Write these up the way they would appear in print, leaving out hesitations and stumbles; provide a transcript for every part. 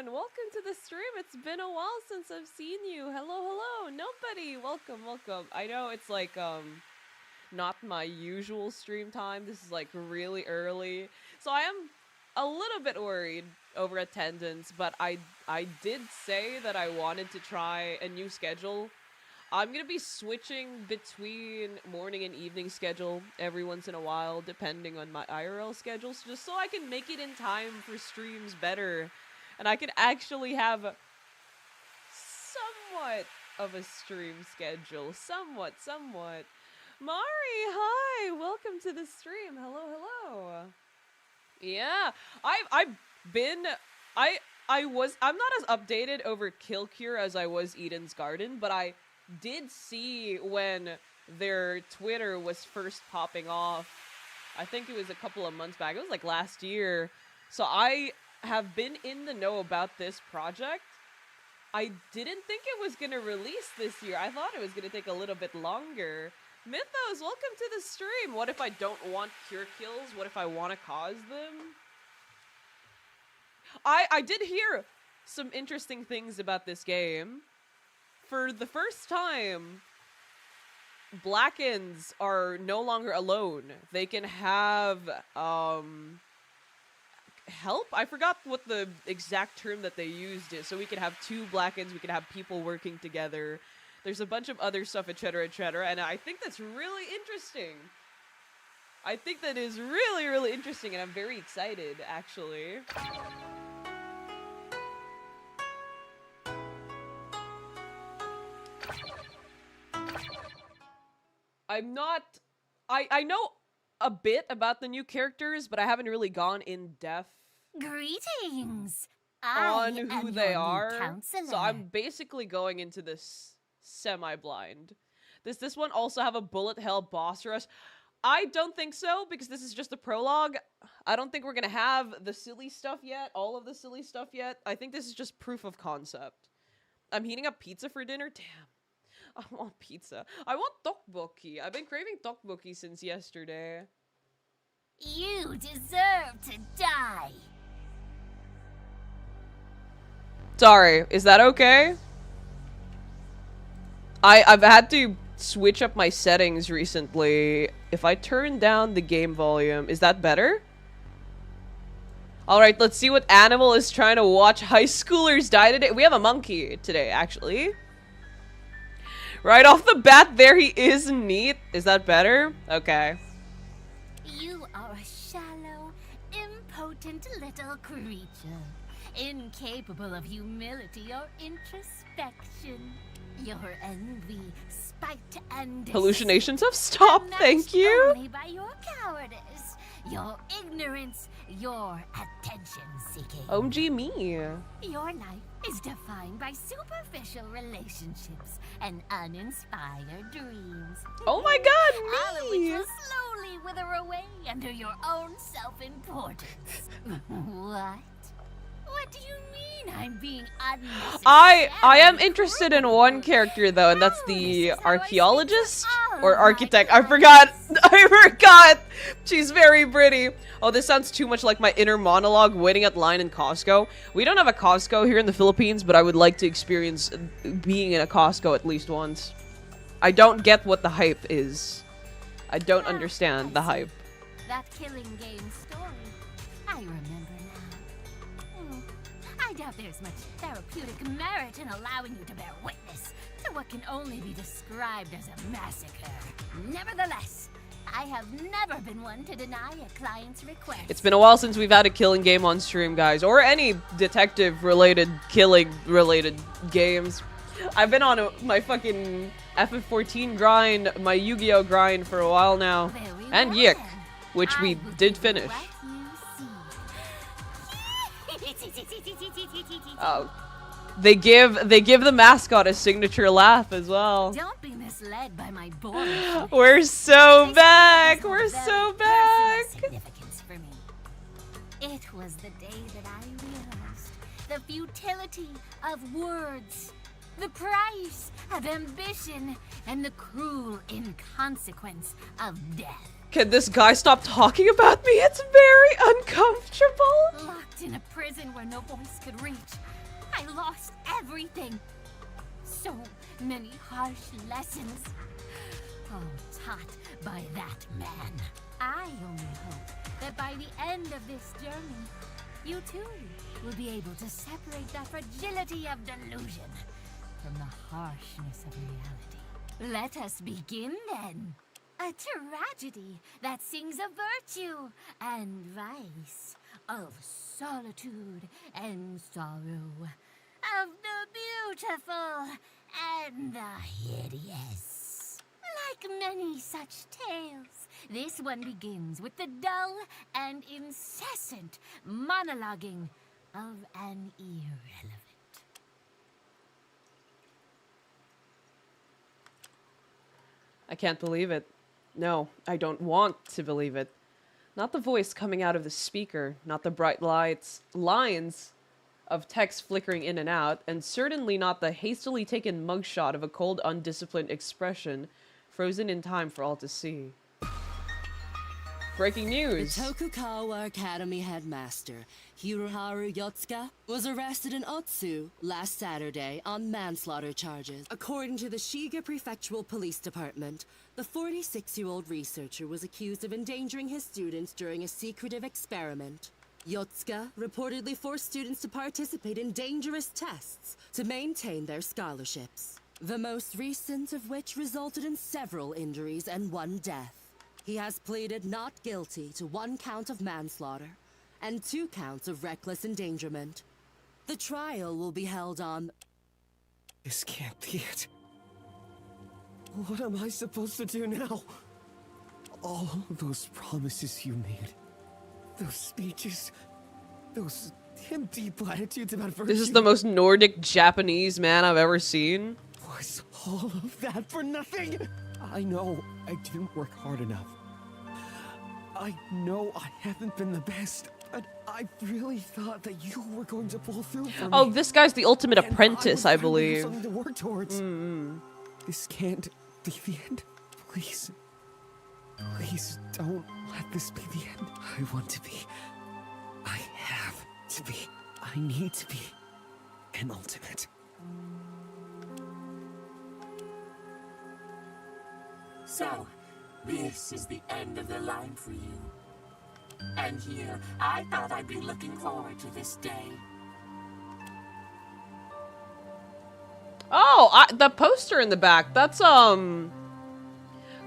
everyone! Welcome to the stream. It's been a while since I've seen you. Hello, hello. Nobody. Welcome, welcome. I know it's like not my usual stream time. This is like really early. So I am a little bit worried over attendance, but I did say that I wanted to try a new schedule. I'm gonna be switching between morning and evening schedule every once in a while, depending on my IRL schedules, just so I can make it in time for streams better. And I can actually have somewhat of a stream schedule. Somewhat. Mari, hi! Welcome to the stream. Hello, hello. Yeah, I'm not as updated over Kill Cure as I was Eden's Garden, but I did see when their Twitter was first popping off. I think it was a couple of months back. It was like last year. So I have been in the know about this project. I didn't think it was going to release this year. I thought it was going to take a little bit longer. Mythos, welcome to the stream. What if I don't want cure kills? What if I want to cause them? I did hear some interesting things about this game. For the first time, Blackens are no longer alone. They can have help? I forgot what the exact term that they used is. So we can have two Blackens, we can have people working together. There's a bunch of other stuff, etc., etc., and I think that's really interesting. I think that is really, really interesting, and I'm very excited, actually. I know a bit about the new characters, but I haven't really gone in depth Greetings! on who they are. Counselor. So I'm basically going into this semi-blind. Does this one also have a bullet hell boss rush? I don't think so, because this is just a prologue. I don't think we're gonna have the silly stuff yet, all of the silly stuff yet. I think this is just proof of concept. I'm heating up pizza for dinner? Damn. I want pizza. I want tteokbokki. I've been craving tteokbokki since yesterday. You deserve to die. Sorry, is that okay? I've had to switch up my settings recently. If I turn down the game volume, is that better? Alright, let's see what animal is trying to watch high schoolers die today. We have a monkey today, actually. Right off the bat, there he is neat. Is that better? Okay. You are a shallow, impotent little creature, incapable of humility or introspection. Your envy, spite, and Hallucinations have stopped, thank you. Only by your cowardice, your ignorance, your attention-seeking. OMG me. Your life is defined by superficial relationships and uninspired dreams. Oh my god, All of me! which will slowly wither away under your own self-importance. What? What do you mean I'm being unnecessary? I am interested in one character though, and that's the archaeologist or architect. I forgot. I forgot. She's very pretty. Oh, this sounds too much like my inner monologue waiting at line in Costco. We don't have a Costco here in the Philippines, but I would like to experience being in a Costco at least once. I don't get what the hype is. I don't understand the hype. That killing game story. I remember now. I doubt there's much therapeutic merit in allowing you to bear witness to what can only be described as a massacre. Nevertheless, I have never been one to deny a client's request. It's been a while since we've had a killing game on stream, guys, or any detective-related, killing-related games. I've been on my fucking FF14 grind, my Yu-Gi-Oh grind for a while now, and Yik, which we did finish. Oh, they give the mascot a signature laugh as well. Don't be misled by my boring. We're so back. We're so back. Significance for me. It was the day that I realized the futility of words The price of ambition and the cruel inconsequence of death. Can this guy stop talking about me? It's very uncomfortable. Locked in a prison where no voice could reach, I lost everything. So many harsh lessons. All taught by that man. I only hope that by the end of this journey, you too will be able to separate the fragility of delusion from the harshness of reality. Let us begin then. A tragedy that sings of virtue and vice, of solitude and sorrow, of the beautiful and the hideous. Like many such tales, this one begins with the dull and incessant monologuing of an irrelevant. I can't believe it. No, I don't want to believe it. Not the voice coming out of the speaker, not the bright lines of text flickering in and out, and certainly not the hastily taken mugshot of a cold, undisciplined expression frozen in time for all to see. Breaking news! The Tokugawa Academy headmaster, Hiroharu Yotsuka, was arrested in Otsu last Saturday on manslaughter charges. According to the Shiga Prefectural Police Department, the 46-year-old researcher was accused of endangering his students during a secretive experiment. Yotsuka reportedly forced students to participate in dangerous tests to maintain their scholarships, the most recent of which resulted in several injuries and one death. He has pleaded not guilty to 1 count of manslaughter and 2 counts of reckless endangerment. The trial will be held on... This can't be it. What am I supposed to do now? All those promises you made, those speeches, those empty platitudes about virtue. This is the most Nordic Japanese man I've ever seen. Was all of that for nothing? I know I didn't work hard enough. I know I haven't been the best, but I really thought that you were going to pull through for me. Oh, this guy's the ultimate And apprentice, I believe. Something to work towards. This can't be the end. Please. Please don't let this be the end. I want to be. I have to be. I need to be an ultimate. So, this is the end of the line for you. And here, I thought I'd be looking forward to this day. Oh, the poster in the back. That's, God,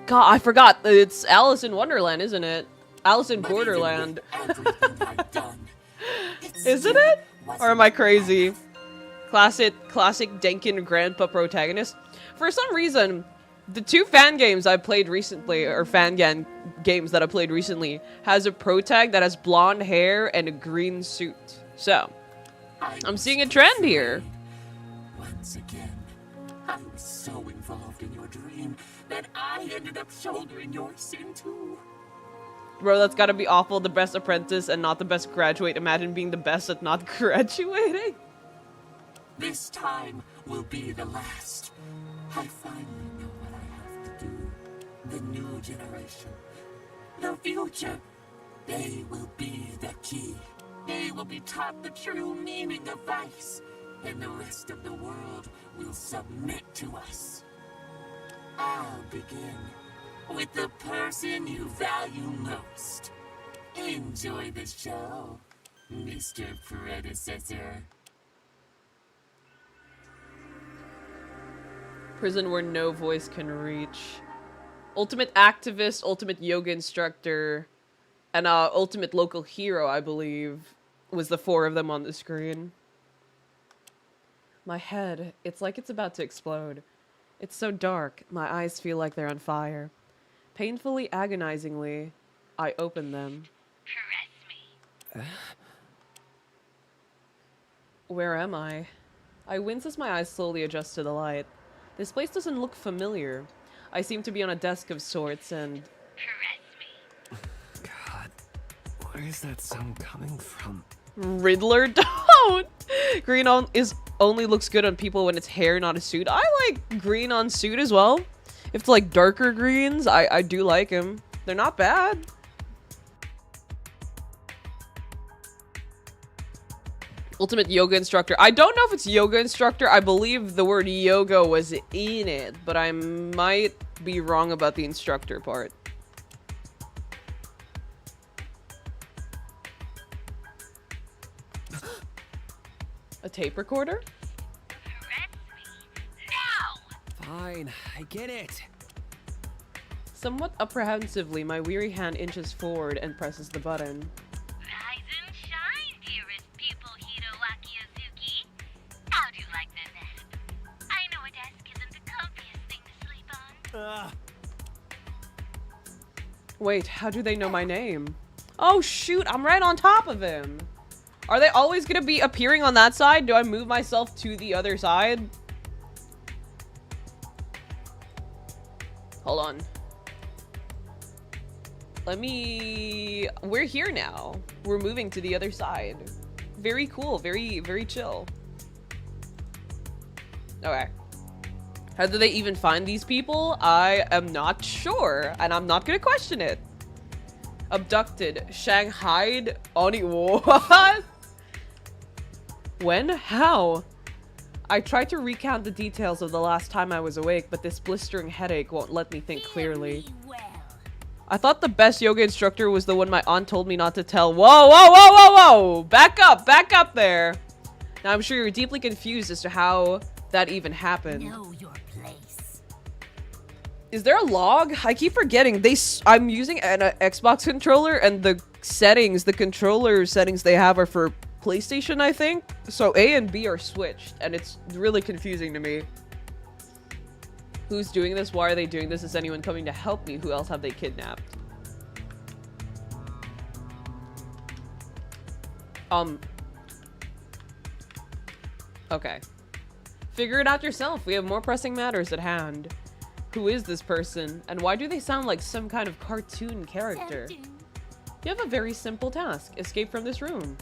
I forgot. It's Alice in Wonderland, isn't it? Alice in Borderland. Isn't it? Or am I crazy? Classic Danganronpa protagonist. For some reason, the 2 fan games I played recently, or games that I played recently, has a protag that has blonde hair and a green suit. So, I'm seeing a trend here. Once again, I was so involved in your dream that I ended up shouldering your sin too. Bro, that's gotta be awful. The best apprentice and not the best graduate. Imagine being the best at not graduating. This time will be the last. I finally know what I have to do. The new generation, the future, they will be the key. They will be taught the true meaning of vice, and the rest of the world will submit to us. I'll begin with the person you value most. Enjoy the show, Mr. Predecessor. Prison where no voice can reach. Ultimate activist, ultimate yoga instructor, and ultimate local hero, I believe, was the 4 of them on the screen. My head, it's like it's about to explode. It's so dark, my eyes feel like they're on fire. Painfully, agonizingly, I open them. Caress me. Where am I? I wince as my eyes slowly adjust to the light. This place doesn't look familiar. I seem to be on a desk of sorts and... Caress me. God, where is that sound coming from? Riddler? don't. Green only looks good on people when it's hair, not a suit. I like green on suit as well. If it's like darker greens, I do like them. They're not bad. Ultimate yoga instructor. I don't know if it's yoga instructor. I believe the word yoga was in it, but I might be wrong about the instructor part. A tape recorder? Fine, I get it. Somewhat apprehensively, my weary hand inches forward and presses the button. Rise and shine, dearest pupil Hidowaki Azuki. How do you like the nap? I know a desk isn't the comfiest thing to sleep on. Wait, how do they know my name? Oh shoot, I'm right on top of him. Are they always gonna be appearing on that side? Do I move myself to the other side? Hold on. We're here now. We're moving to the other side. Very cool, very, very chill. Okay. How do they even find these people? I am not sure, and I'm not gonna question it. Abducted, Shanghaied, Oni, what? When? How? I tried to recount the details of the last time I was awake, but this blistering headache won't let me think clearly. I thought the best yoga instructor was the one my aunt told me not to tell. Whoa, whoa, whoa, whoa, whoa! Back up there! Now I'm sure you're deeply confused as to how that even happened. Know your place. Is there a log? I keep forgetting. I'm using an Xbox controller, and the controller settings they have are for PlayStation, I think. So A and B are switched, and it's really confusing to me. Who's doing this? Why are they doing this? Is anyone coming to help me? Who else have they kidnapped? Okay. Figure it out yourself. We have more pressing matters at hand. Who is this person? And why do they sound like some kind of cartoon character? You have a very simple task. Escape from this room.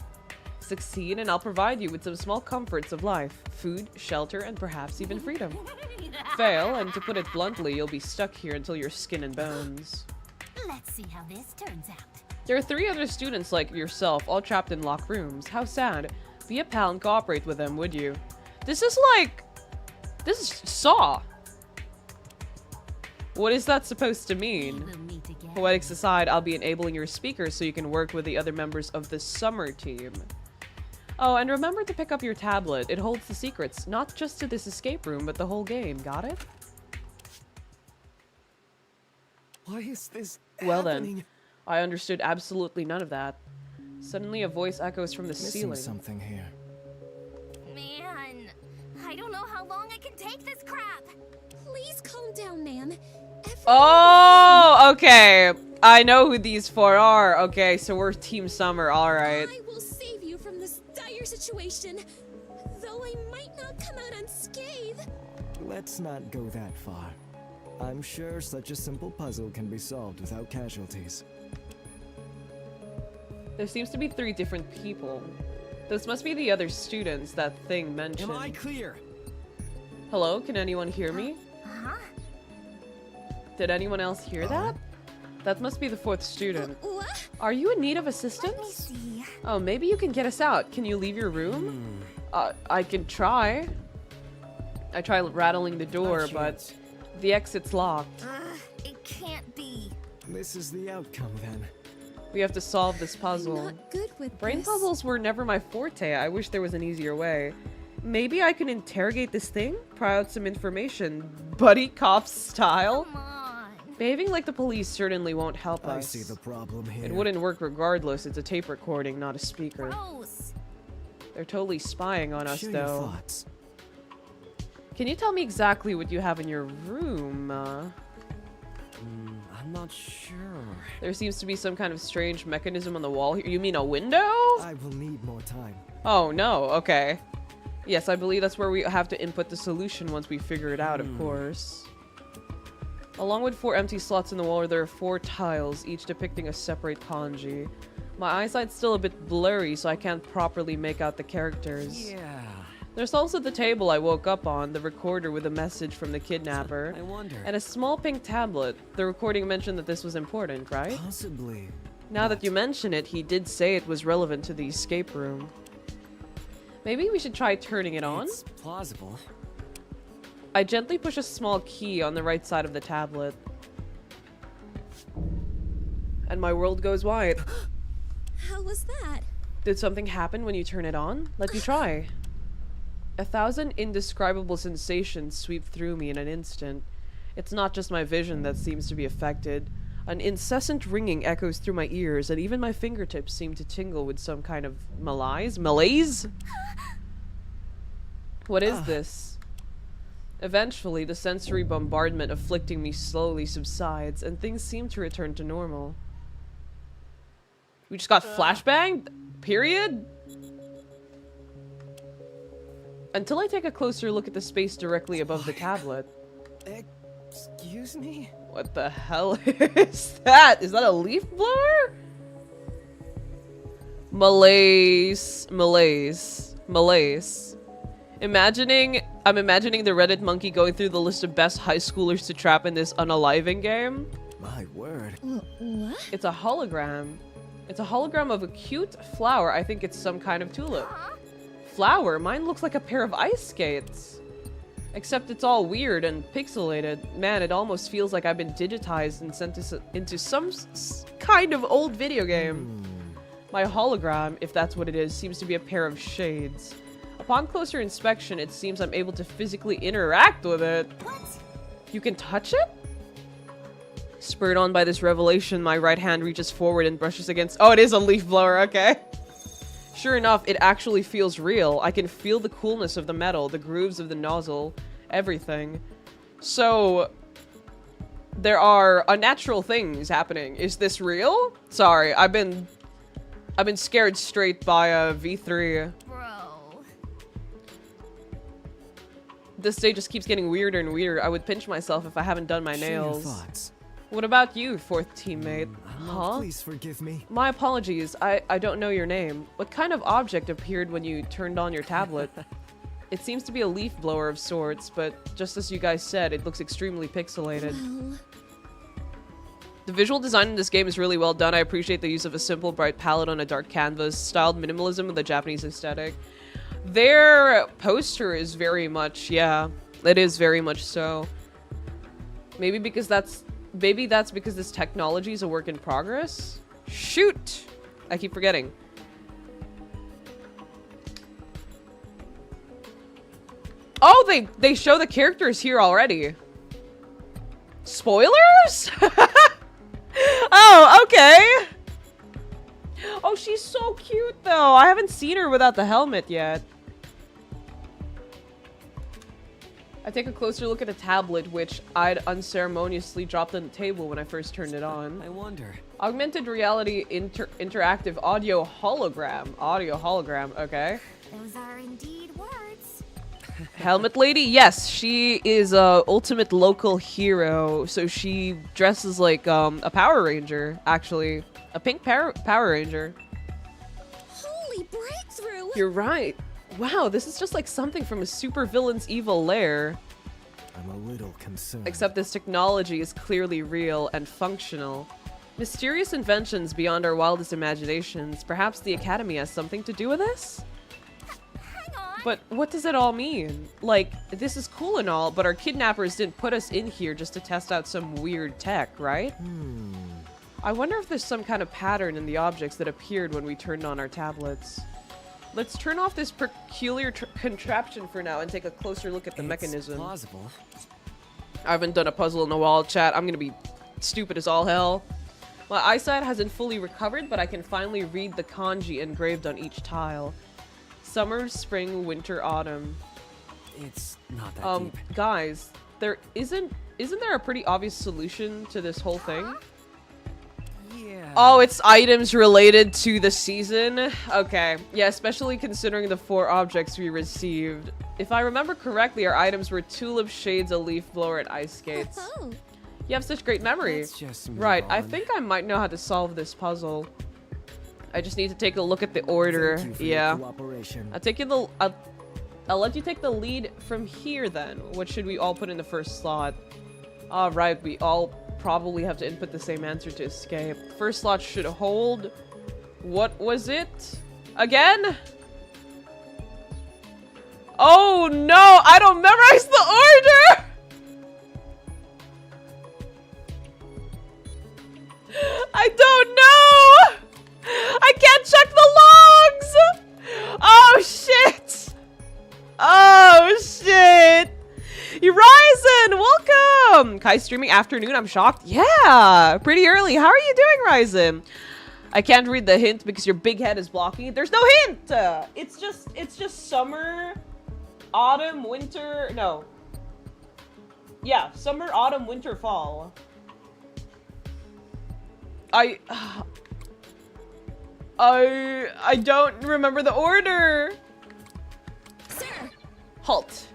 Succeed and I'll provide you with some small comforts of life. Food, shelter, and perhaps even freedom. Fail, and to put it bluntly, you'll be stuck here until you're skin and bones. Let's see how this turns out. There are 3 other students like yourself, all trapped in locked rooms. How sad. Be a pal and cooperate with them, would you? This is Saw. What is that supposed to mean? We'll meet again. Poetics aside, I'll be enabling your speaker so you can work with the other members of the summer team. Oh, and remember to pick up your tablet. It holds the secrets, not just to this escape room, but the whole game. Got it? Why is this Well happening? then, I understood absolutely none of that. Suddenly a voice echoes from the Missing ceiling. something here. Man, I don't know how long I can take this crap. Please calm down, ma'am. Oh, okay. I know who these 4 are. Okay, so we're Team Summer. All right. I will save you from this dire situation, though I might not come out unscathed. Let's not go that far. I'm sure such a simple puzzle can be solved without casualties. There seems to be 3 different people. Those must be the other students that thing mentioned. Am I clear? Hello, can anyone hear me? Huh? Did anyone else hear that? That must be the 4th student. What? Are you in need of Let me assistance? see. Oh, maybe you can get us out. Can you leave your room? I can try. I try rattling the door, but the exit's locked. It can't be. This is the outcome then. We have to solve this puzzle. Not good with Brain this. puzzles were never my forte. I wish there was an easier way. Maybe I can interrogate this thing? Pry out some information. Buddy cop style? Come on. Behaving like the police certainly won't help I us. see the problem here. It wouldn't work regardless. It's a tape recording, not a speaker. Gross. They're totally spying on us, Share your though. thoughts. Can you tell me exactly what you have in your room? I'm not sure. There seems to be some kind of strange mechanism on the wall here. You mean a window? I will need more time. Oh, no. Okay. Yes, I believe that's where we have to input the solution once we figure it out, of course. Along with 4 empty slots in the wall, there are 4 tiles, each depicting a separate kanji. My eyesight's still a bit blurry, so I can't properly make out the characters. Yeah. There's also the table I woke up on, the recorder with a message from the kidnapper, I wonder. and a small pink tablet. The recording mentioned that this was important, right? Possibly. Now that you mention it, he did say it was relevant to the escape room. Maybe we should try turning it on? It's plausible. I gently push a small key on the right side of the tablet. And my world goes wide. How was that? Did something happen when you turn it on? Let me try. 1,000 indescribable sensations sweep through me in an instant. It's not just my vision that seems to be affected. An incessant ringing echoes through my ears, and even my fingertips seem to tingle with some kind of malaise? Malaise? What is this? Eventually, the sensory bombardment afflicting me slowly subsides, and things seem to return to normal. We just got flashbanged? Period? Until I take a closer look at the space directly above the tablet. Excuse me? What the hell is that? Is that a leaf blower? Malaise. Malaise. Malaise. I'm imagining the Reddit monkey going through the list of best high schoolers to trap in this unaliving game. My word. What? It's a hologram. It's a hologram of a cute flower. I think it's some kind of tulip. Flower? Mine looks like a pair of ice skates. Except it's all weird and pixelated. Man, it almost feels like I've been digitized and sent into some kind of old video game. My hologram, if that's what it is, seems to be a pair of shades. Upon closer inspection, it seems I'm able to physically interact with it. What? You can touch it? Spurred on by this revelation, my right hand reaches forward and brushes against— oh, it is a leaf blower, okay. Sure enough, it actually feels real. I can feel the coolness of the metal, the grooves of the nozzle, everything. So, there are unnatural things happening. Is this real? Sorry, I've been scared straight by a V3. Bro. This day just keeps getting weirder and weirder. I would pinch myself if I haven't done my Share your nails. thoughts. What about you, fourth teammate? No, please forgive me. My apologies. I don't know your name. What kind of object appeared when you turned on your tablet? It seems to be a leaf blower of sorts, but just as you guys said, it looks extremely pixelated. Well, The visual design in this game is really well done. I appreciate the use of a simple, bright palette on a dark canvas, styled minimalism with a Japanese aesthetic. Their poster is very much, yeah, it is very much so. Maybe that's because this technology is a work in progress? Shoot! I keep forgetting. Oh, they show the characters here already. Spoilers? Oh, okay. Oh, she's so cute though. I haven't seen her without the helmet yet. I take a closer look at a tablet, which I'd unceremoniously dropped on the table when I first turned it on. I wonder. Augmented reality interactive audio hologram. Audio hologram, okay. Those are indeed words. Helmet lady? Yes, she is a ultimate local hero. So she dresses like a Power Ranger, actually. A pink Power Ranger. holy breakthrough! You're right. Wow, this is just like something from a supervillain's evil lair. I'm a little concerned. Except this technology is clearly real and functional. Mysterious inventions beyond our wildest imaginations. Perhaps the Academy has something to do with this? Hang on. But what does it all mean? Like, this is cool and all, but our kidnappers didn't put us in here just to test out some weird tech, right? I wonder if there's some kind of pattern in the objects that appeared when we turned on our tablets. Let's turn off this peculiar contraption for now and take a closer look at the mechanism. Plausible. I haven't done a puzzle in a while, chat. I'm gonna be stupid as all hell. My eyesight hasn't fully recovered, but I can finally read the kanji engraved on each tile. Summer, spring, winter, autumn. It's not that deep. Guys, isn't there a pretty obvious solution to this whole thing? Yeah. Oh, it's items related to the season? Okay. Yeah, especially considering the 4 objects we received. If I remember correctly, our items were tulip, shades, a leaf blower, and ice skates. Oh, You have such great memory. Let's just move Right, I on. think I might know how to solve this puzzle. I just need to take a look at the order. Thank you for Yeah. your cooperation. I'll let you take the lead from here then. What should we all put in the first slot? Alright, we all probably have to input the same answer to escape. First slot should hold. What was it? Again? Oh no, I don't memorize the order! I don't know! I can't check the logs! Oh shit! Oh shit! Ryzen, welcome! Kai streaming afternoon, I'm shocked. Yeah, pretty early. How are you doing, Ryzen? I can't read the hint because your big head is blocking it. There's no hint! It's just summer, autumn, winter, no. Yeah, summer, autumn, winter, fall. I don't remember the order. Sir, Halt.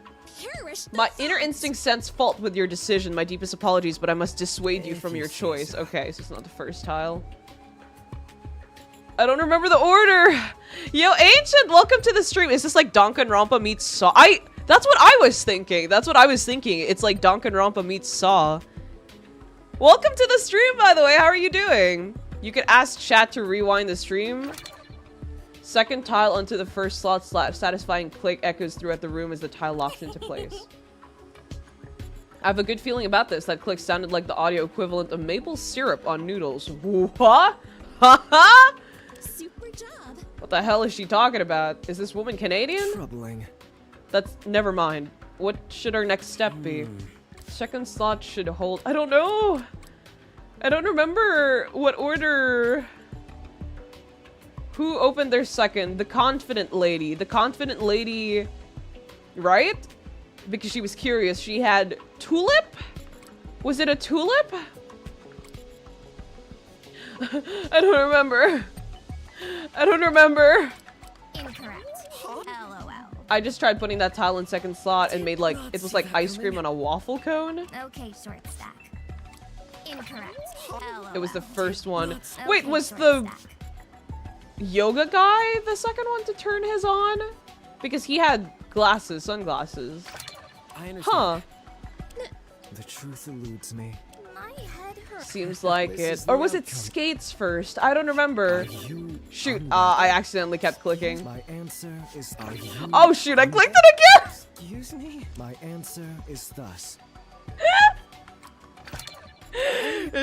perish the My inner thoughts. instinct sense fault with your decision. My deepest apologies, but I must dissuade you If from you your say choice. so. Okay, so it's not the first tile. I don't remember the order. Yo, Ancient, welcome to the stream. Is this like Danganronpa meets Saw? That's what I was thinking. That's what I was thinking. It's like Danganronpa meets Saw. Welcome to the stream, by the way. How are you doing? You could ask chat to rewind the stream. Second tile onto the first slot, satisfying click echoes throughout the room as the tile locks into place. I have a good feeling about this. That click sounded like the audio equivalent of maple syrup on noodles. What? Haha? Super job. What the hell is she talking about? Is this woman Canadian? Troubling. That's never mind. What should our next step be? Second slot should hold. I don't know. I don't remember what order. Who opened their second? The confident lady. The confident lady, right? Because she was curious. She had tulip? Was it a tulip? I don't remember. I don't remember. Incorrect. LOL. I just tried putting that tile in second slot and made like, it was like ice cream on a waffle cone. Okay, short stack. Incorrect. LOL. It was the first one. Okay, Wait, was short the stack. yoga guy the second one to turn his on? Because he had glasses, sunglasses. I understand. Huh. The truth eludes me. My head hurts. Seems like This it. is the Or was it outcome. skates first? I don't remember. Are you Shoot, unwell? I accidentally kept clicking. My answer is are you Oh shoot, I clicked it again! Excuse me? My answer is thus.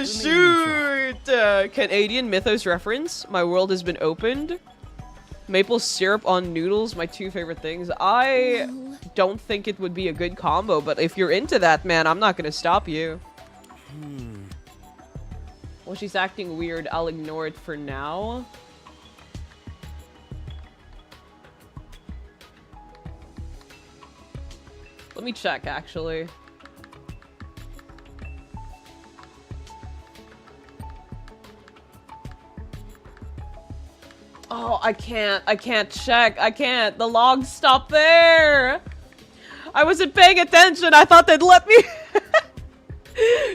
Shoot! Canadian mythos reference. My world has been opened. Maple syrup on noodles, my two favorite things. I Well, don't think it would be a good combo, but if you're into that, man, I'm not gonna stop you. Well, she's acting weird. I'll ignore it for now. Let me check, actually. Oh, I can't check. I can't. The logs stop there. I wasn't paying attention. I thought they'd let me.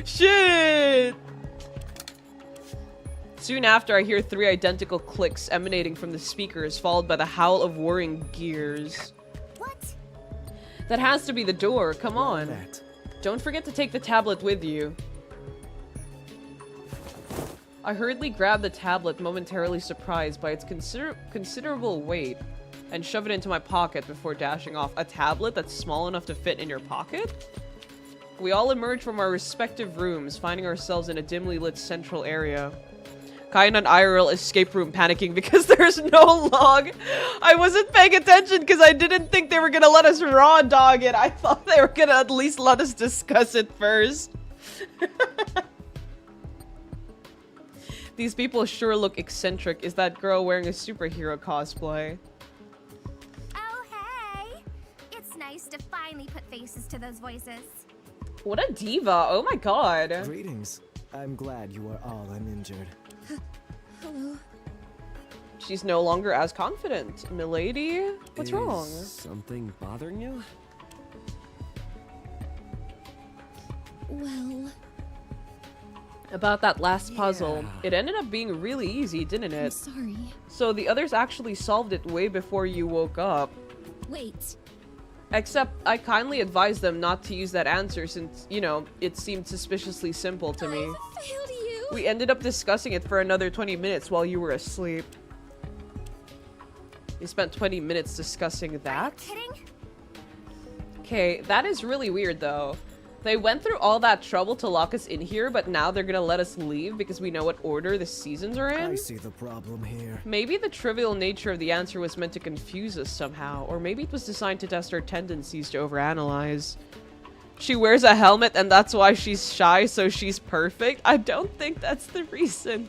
Shit. Soon after, I hear 3 identical clicks emanating from the speakers, followed by the howl of whirring gears. What? That has to be the door. Come on. That. Don't forget to take the tablet with you. I hurriedly grab the tablet, momentarily surprised by its considerable weight, and shove it into my pocket before dashing off. A tablet that's small enough to fit in your pocket? We all emerge from our respective rooms, finding ourselves in a dimly lit central area. Kai and an IRL escape room, panicking because there's no log. I wasn't paying attention because I didn't think they were gonna let us raw dog it. I thought they were gonna at least let us discuss it first. These people sure look eccentric. Is that girl wearing a superhero cosplay? Oh, hey! It's nice to finally put faces to those voices. What a diva. Oh my god. Greetings. I'm glad you are all uninjured. hello. She's no longer as confident. Milady? What's wrong? Something bothering you? Well, About that last puzzle. It ended up being really easy, didn't I'm it? sorry. So the others actually solved it way before you woke up. Wait. Except I kindly advised them not to use that answer since, you know, it seemed suspiciously simple to me. I failed you. We ended up discussing it for another 20 minutes while you were asleep. We spent 20 minutes discussing that? Kidding? Okay, that is really weird though. They went through all that trouble to lock us in here, but now they're gonna let us leave because we know what order the seasons are in? I see the problem here. Maybe the trivial nature of the answer was meant to confuse us somehow, or maybe it was designed to test our tendencies to overanalyze. She wears a helmet and that's why she's shy, so she's perfect? I don't think that's the reason.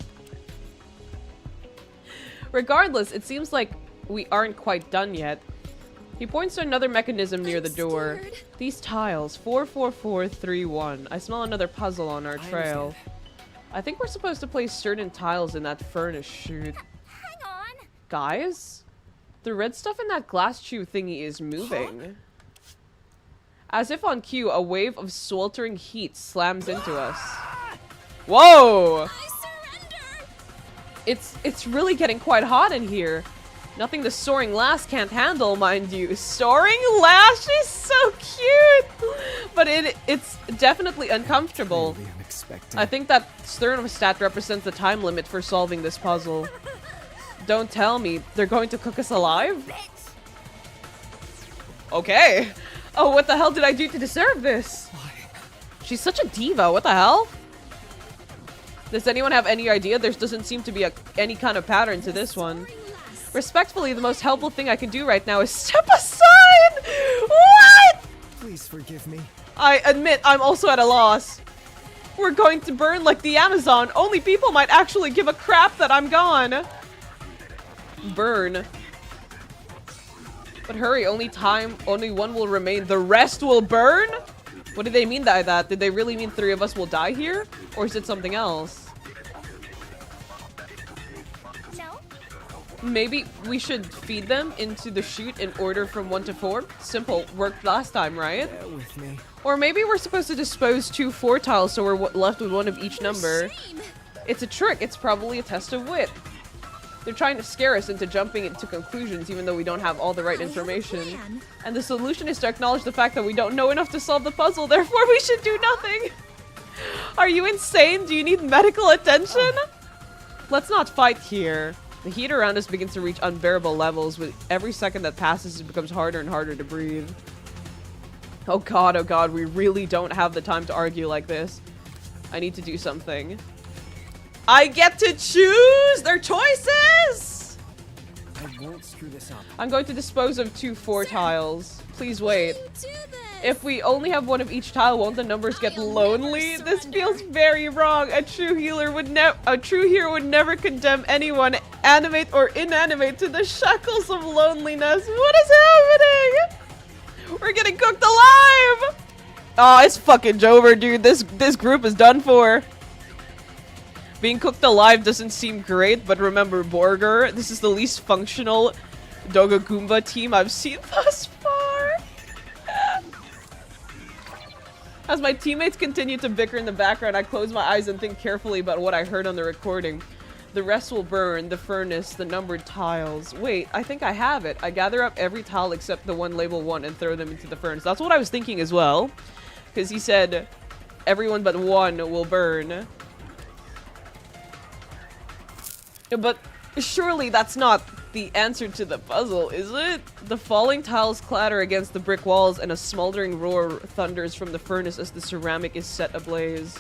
Regardless, it seems like we aren't quite done yet. He points to another mechanism near the door. scared. These tiles, 44431. I smell another puzzle on our trail. I think we're supposed to place certain tiles in that furnace chute. Hang on. Guys? The red stuff in that glass tube thingy is moving. As if on cue, a wave of sweltering heat slams into us. Whoa! I surrender. It's really getting quite hot in here. Nothing the soaring lass can't handle, mind you. Soaring lass? She's so cute! But it's definitely uncomfortable. Really unexpected. I think that thermostat represents the time limit for solving this puzzle. Don't tell me. They're going to cook us alive? Okay. Oh, what the hell did I do to deserve this? She's such a diva. What the hell? Does anyone have any idea? There doesn't seem to be any kind of pattern to this one. Respectfully, the most helpful thing I can do right now is step aside! What? Please forgive me. I admit I'm also at a loss. We're going to burn like the Amazon. Only people might actually give a crap that I'm gone. Burn. But hurry, only one will remain. The rest will burn? What did they mean by that? Did they really mean 3 of us will die here? Or is it something else? No? Maybe we should feed them into the chute in order from 1 to 4? Simple. Worked last time, right? Bear with me. Or maybe we're supposed to dispose 2 4 tiles so we're left with 1 of each number. Shame. It's a trick. It's probably a test of wit. They're trying to scare us into jumping into conclusions even though we don't have all the right I have a information. plan. And the solution is to acknowledge the fact that we don't know enough to solve the puzzle, therefore we should do nothing! Are you insane? Do you need medical attention? Let's not fight here. The heat around us begins to reach unbearable levels. With every second that passes, it becomes harder and harder to breathe. Oh god, we really don't have the time to argue like this. I need to do something. I get to choose their choices! I won't screw this up. I'm going to dispose of 2 4 tiles. Please wait. You do this. If we only have 1 of each tile, won't the numbers get I'll lonely? never This surrender. feels very wrong. A true hero would never condemn anyone, animate or inanimate, to the shackles of loneliness. What is happening? We're getting cooked alive! Oh, it's fucking over, dude. This group is done for. Being cooked alive doesn't seem great, but remember, Borger, this is the least functional Dogagoomba team I've seen thus far. As my teammates continue to bicker in the background, I close my eyes and think carefully about what I heard on the recording. The rest will burn, the furnace, the numbered tiles. Wait, I think I have it. I gather up every tile except the one labeled 1 and throw them into the furnace. That's what I was thinking as well. Because he said everyone but 1 will burn. But surely that's not the answer to the puzzle, is it? The falling tiles clatter against the brick walls and a smoldering roar thunders from the furnace as the ceramic is set ablaze.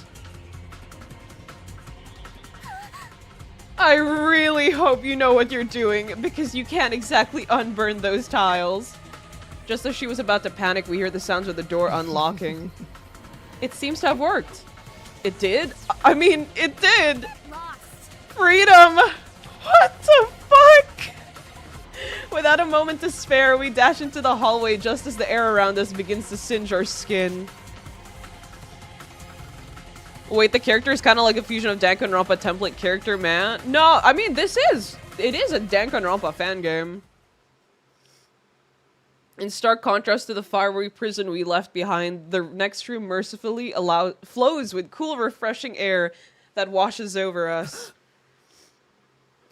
I really hope you know what you're doing, because you can't exactly unburn those tiles. Just as she was about to panic, we hear the sounds of the door unlocking. It seems to have worked. It did? I mean, it did! Lost. Freedom! What the fuck? Without a moment to spare, we dash into the hallway just as the air around us begins to singe our skin. Wait, the character is kind of like a fusion of Danganronpa template character, man. No, I mean, it is a Danganronpa fan game. In stark contrast to the fiery prison we left behind, the next room mercifully flows with cool, refreshing air that washes over us.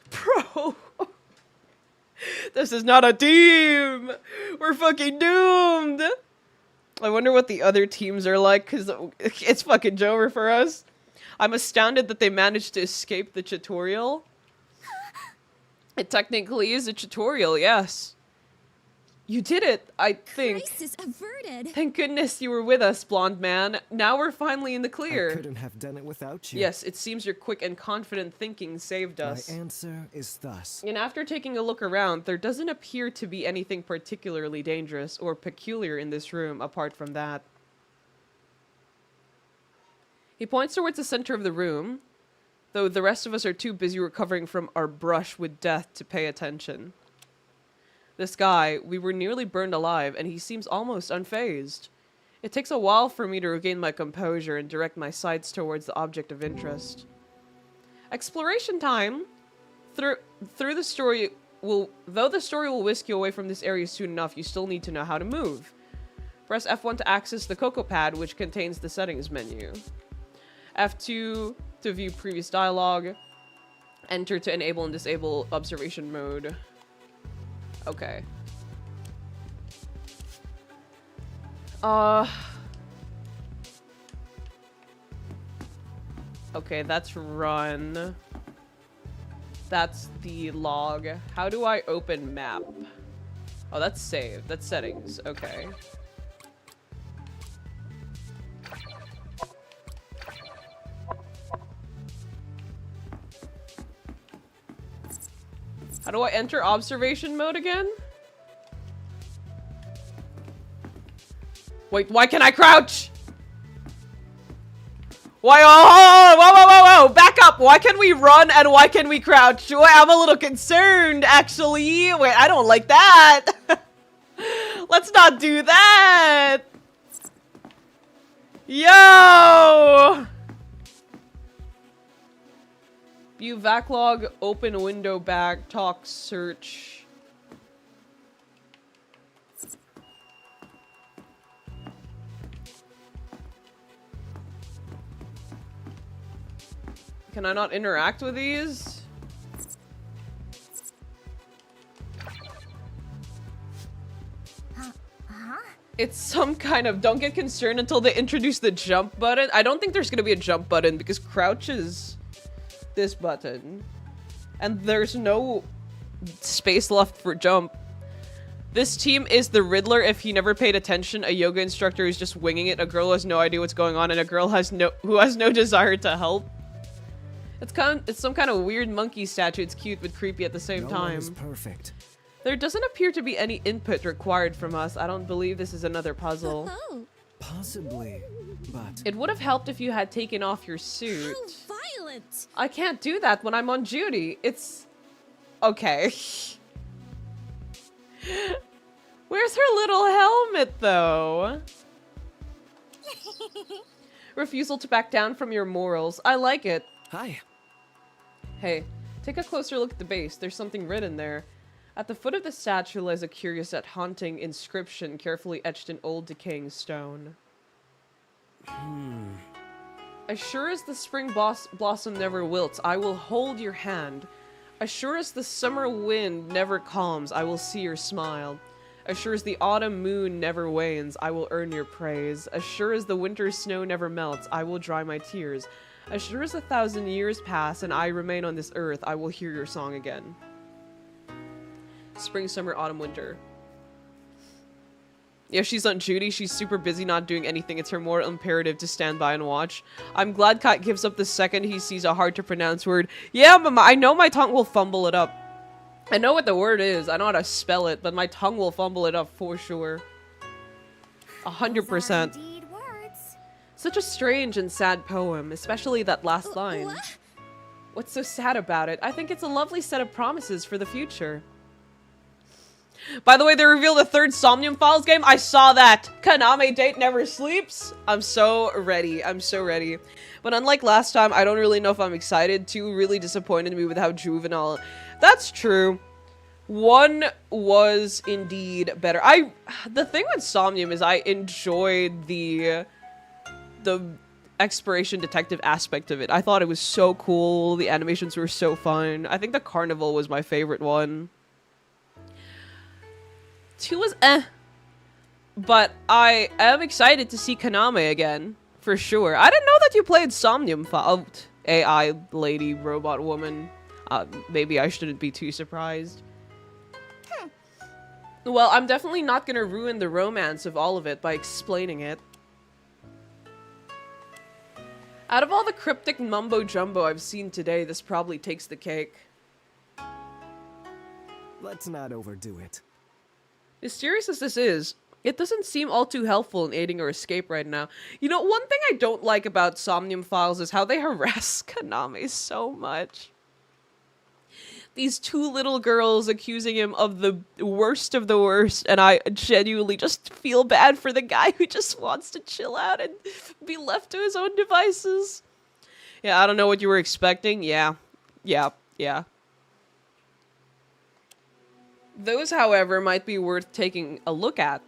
Bro. This is not a team! We're fucking doomed! I wonder what the other teams are like, because it's fucking over for us. I'm astounded that they managed to escape the tutorial. It technically is a tutorial, yes. You did it, I think. Crisis averted. Thank goodness you were with us, blonde man. Now we're finally in the clear. I couldn't have done it without you. Yes, it seems your quick and confident thinking saved us. My answer is thus. And after taking a look around, there doesn't appear to be anything particularly dangerous or peculiar in this room apart from that. He points towards the center of the room, though the rest of us are too busy recovering from our brush with death to pay attention. This guy, we were nearly burned alive, and he seems almost unfazed. It takes a while for me to regain my composure and direct my sights towards the object of interest. Exploration time! Though the story will whisk you away from this area soon enough, you still need to know how to move. Press F1 to access the Cocoa Pad, which contains the settings menu. F2 to view previous dialogue. Enter to enable and disable observation mode. Okay. Okay, that's run. That's the log. How do I open map? Oh, that's save. That's settings. Okay. How do I enter observation mode again? Wait, why can I crouch? Why? Oh, whoa, whoa, whoa, whoa! Back up! Why can we run and why can we crouch? Wait, I'm a little concerned, actually. Wait, I don't like that. Let's not do that. Yo! View backlog, open window back, talk, search. Can I not interact with these? It's some kind of, don't get concerned until they introduce the jump button. I don't think there's gonna be a jump button because crouch is this button. And there's no space left for jump. This team is the Riddler if he never paid attention, a yoga instructor who's just winging it, a girl who has no idea what's going on, and a girl who has no desire to help. It's some kind of weird monkey statue. It's cute but creepy at the same time. No one is perfect. There doesn't appear to be any input required from us. I don't believe this is another puzzle. Oh, Possibly, but It would have helped if you had taken off your suit. how violent! I can't do that when I'm on duty. It's... okay. Where's her little helmet, though? Refusal to back down from your morals. I like it. hi. Hey, take a closer look at the base. There's something written there. At the foot of the statue lies a curious yet haunting inscription carefully etched in old decaying stone. As sure as the spring blossom never wilts, I will hold your hand. As sure as the summer wind never calms, I will see your smile. As sure as the autumn moon never wanes, I will earn your praise. As sure as the winter snow never melts, I will dry my tears. As sure as 1,000 years pass and I remain on this earth, I will hear your song again. Spring, summer, autumn, winter. Yeah, she's on duty. She's super busy not doing anything. It's her moral imperative to stand by and watch. I'm glad Kat gives up the second he sees a hard to pronounce word. Yeah, Mama, I know my tongue will fumble it up. I know what the word is. I know how to spell it, but my tongue will fumble it up for sure. 100%. Indeed words. Such a strange and sad poem, especially that last line. What? What's so sad about it? I think it's a lovely set of promises for the future. By the way, they revealed a third Somnium Files game. I saw that. Kaname Date Never Sleeps. I'm so ready. I'm so ready. But unlike last time, I don't really know if I'm excited. 2 really disappointed me with how juvenile. That's true. 1 was indeed better. The thing with Somnium is I enjoyed the exploration detective aspect of it. I thought it was so cool. The animations were so fun. I think the carnival was my favorite one. 2 was but I am excited to see Kaname again, for sure. I didn't know that you played Somnium AI lady robot woman. Maybe I shouldn't be too surprised. Well, I'm definitely not gonna ruin the romance of all of it by explaining it. Out of all the cryptic mumbo-jumbo I've seen today, this probably takes the cake. Let's not overdo it. As serious as this is, it doesn't seem all too helpful in aiding our escape right now. You know, one thing I don't like about Somnium Files is how they harass Kaname so much. These 2 little girls accusing him of the worst of the worst, and I genuinely just feel bad for the guy who just wants to chill out and be left to his own devices. Yeah, I don't know what you were expecting. Yeah. Those, however, might be worth taking a look at.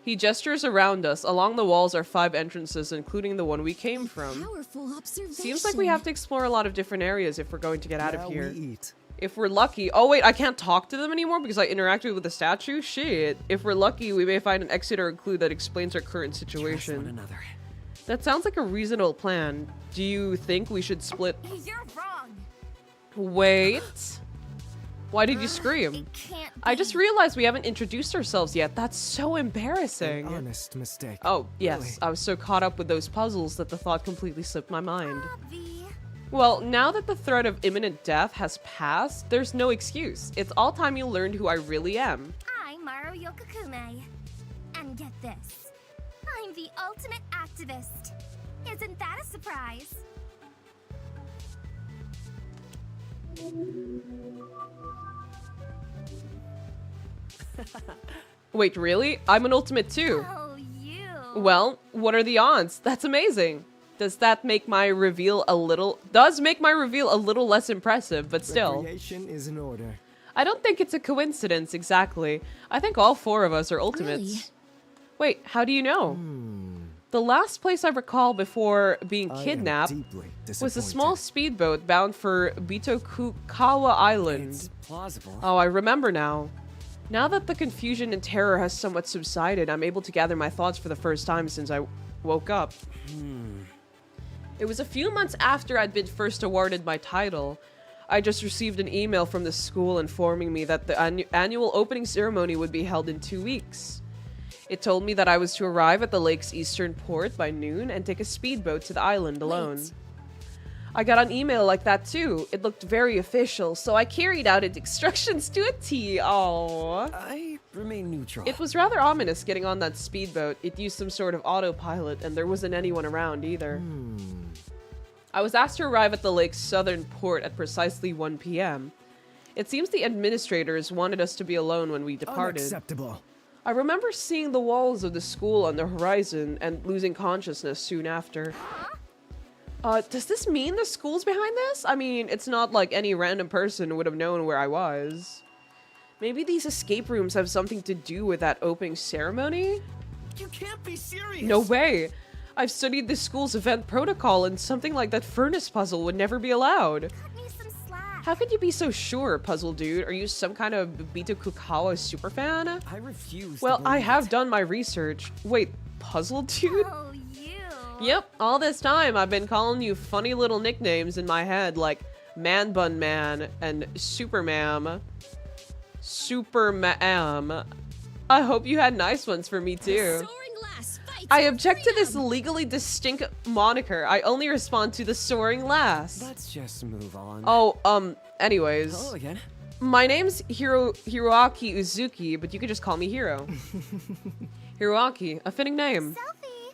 He gestures around us. Along the walls are 5 entrances, including the one we came from. Powerful observation. Seems like we have to explore a lot of different areas if we're going to get out of here. We eat. If we're lucky... Oh wait, I can't talk to them anymore because I interacted with the statue? Shit. If we're lucky, we may find an exit or a clue that explains our current situation. One another. That sounds like a reasonable plan. Do you think we should split... You're wrong. Wait... Why did you scream? It can't I just be. realized we haven't introduced ourselves yet. That's so embarrassing. An honest mistake. Oh, yes. Really. I was so caught up with those puzzles that the thought completely slipped my mind. V. Well, now that the threat of imminent death has passed, there's no excuse. It's all time you learned who I really am. I'm Maru Yokokume. And get this. I'm the ultimate activist. Isn't that a surprise? Wait, really? I'm an ultimate too. Oh, you. Well, what are the odds? That's amazing. Does that make my reveal a little... Does make my reveal a little less impressive, but still. Recreation is in order. I don't think it's a coincidence, exactly. I think all 4 of us are ultimates. Really? Wait, how do you know? The last place I recall before being I am kidnapped deeply was a disappointed. small speedboat bound for Bitokukawa Island. It's plausible. Oh, I remember now. Now that the confusion and terror has somewhat subsided, I'm able to gather my thoughts for the first time since I woke up. It was a few months after I'd been first awarded my title. I just received an email from the school informing me that the annual opening ceremony would be held in 2 weeks. It told me that I was to arrive at the lake's eastern port by noon and take a speedboat to the island alone. Wait. I got an email like that too. It looked very official, so I carried out its instructions to a T. Aww. I remain neutral. It was rather ominous getting on that speedboat. It used some sort of autopilot, and there wasn't anyone around either. I was asked to arrive at the lake's southern port at precisely 1 p.m. It seems the administrators wanted us to be alone when we departed. Unacceptable. I remember seeing the walls of the school on the horizon and losing consciousness soon after. Does this mean the school's behind this? I mean, it's not like any random person would have known where I was. Maybe these escape rooms have something to do with that opening ceremony? You can't be serious. No way! I've studied the school's event protocol and something like that furnace puzzle would never be allowed. Cut me some slack. How could you be so sure, puzzle dude? Are you some kind of Bitokukawa superfan? I refuse. Well, to I believe have it. done my research. Wait, puzzle dude? Oh, you. Yep, all this time I've been calling you funny little nicknames in my head like Man Bun Man and Supermam. Supermam. I hope you had nice ones for me too. Soaring lass fights I for object to this freedom. legally distinct moniker. I only respond to the soaring lass. Let's just move on. Oh, anyways. Hello again. My name's Hiroaki Uzuki, but you could just call me Hiro. Hiroaki, a fitting name. Selfie.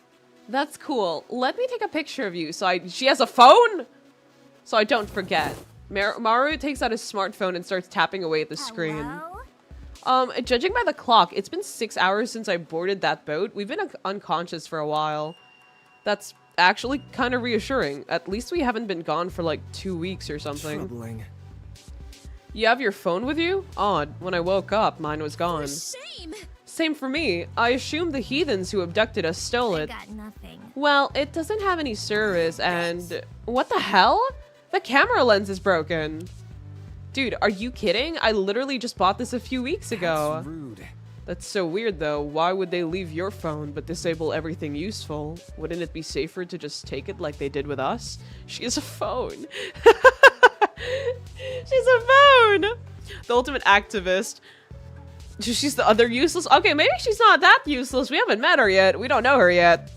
That's cool. Let me take a picture of you she has a phone? So I don't forget. Maru takes out his smartphone and starts tapping away at the screen. Hello? Judging by the clock, it's been 6 hours since I boarded that boat. We've been unconscious for a while. That's actually kind of reassuring. At least we haven't been gone for like 2 weeks or something. Troubling. You have your phone with you? Odd. When I woke up, mine was gone. Shame. Same for me. I assume the heathens who abducted us stole I it. got nothing. Well, it doesn't have any service and... What the hell? The camera lens is broken. Dude, are you kidding? I literally just bought this a few weeks ago. That's rude. That's so weird though. Why would they leave your phone but disable everything useful? Wouldn't it be safer to just take it like they did with us? She has a phone. She's a phone! The ultimate activist. She's the other useless. Okay, maybe she's not that useless. We haven't met her yet. We don't know her yet.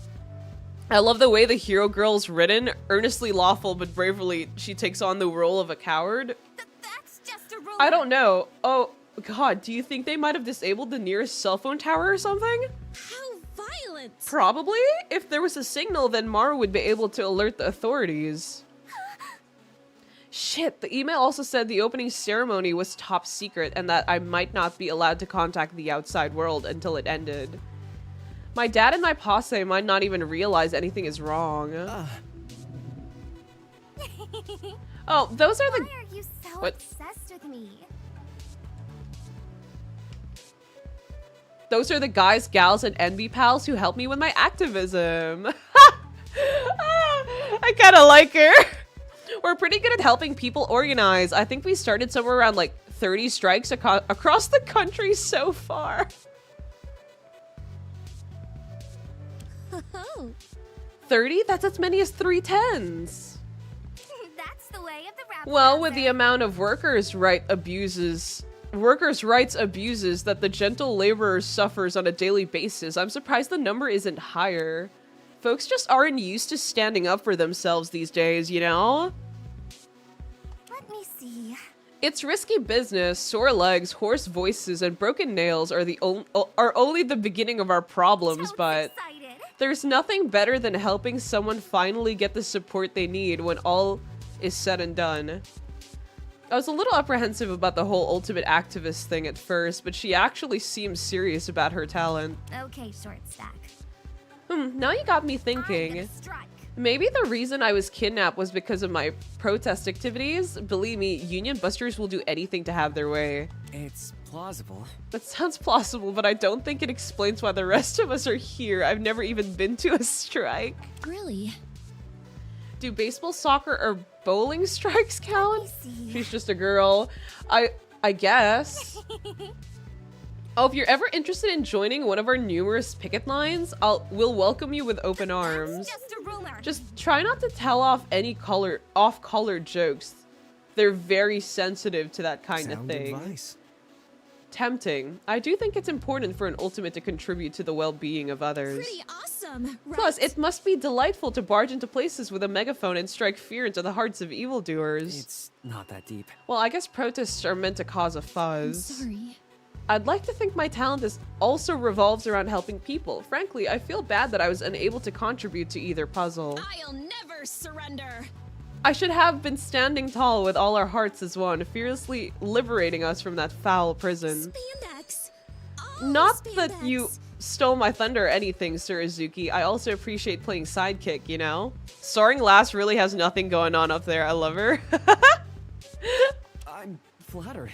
I love the way the hero girl's written. Earnestly lawful, but bravely she takes on the role of a coward. That's just a rumor. I don't know. Oh, God, do you think they might have disabled the nearest cell phone tower or something? How violent! Probably. If there was a signal, then Mara would be able to alert the authorities. Shit, the email also said the opening ceremony was top secret and that I might not be allowed to contact the outside world until it ended. My dad and my posse might not even realize anything is wrong. Oh, those are the... Why are you so What? obsessed with me? Those are the guys, gals, and NB pals who helped me with my activism. I kind of like her. We're pretty good at helping people organize. I think we started somewhere around like 30 strikes across the country so far. Oh, 30? That's as many as 3 10s. That's the way of the rap. Well, with the amount of workers' rights abuses that the gentle laborer suffers on a daily basis, I'm surprised the number isn't higher. Folks just aren't used to standing up for themselves these days, you know? Let me see. It's risky business. Sore legs, hoarse voices, and broken nails are only the beginning of our problems, So but excited. there's nothing better than helping someone finally get the support they need when all is said and done. I was a little apprehensive about the whole ultimate activist thing at first, but she actually seems serious about her talent. Okay, short stack. Now you got me I'm thinking. gonna strike. Maybe the reason I was kidnapped was because of my protest activities. Believe me, union busters will do anything to have their way. It's plausible. That sounds plausible, but I don't think it explains why the rest of us are here. I've never even been to a strike. really? Do baseball, soccer, or bowling strikes count? Let me see. She's just a girl. I guess. Oh, if you're ever interested in joining one of our numerous picket lines, we'll welcome you with open arms. That's just a rumor. Just try not to tell off any off-color jokes. They're very sensitive to that kind of Sound thing. advice. Tempting. I do think it's important for an ultimate to contribute to the well-being of others. Pretty awesome, right? Plus, it must be delightful to barge into places with a megaphone and strike fear into the hearts of evildoers. It's not that deep. Well, I guess protests are meant to cause a I'm fuzz. sorry. I'd like to think my talent also revolves around helping people. Frankly, I feel bad that I was unable to contribute to either puzzle. I'll never surrender. I should have been standing tall with all our hearts as one, fearlessly liberating us from that foul prison. Spandex. Oh, Not spandex. that you stole my thunder or anything, Sir Izuki. I also appreciate playing sidekick, you know? Soaring Lass really has nothing going on up there. I love her. I'm flattered.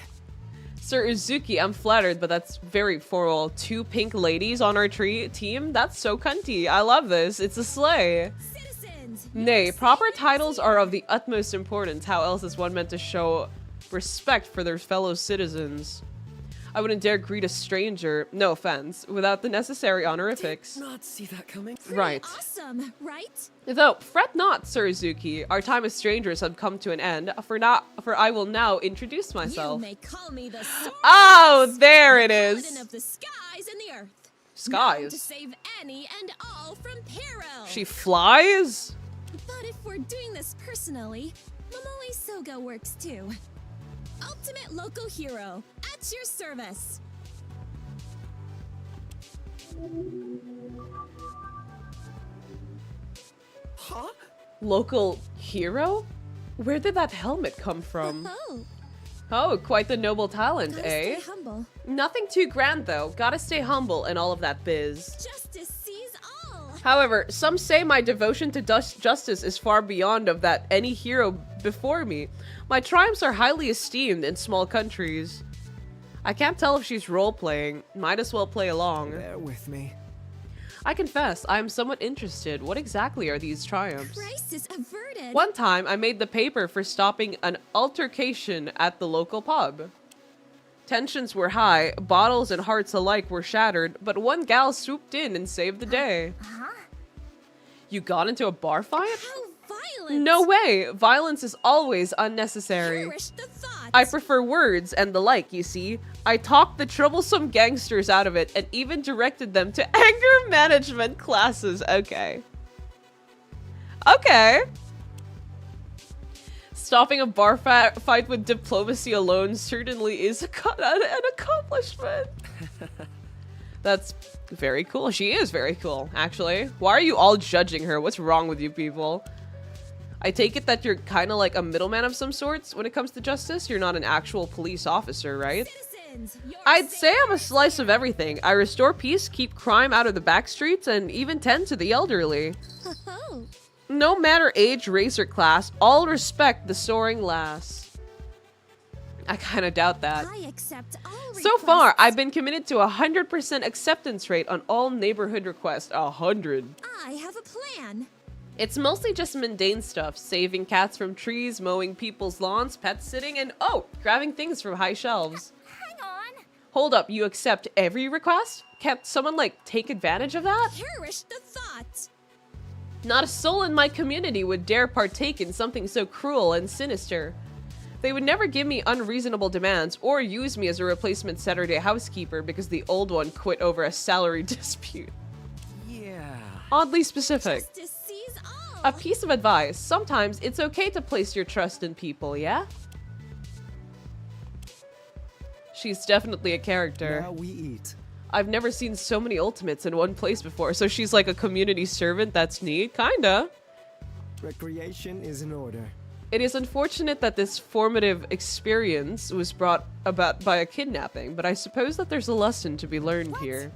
Sir Izuki, I'm flattered, but that's very formal. 2 pink ladies on our team? That's so cunty. I love this. It's a sleigh. Citizens. Nay, proper titles are of the utmost importance. How else is one meant to show respect for their fellow citizens? I wouldn't dare greet a stranger, no offense, without the necessary honorifics. Not see that coming. Right. Awesome, right? Though, fret not, Sir Izuki. Our time as strangers have come to an end, for I will now introduce myself. You may call me the sword. Oh, there it is. Paladin of the skies and the earth. Known to Skies. save any and all from peril. She flies? But if we're doing this personally, Momoi Soga works too. Ultimate local hero, at your service. Huh? Local hero? Where did that helmet come from? Oh, Oh, quite the noble talent, gotta eh? stay humble. Nothing too grand, though. Gotta stay humble and all of that biz. Justice sees all. However, some say my devotion to justice is far beyond of that any hero before me. My triumphs are highly esteemed in small countries. I can't tell if she's role-playing. Might as well play along. Bear with me. I confess, I am somewhat interested. What exactly are these triumphs? Crisis averted. One time, I made the paper for stopping an altercation at the local pub. Tensions were high, bottles and hearts alike were shattered, but one gal swooped in and saved the day. You got into a bar fight? How violent! No way! Violence is always unnecessary. Perish the thought. I prefer words and the like, you see. I talked the troublesome gangsters out of it and even directed them to anger management classes. Okay. Okay. Stopping a bar fight with diplomacy alone certainly is an accomplishment. That's very cool. She is very cool, actually. Why are you all judging her? What's wrong with you people? I take it that you're kind of like a middleman of some sorts when it comes to justice. You're not an actual police officer, right? Citizens, your I'd say I'm a saviors- slice of everything. I restore peace, keep crime out of the back streets, and even tend to the elderly. Oh, No matter age, race, or class, all respect the soaring lass. I kind of doubt that. I accept all So far, requests. I've been committed to 100% acceptance rate on all neighborhood requests. 100. I have a plan. It's mostly just mundane stuff. Saving cats from trees, mowing people's lawns, pet sitting, and grabbing things from high shelves. Hang on. Hold up, you accept every request? Can't someone, like, take advantage of that? Perish the thought. Not a soul in my community would dare partake in something so cruel and sinister. They would never give me unreasonable demands or use me as a replacement Saturday housekeeper because the old one quit over a salary dispute. Yeah. Oddly specific. Justice sees all. A piece of advice. Sometimes it's okay to place your trust in people, yeah? She's definitely a character. Now we eat. I've never seen so many ultimates in one place before, so she's like a community servant. That's neat, kinda. Recreation is in order. It is unfortunate that this formative experience was brought about by a kidnapping, but I suppose that there's a lesson to be learned here.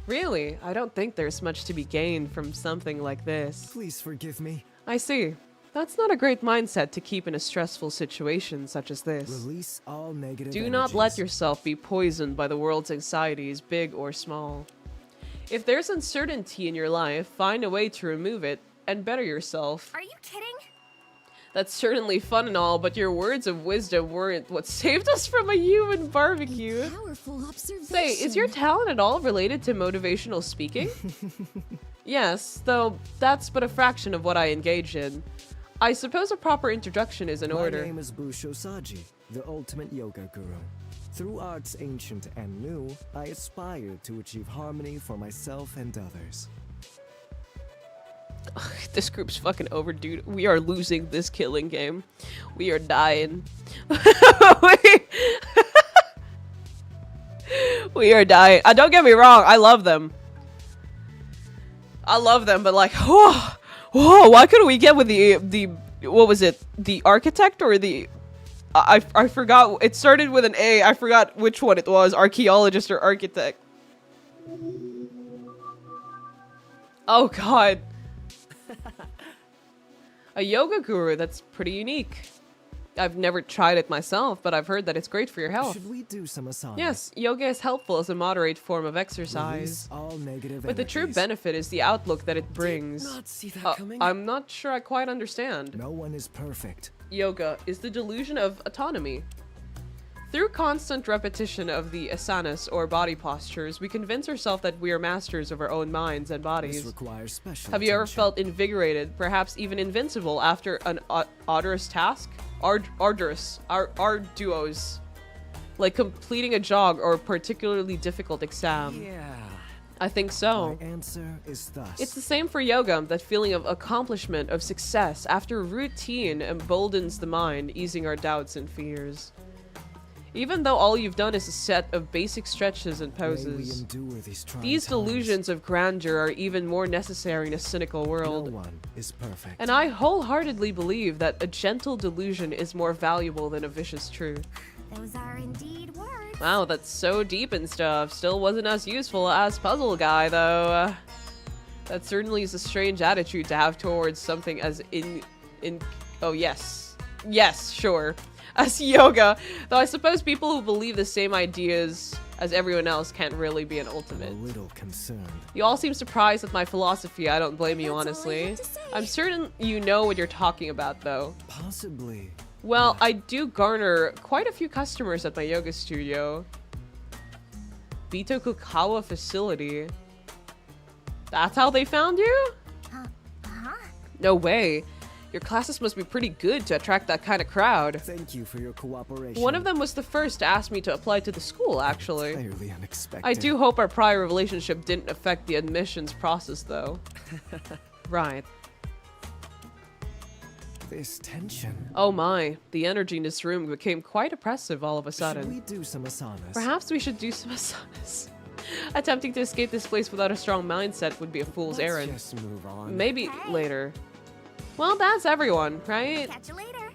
Really, I don't think there's much to be gained from something like this. Please forgive me. I see. That's not a great mindset to keep in a stressful situation such as this. Release all negative Do not let energies. yourself be poisoned by the world's anxieties, big or small. If there's uncertainty in your life, find a way to remove it and better yourself. Are you kidding? That's certainly fun and all, but your words of wisdom weren't what saved us from a human barbecue. Powerful observation. Say, is your talent at all related to motivational speaking? Yes, though that's but a fraction of what I engage in. I suppose a proper introduction is in order. My name is Busho Saji, the ultimate yoga guru. Through arts ancient and new, I aspire to achieve harmony for myself and others. This group's fucking over, dude. We are losing this killing game. We are dying. We are dying. Don't get me wrong. I love them. I love them, but like, whoa, why couldn't we get with the what was it? The architect or the I forgot. It started with an A. I forgot which one it was. Archaeologist or architect. Oh god. A yoga guru, that's pretty unique. I've never tried it myself, but I've heard that it's great for your health. Should we do some asana? Yes, yoga is helpful as a moderate form of Release exercise. all negative But the true energies. benefit is the outlook that it brings. Not see that coming. I'm not sure I quite understand. No one is perfect. Yoga is the delusion of autonomy. Through constant repetition of the asanas or body postures, we convince ourselves that we are masters of our own minds and This bodies. requires special Have you ever attention. felt invigorated, perhaps even invincible after an arduous task? Arduous. Like completing a jog or a particularly difficult exam. Yeah. I think so. My answer is thus. It's the same for yoga, that feeling of accomplishment, of success, after routine emboldens the mind, easing our doubts and fears. Even though all you've done is a set of basic stretches and May we poses. endure these trying These times. delusions of grandeur are even more necessary in a cynical No world. one is perfect. And I wholeheartedly believe that a gentle delusion is more valuable than a vicious truth. Those are indeed words. Wow, that's so deep and stuff. Still wasn't as useful as Puzzle Guy, though. That certainly is a strange attitude to have towards something as oh yes. Yes, sure. As yoga. Though I suppose people who believe the same ideas as everyone else can't really be an I'm ultimate. a little concerned. You all seem surprised with my philosophy. I don't blame you, That's all I honestly. have to say. I'm certain you know what you're talking about, though. Possibly. Well, What? I do garner quite a few customers at my yoga studio. Bitokukawa facility. That's how they found you? Huh? No way. Your classes must be pretty good to attract that kind of crowd. Thank you for your cooperation. One of them was the first to ask me to apply to the school, actually. Entirely unexpected. I do hope our prior relationship didn't affect the admissions process, though. Right. This tension. Oh my, the energy in this room became quite oppressive all of a Should sudden. we do some asanas? Perhaps we should do some asanas. Attempting to escape this place without a strong mindset would be a fool's Let's errand. just move on. Maybe Okay. later. Well, that's everyone, right? Catch you later.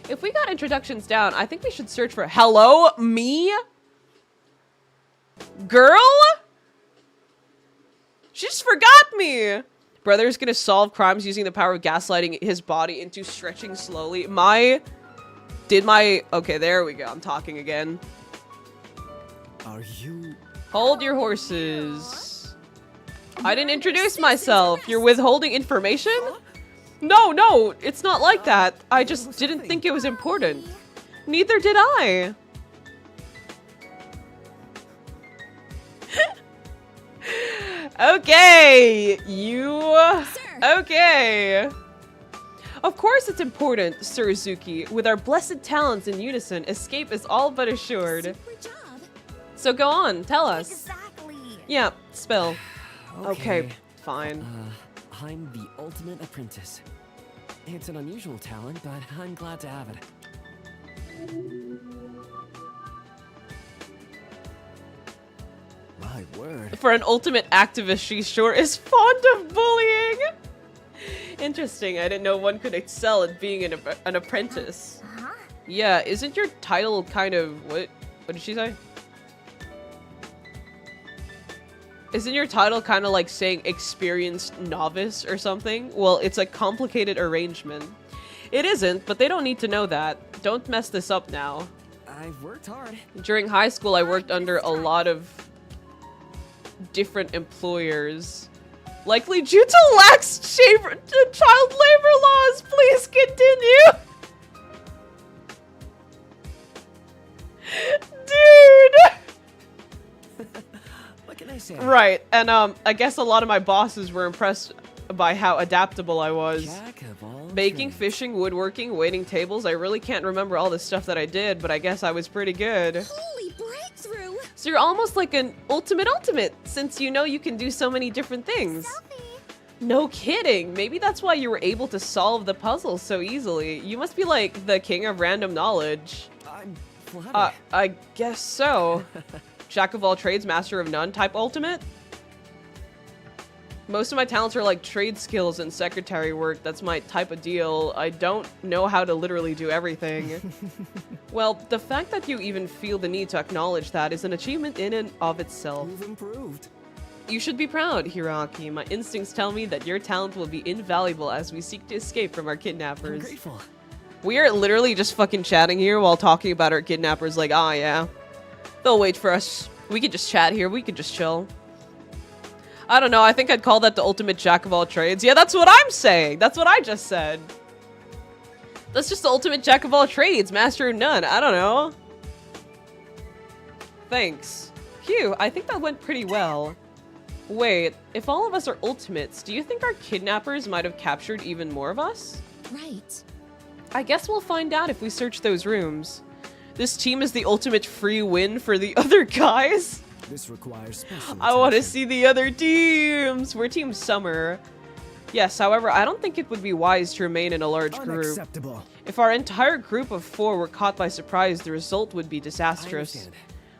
If we got introductions down, I think we should search for hello, me? Girl? She just forgot me! Brother's gonna solve crimes using the power of gaslighting his body into stretching slowly. Okay, there we go. I'm talking again. Are you? Hold your horses. I didn't introduce myself. You're withholding information? No, it's not like that. I just didn't think it was important. Neither did I. Okay, you... Sir. Okay. Of course it's important, Sir Uzuki. With our blessed talents in unison, escape is all but assured. Super job. So go on, tell us. Exactly. Yeah, spill. Okay, fine. I'm the ultimate apprentice. It's an unusual talent, but I'm glad to have it. My word. For an ultimate activist, she sure is fond of bullying. Interesting, I didn't know one could excel at being an apprentice. Huh? Yeah, isn't your title kind of... What did she say? Isn't your title kind of like saying experienced novice or something? Well, it's a complicated arrangement. It isn't, but they don't need to know that. Don't mess this up now. I've worked hard. During high school, I worked under a lot of different employers. Likely due to lax child labor laws. Please continue. Dude! What can I say? Right, and I guess a lot of my bosses were impressed by how adaptable I was. Jack of all Baking, trades. fishing, woodworking, waiting tables. I really can't remember all the stuff that I did, but I guess I was pretty good. Holy breakthrough. So you're almost like an ultimate, since you know you can do so many different things. No kidding. Maybe that's why you were able to solve the puzzle so easily. You must be like the king of random knowledge. I'm flattered. I guess so. Jack of all trades, master of none type ultimate? Most of my talents are like trade skills and secretary work. That's my type of deal. I don't know how to literally do everything. Well, the fact that you even feel the need to acknowledge that is an achievement in and of itself. You've improved. You should be proud, Hiroaki. My instincts tell me that your talent will be invaluable as we seek to escape from our I'm kidnappers. grateful. We are literally just fucking chatting here while talking about our kidnappers like, ah, yeah. They'll wait for us. We could just chat here. We could just chill. I don't know. I think I'd call that the ultimate jack of all trades. Yeah, that's what I'm saying. That's what I just said. That's just the ultimate jack of all trades. Master of none. I don't know. Thanks. Phew, I think that went pretty well. Wait, if all of us are ultimates, do you think our kidnappers might have captured even more of us? Right. I guess we'll find out if we search those rooms. This team is the ultimate free win for the other guys. This requires special I want to attention. see the other teams. We're Team Summer. Yes, however, I don't think it would be wise to remain in a large group. Unacceptable. If our entire group of 4 were caught by surprise, the result would be I disastrous. understand.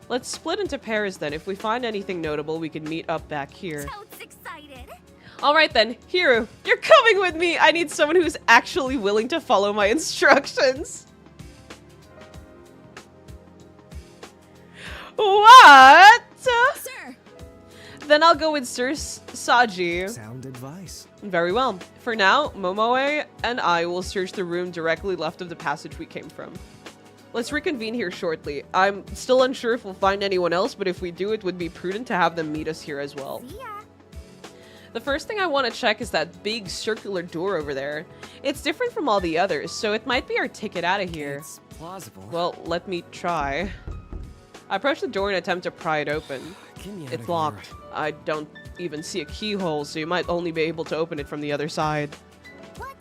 Let's split into pairs then. If we find anything notable, we can meet up back here. Toad's excited. All right then, Hiro, you're coming with me. I need someone who's actually willing to follow my instructions. What? Sir. Then I'll go with Sir Saji. Sound advice. Very well. For now, Momoe and I will search the room directly left of the passage we came from. Let's reconvene here shortly. I'm still unsure if we'll find anyone else, but if we do, it would be prudent to have them meet us here as well. See ya. The first thing I want to check is that big circular door over there. It's different from all the others, so it might be our ticket out of here. It's plausible. Well, let me try. I approach the door and attempt to pry it open. Get me out It's of locked. here. I don't even see a keyhole, so you might only be able to open it from the other side. What?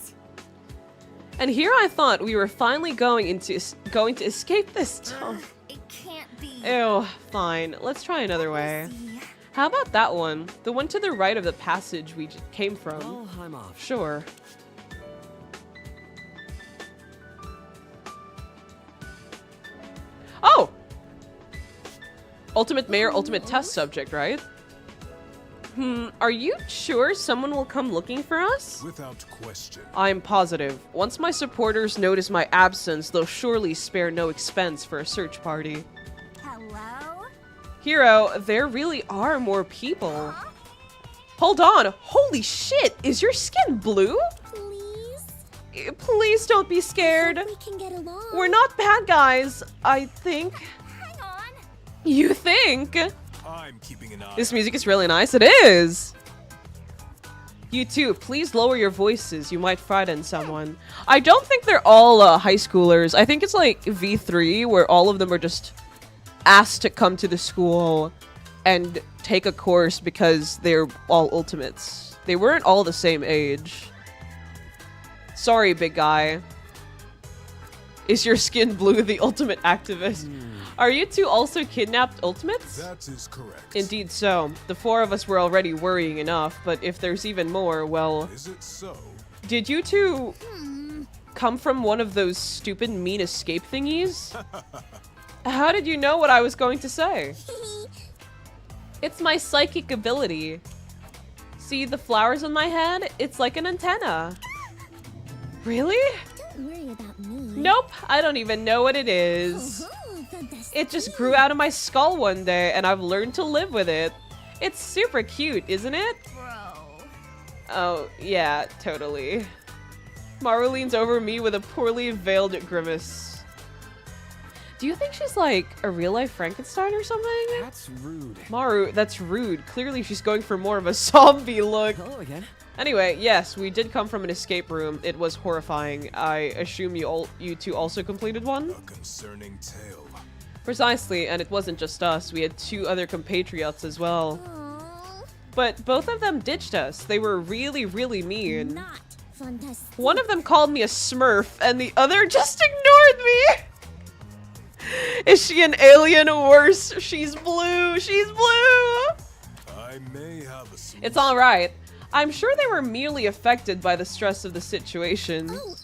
And here I thought we were finally going to escape this tunnel. It can't be. Ew, fine. Let's try another way. See. How about that one? The one to the right of the passage we came from. Oh, I'm off. Sure. Oh! Ultimate Mayor, Ultimate Test Subject, right? Are you sure someone will come looking for us? Without question. I'm positive. Once my supporters notice my absence, they'll surely spare no expense for a search party. Hello? Hero, there really are more people. Hold on. Holy shit. Is your skin blue? Please? Please don't be scared. We can get along. We're not bad guys, I think. Hang on. You think? I'm keeping an eye. This music is really nice. It is. You too, please lower your voices. You might frighten someone. I don't think they're all high schoolers. I think it's like V3 where all of them are just asked to come to the school and take a course because they're all ultimates. They weren't all the same age. Sorry, big guy. Is your skin blue, the ultimate activist? Are you two also kidnapped ultimates? That is correct. Indeed so. The four of us were already worrying enough, but if there's even more, well... Is it so? Did you two come from one of those stupid mean escape thingies? How did you know what I was going to say? It's my psychic ability. See the flowers on my head? It's like an antenna. Really? Don't worry about me. Nope, I don't even know what it is. Oh, fantastic. It just grew out of my skull one day, and I've learned to live with it. It's super cute, isn't it? Bro. Oh, yeah, totally. Maru leans over me with a poorly veiled grimace. Do you think she's like a real-life Frankenstein or something? That's rude. Maru, that's rude. Clearly she's going for more of a zombie look. Hello again. Anyway, yes, we did come from an escape room. It was horrifying. I assume you two also completed one? A concerning tale. Precisely, and it wasn't just us. We had two other compatriots as well. Aw, But both of them ditched us. They were really, really mean. not fantastic. One of them called me a smurf, and the other just ignored me! Is she an alien? Worse, she's blue! She's blue! I may have a solution. It's alright. I'm sure they were merely affected by the stress of the situation. Oh,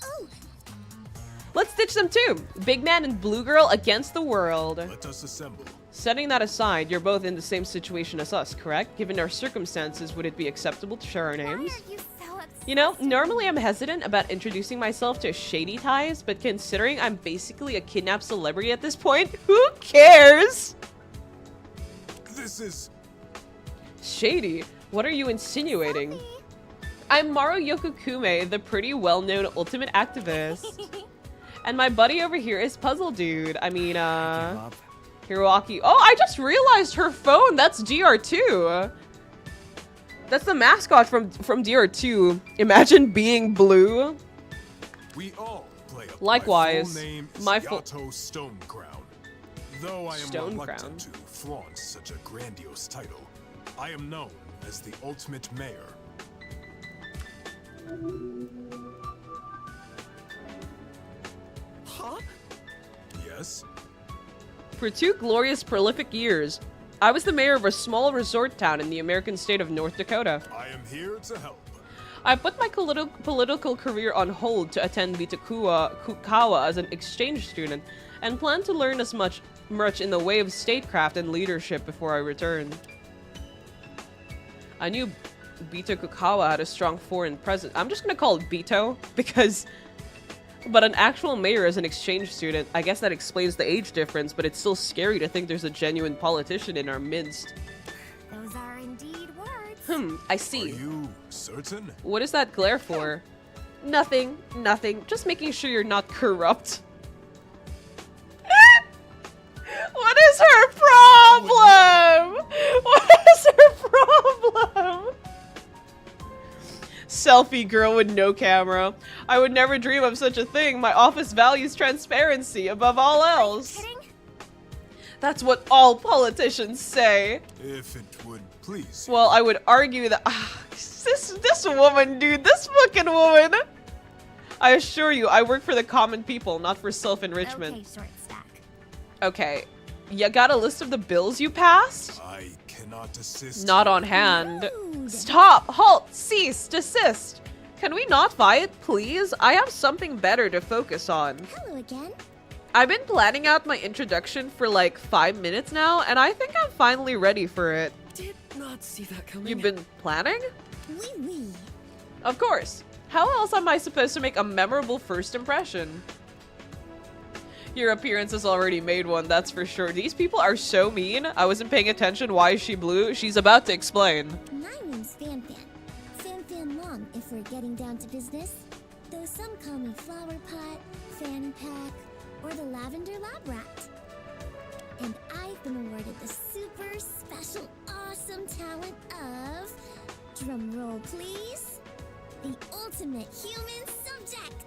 Let's ditch them too! Big man and blue girl against the world. Let us assemble. Setting that aside, you're both in the same situation as us, correct? Given our circumstances, would it be acceptable to share our Why names? are you so upset? You know, normally I'm hesitant about introducing myself to shady ties, but considering I'm basically a kidnapped celebrity at this point, who cares? This is... Shady? What are you insinuating? I'm Maru Yokokume, the pretty well-known ultimate activist. And my buddy over here is Puzzle Dude. I mean, Give up. Hiroaki. Oh, I just realized her phone. That's DR2. That's the mascot from DR2. Imagine being blue. We all play up. Likewise, My full name is my full- Yato Stonecrown. Though I am Stonecrown? reluctant to flaunt such a grandiose title, I am known as the Ultimate Mayor. Huh? Yes? For 2 glorious, prolific years, I was the mayor of a small resort town in the American state of North Dakota. I am here to help. I put my political career on hold to attend Kukawa as an exchange student and plan to learn as much in the way of statecraft and leadership before I return. I knew Bito Kukawa had a strong foreign presence. I'm just gonna call it Bito because... But an actual mayor as an exchange student, I guess that explains the age difference, but it's still scary to think there's a genuine politician in our midst. Those are indeed I Are see. you certain? What is that glare for? Nothing. Nothing. Just making sure you're not corrupt. What is her problem? What is her problem? Selfie girl with no camera. I would never dream of such a thing. My office values transparency above all else. Kidding? That's what all politicians say. If it would please. Well, I would argue that this woman, dude, this fucking woman. I assure you, I work for the common people, not for self-enrichment. Okay, short stack. Okay, you got a list of the bills you passed? I cannot assist. Not you. on hand. Rude. Stop! Halt! Cease! Desist! Can we not fight, please? I have something better to focus on. Hello again. I've been planning out my introduction for like 5 minutes now, and I think I'm finally ready for it. Did not see that coming. You've been planning? Wee wee. Of course. How else am I supposed to make a memorable first impression? Your appearance has already made one, that's for sure. These people are so mean. I wasn't paying attention. Why is she blue? She's about to explain. My name's Fan Fan. Fan Fan Long, if we're getting down to business. Though some call me Flower Pot, Fanny Pack, or the Lavender Lab Rat. And I've been awarded the super special awesome talent of, drum roll please, the ultimate human subject.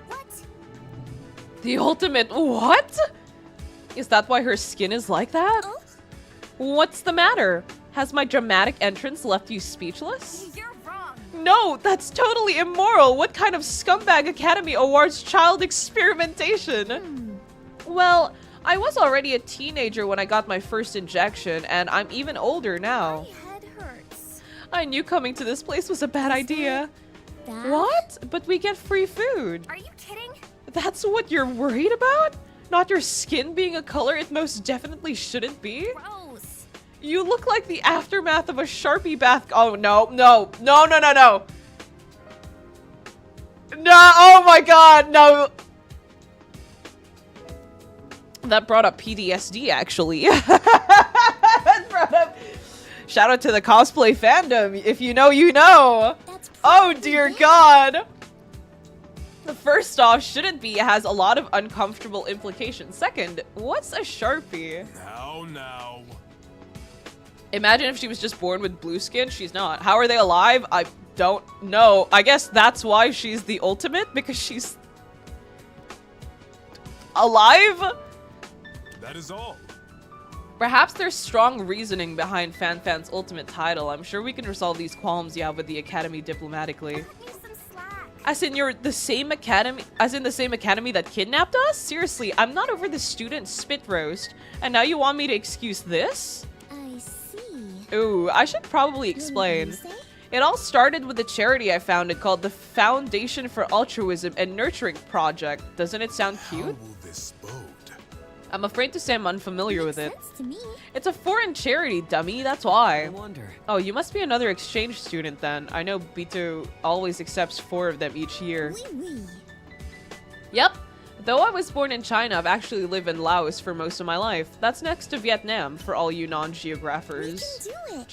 What? The ultimate what? Is that why her skin is like that? Oh? What's the matter? Has my dramatic entrance left you speechless? You're wrong. No, that's totally immoral. What kind of scumbag academy awards child experimentation? Well, I was already a teenager when I got my first injection, and I'm even older now. My head hurts. I knew coming to this place was a bad idea. Bad? What? But we get free food. Are you kidding? That's what you're worried about? Not your skin being a color it most definitely shouldn't be? Gross. You look like the aftermath of a Sharpie bath. Oh, no, no, no, no, no, no. No, oh my god, no. That brought up PTSD, actually. That brought up... Shout out to the cosplay fandom. If you know, you know. That's Oh, probably dear bad. god. First off, shouldn't be has a lot of uncomfortable implications. Second, what's a Sharpie? Now. Imagine if she was just born with blue skin. She's not. How are they alive? I don't know. I guess that's why she's the ultimate, because she's alive? That is all. Perhaps there's strong reasoning behind FanFan's ultimate title. I'm sure we can resolve these qualms you have with the Academy diplomatically. Cut me some slack. As in you're the same academy, as in the same academy that kidnapped us? Seriously, I'm not over the student spit roast. And now you want me to excuse this? I see. Ooh, I should probably explain. You say? It all started with a charity I founded called the Foundation for Altruism and Nurturing Project. Doesn't it sound How cute? will this bode? I'm afraid to say I'm unfamiliar Makes with it. sense to me. It's a foreign charity, dummy, that's why. I wonder. Oh, you must be another exchange student then. I know Bito always accepts 4 of them each year. Wee wee. Yep. Though I was born in China, I've actually lived in Laos for most of my life. That's next to Vietnam for all you We non-geographers. can do it.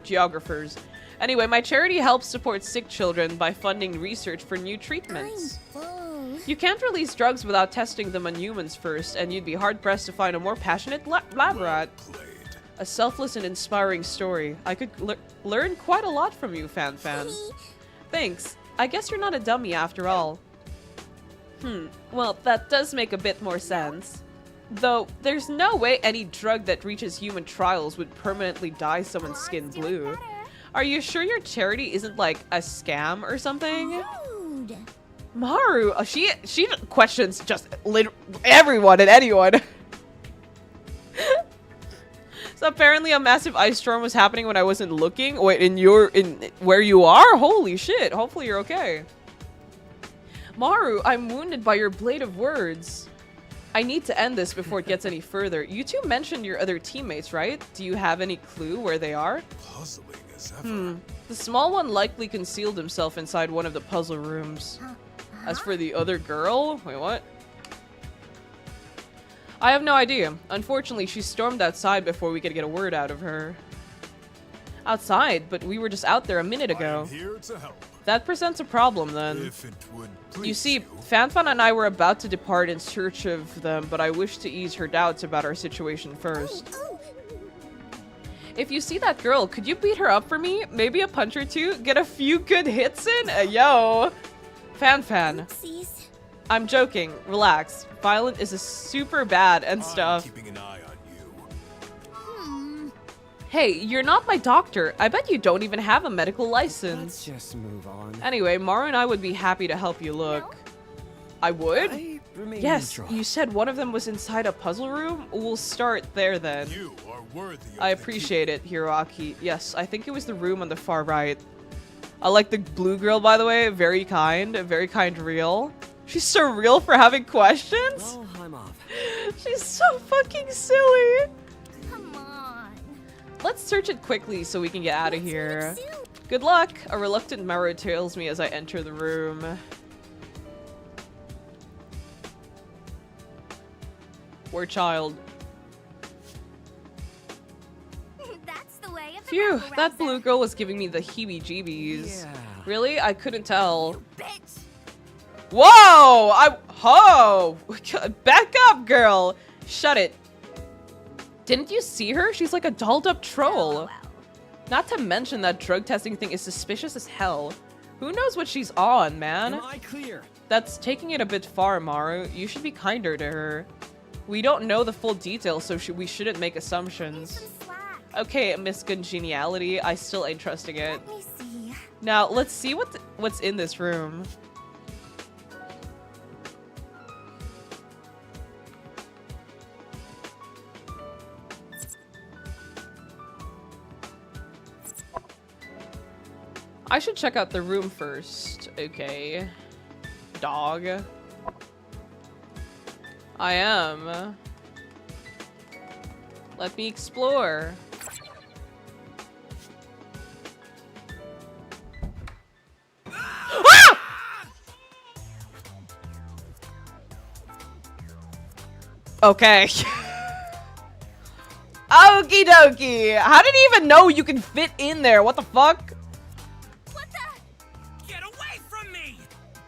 Geographers. Anyway, my charity helps support sick children by funding research for new treatments. I'm full. You can't release drugs without testing them on humans first, and you'd be hard-pressed to find a more passionate lab rat. Played. A selfless and inspiring story. I could learn quite a lot from you, Fan. Thanks. I guess you're not a dummy after all. Well, that does make a bit more sense. Though, there's no way any drug that reaches human trials would permanently dye someone's skin blue. Are you sure your charity isn't like a scam or something? Rude. Maru, she questions just everyone and anyone. So apparently a massive ice storm was happening when I wasn't looking. Wait, in where you are? Holy shit. Hopefully you're okay. Maru, I'm wounded by your blade of words. I need to end this before it gets any further. You two mentioned your other teammates, right? Do you have any clue where they are? Puzzling as ever. The small one likely concealed himself inside one of the puzzle rooms. As for the other girl, wait, what? I have no idea. Unfortunately, she stormed outside before we could get a word out of her. Outside? But we were just out there a minute ago. I am here to help. That presents a problem, then. If it would please You see, Fanfan and I were about to depart in search of them, but I wish to ease her doubts about our situation first. Oh, If you see that girl, could you beat her up for me? Maybe a punch or two? Get a few good hits in? Yo! Fanfan. oopsies. I'm joking. Relax. Violent is a super bad and I'm stuff. keeping an eye on you. Hmm. Hey, you're not my doctor. I bet you don't even have a medical license. Let's just move on. Anyway, Maru and I would be happy to help you look. I would? I remain Yes, neutral. you said one of them was inside a puzzle room? We'll start there then. You are worthy of I the appreciate it, Hiroaki. Yes, I think it was the room on the far right. I like the blue girl, by the way. Very kind real. She's so real for having questions. Well, I'm off. She's so fucking silly. Come on. Let's search it quickly so we can get out of Let's here. move soon. Good luck. A reluctant Maru tails me as I enter the room. Poor child. That's the way of the Phew, rabble that rouser. blue girl was giving me the heebie-jeebies. Yeah. Really? I couldn't tell. Bitch. Whoa! Ho! Back up, girl! Shut it. Didn't you see her? She's like a dolled up troll. LOL. Not to mention that drug testing thing is suspicious as hell. Who knows what she's on, man? Am I clear? That's taking it a bit far, Maru. You should be kinder to her. We don't know the full details, so we shouldn't make Need assumptions. some slack. Okay, Miss Congeniality, I still ain't trusting it. Let me see. Now, let's see what's in this room. I should check out the room first. Okay. Dog. I am. Let me explore. Ah! Okay. Okie dokie. How did he even know you can fit in there? What the fuck? What the? Get away from me!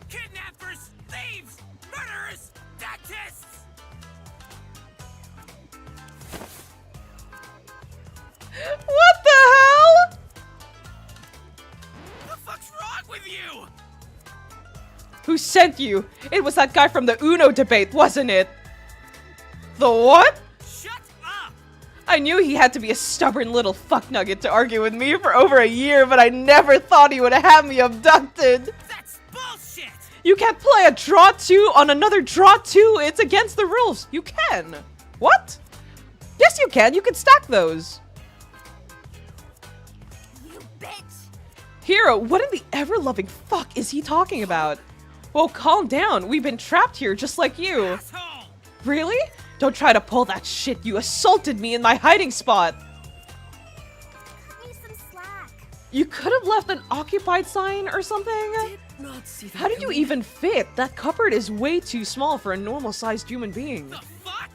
Kidnappers, thieves, murderers, dentists! What the hell? The fuck's wrong with you? Who sent you? It was that guy from the Uno debate, wasn't it? The what? Shut up! I knew he had to be a stubborn little fucknugget to argue with me for over a year, but I never thought he would have me abducted. That's bullshit! You can't play a draw 2 on another draw 2. It's against the rules. You can. What? Yes, you can. You can stack those. You bitch. Hero, what in the ever-loving fuck is he talking about? Well, calm down. We've been trapped here just like you. Asshole! Really? Don't try to pull that shit. You assaulted me in my hiding spot. Cut me some slack. You could have left an occupied sign or something. Did not see that How did you coming. even fit? That cupboard is way too small for a normal-sized human being. The fuck?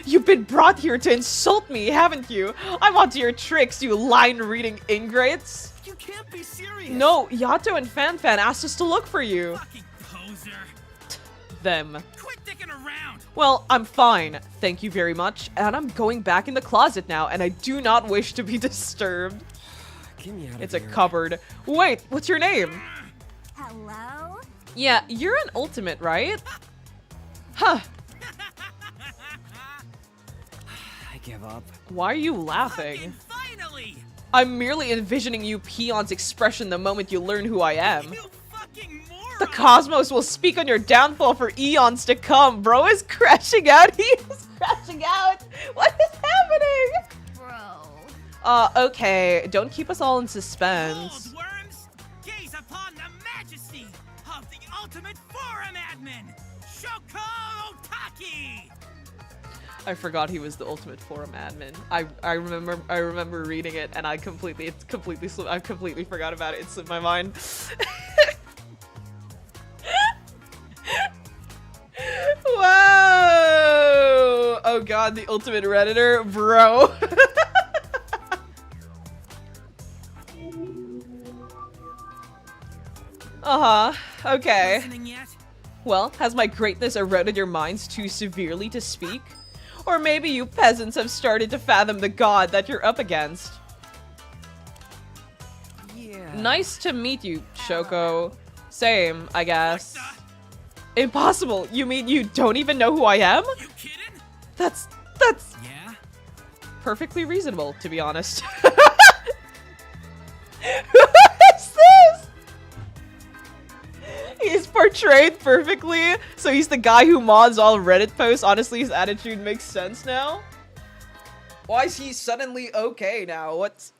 You've been brought here to insult me, haven't you? I'm onto your tricks, you line-reading ingrates. You can't be serious. No, Yato and Fanfan asked us to look for you. Fucking poser. Them. Quit dicking around! Well, I'm fine. Thank you very much. And I'm going back in the closet now, and I do not wish to be disturbed. Get me out It's of a here. cupboard. Wait, what's your name? Hello? Yeah, you're an ultimate, right? Huh. I give up. Why are you laughing? Fucking finally! I'm merely envisioning you peon's expression the moment you learn who I am. You fucking moron! The cosmos will speak on your downfall for eons to come. Bro is crashing out. He is crashing out. What is happening? Bro. Okay. Don't keep us all in suspense. Old worms, gaze upon the majesty of the ultimate forum admin, Shoko Otaki! I forgot he was the ultimate forum admin. I remember reading it and I completely forgot about it. It's in my mind. Whoa! Oh god, the ultimate redditor, bro. Okay. Well, has my greatness eroded your minds too severely to speak? Or maybe you peasants have started to fathom the god that you're up against. Yeah. Nice to meet you, Shoko. Same, I guess. Impossible! You mean you don't even know who I am? You kidding? That's Yeah? perfectly reasonable, to be honest. Who is this? He's portrayed perfectly, so he's the guy who mods all Reddit posts. Honestly, his attitude makes sense now. Why is he suddenly okay now? What's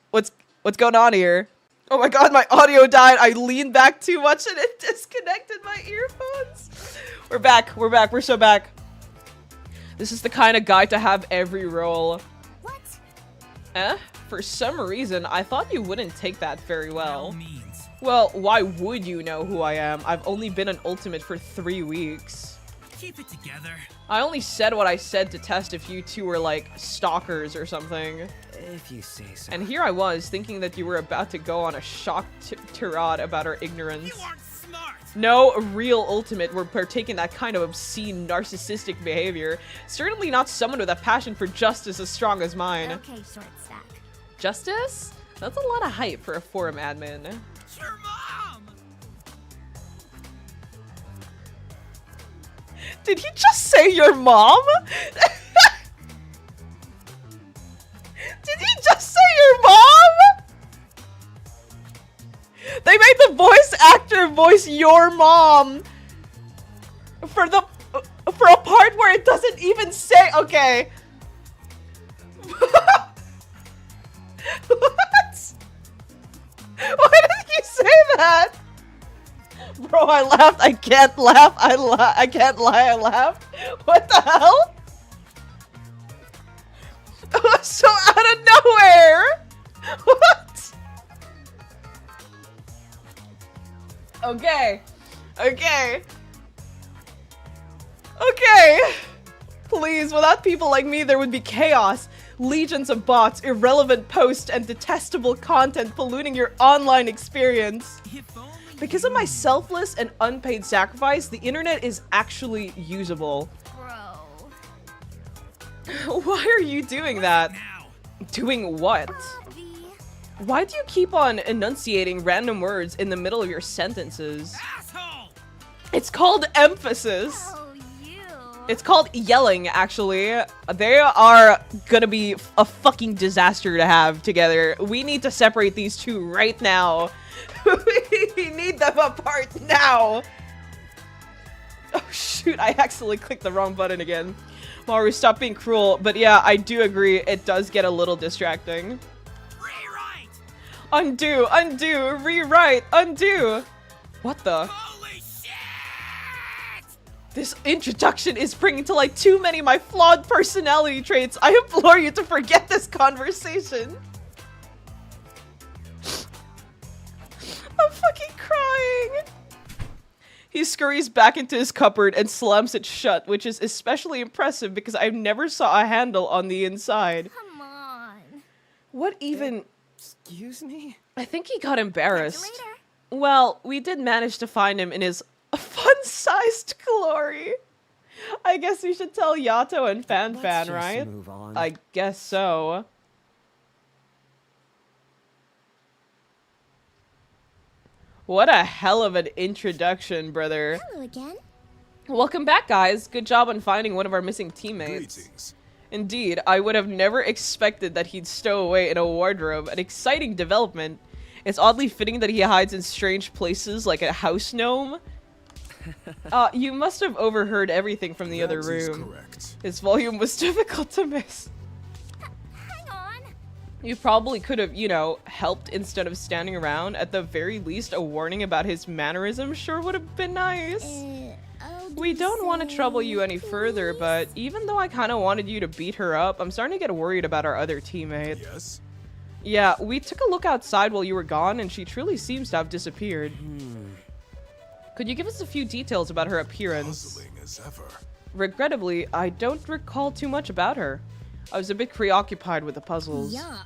going on here? Oh my god, my audio died. I leaned back too much and it disconnected my earphones. We're back. We're so back. This is the kind of guy to have every role. What? For some reason, I thought you wouldn't take that very well. Means. Well, why would you know who I am? I've only been an ultimate for 3 weeks. Keep it together. I only said what I said to test if you two were like stalkers or something. If you say so. And here I was thinking that you were about to go on a shock tirade about our ignorance. You aren't smart. No real ultimate would partake in that kind of obscene narcissistic behavior. Certainly not someone with a passion for justice as strong as mine. Okay, short stack. Justice? That's a lot of hype for a forum admin. Your mom. Did he just say your mom? Did he just say your mom? They made the voice actor voice your mom for a part where it doesn't even say. Okay. What? Why did he say that? Bro, I laughed. I can't laugh. I can't lie. I laughed. What the hell? It was so out of nowhere. What? Okay. Okay. Okay. Please, without people like me, there would be chaos. Legions of bots, irrelevant posts, and detestable content polluting your online experience. If only Because of my selfless and unpaid sacrifice, the internet is actually usable. Bro. Why are you doing that? now. Doing what? V. Why do you keep on enunciating random words in the middle of your sentences? Asshole. It's called emphasis. Oh, you. It's called yelling, actually. They are gonna be a fucking disaster to have together. We need to separate these two right now. We need them apart now. Oh shoot, I accidentally clicked the wrong button again. Maru, stop being cruel. But yeah, I do agree, it does get a little distracting. Rewrite. Undo, undo, rewrite, undo. What the? Holy shit. This introduction is bringing to light too many of my flawed personality traits. I implore you to forget this conversation. I'm fucking crying. He scurries back into his cupboard and slams it shut, which is especially impressive because I never saw a handle on the inside. Come on. What even? Excuse me? I think he got embarrassed. Later. Well, we did manage to find him in his fun-sized glory. I guess we should tell Yato and Fan, Let's just right? move on. I guess so. What a hell of an introduction, brother. Hello again. Welcome back, guys. Good job on finding one of our missing teammates. Greetings. Indeed, I would have never expected that he'd stow away in a wardrobe. An exciting development. It's oddly fitting that he hides in strange places like a house gnome. You must have overheard everything from the other That is room. correct. His volume was difficult to miss. Hang on. You probably could have, you know, helped instead of standing around. At the very least, a warning about his mannerisms sure would have been nice. We don't want to trouble you any further, but even though I kind of wanted you to beat her up, I'm starting to get worried about our other teammate. Yes? Yeah, we took a look outside while you were gone, and she truly seems to have disappeared. Could you give us a few details about her appearance? Puzzling as ever. Regrettably, I don't recall too much about her. I was a bit preoccupied with the puzzles. Yuck.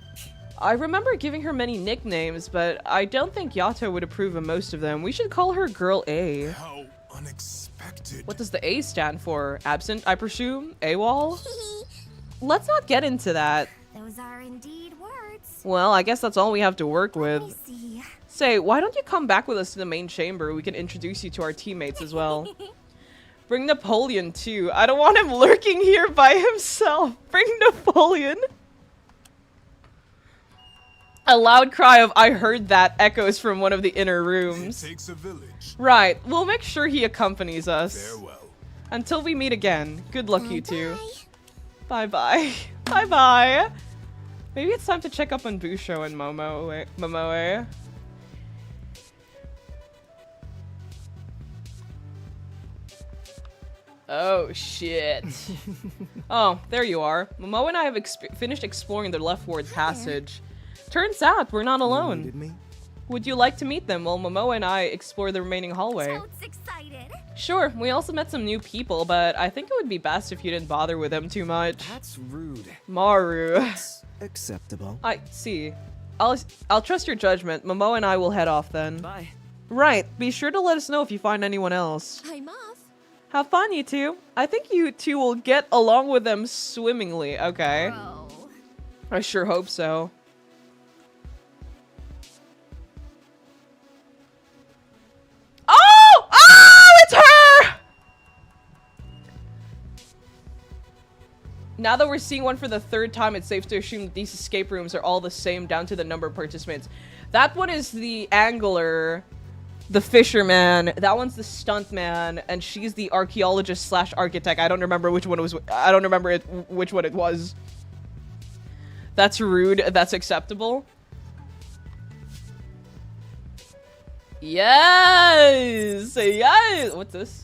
I remember giving her many nicknames, but I don't think Yato would approve of most of them. We should call her Girl A. How unexpected. What does the A stand for? Absent, I presume? AWOL? Let's not get into that. Those are indeed words. Well, I guess that's all we have to work Let me with. see. Say, why don't you come back with us to the main chamber? We can introduce you to our teammates as well. Bring Napoleon too. I don't want him lurking here by himself. Bring Napoleon. A loud cry of "I heard that" echoes from one of the inner It rooms. takes a village. Right, we'll make sure he accompanies us. Farewell. Until we meet again. Good luck, you two. Bye. Bye-bye. Bye-bye. Maybe it's time to check up on Busho and Momoe. Oh, shit. Oh, there you are. Momoe and I have finished exploring the leftward passage. Turns out we're not You alone. needed me? Would you like to meet them while Momoe and I explore the remaining hallway? Totes excited. Sure, we also met some new people, but I think it would be best if you didn't bother with them too much. That's rude. Maru. It's acceptable. I see. I'll trust your judgment. Momoe and I will head off then. Bye. Right, be sure to let us know if you find anyone else. I'm off. Have fun, you two. I think you two will get along with them swimmingly, okay? Bro. I sure hope so. Oh! Oh! It's her! Now that we're seeing one for the third time, it's safe to assume that these escape rooms are all the same down to the number of participants. That one is the angler, the fisherman, that one's the stuntman, and she's the archaeologist slash architect. I don't remember which one it was. I don't remember which one it was. That's rude. That's acceptable. Yes! Yes! What's this?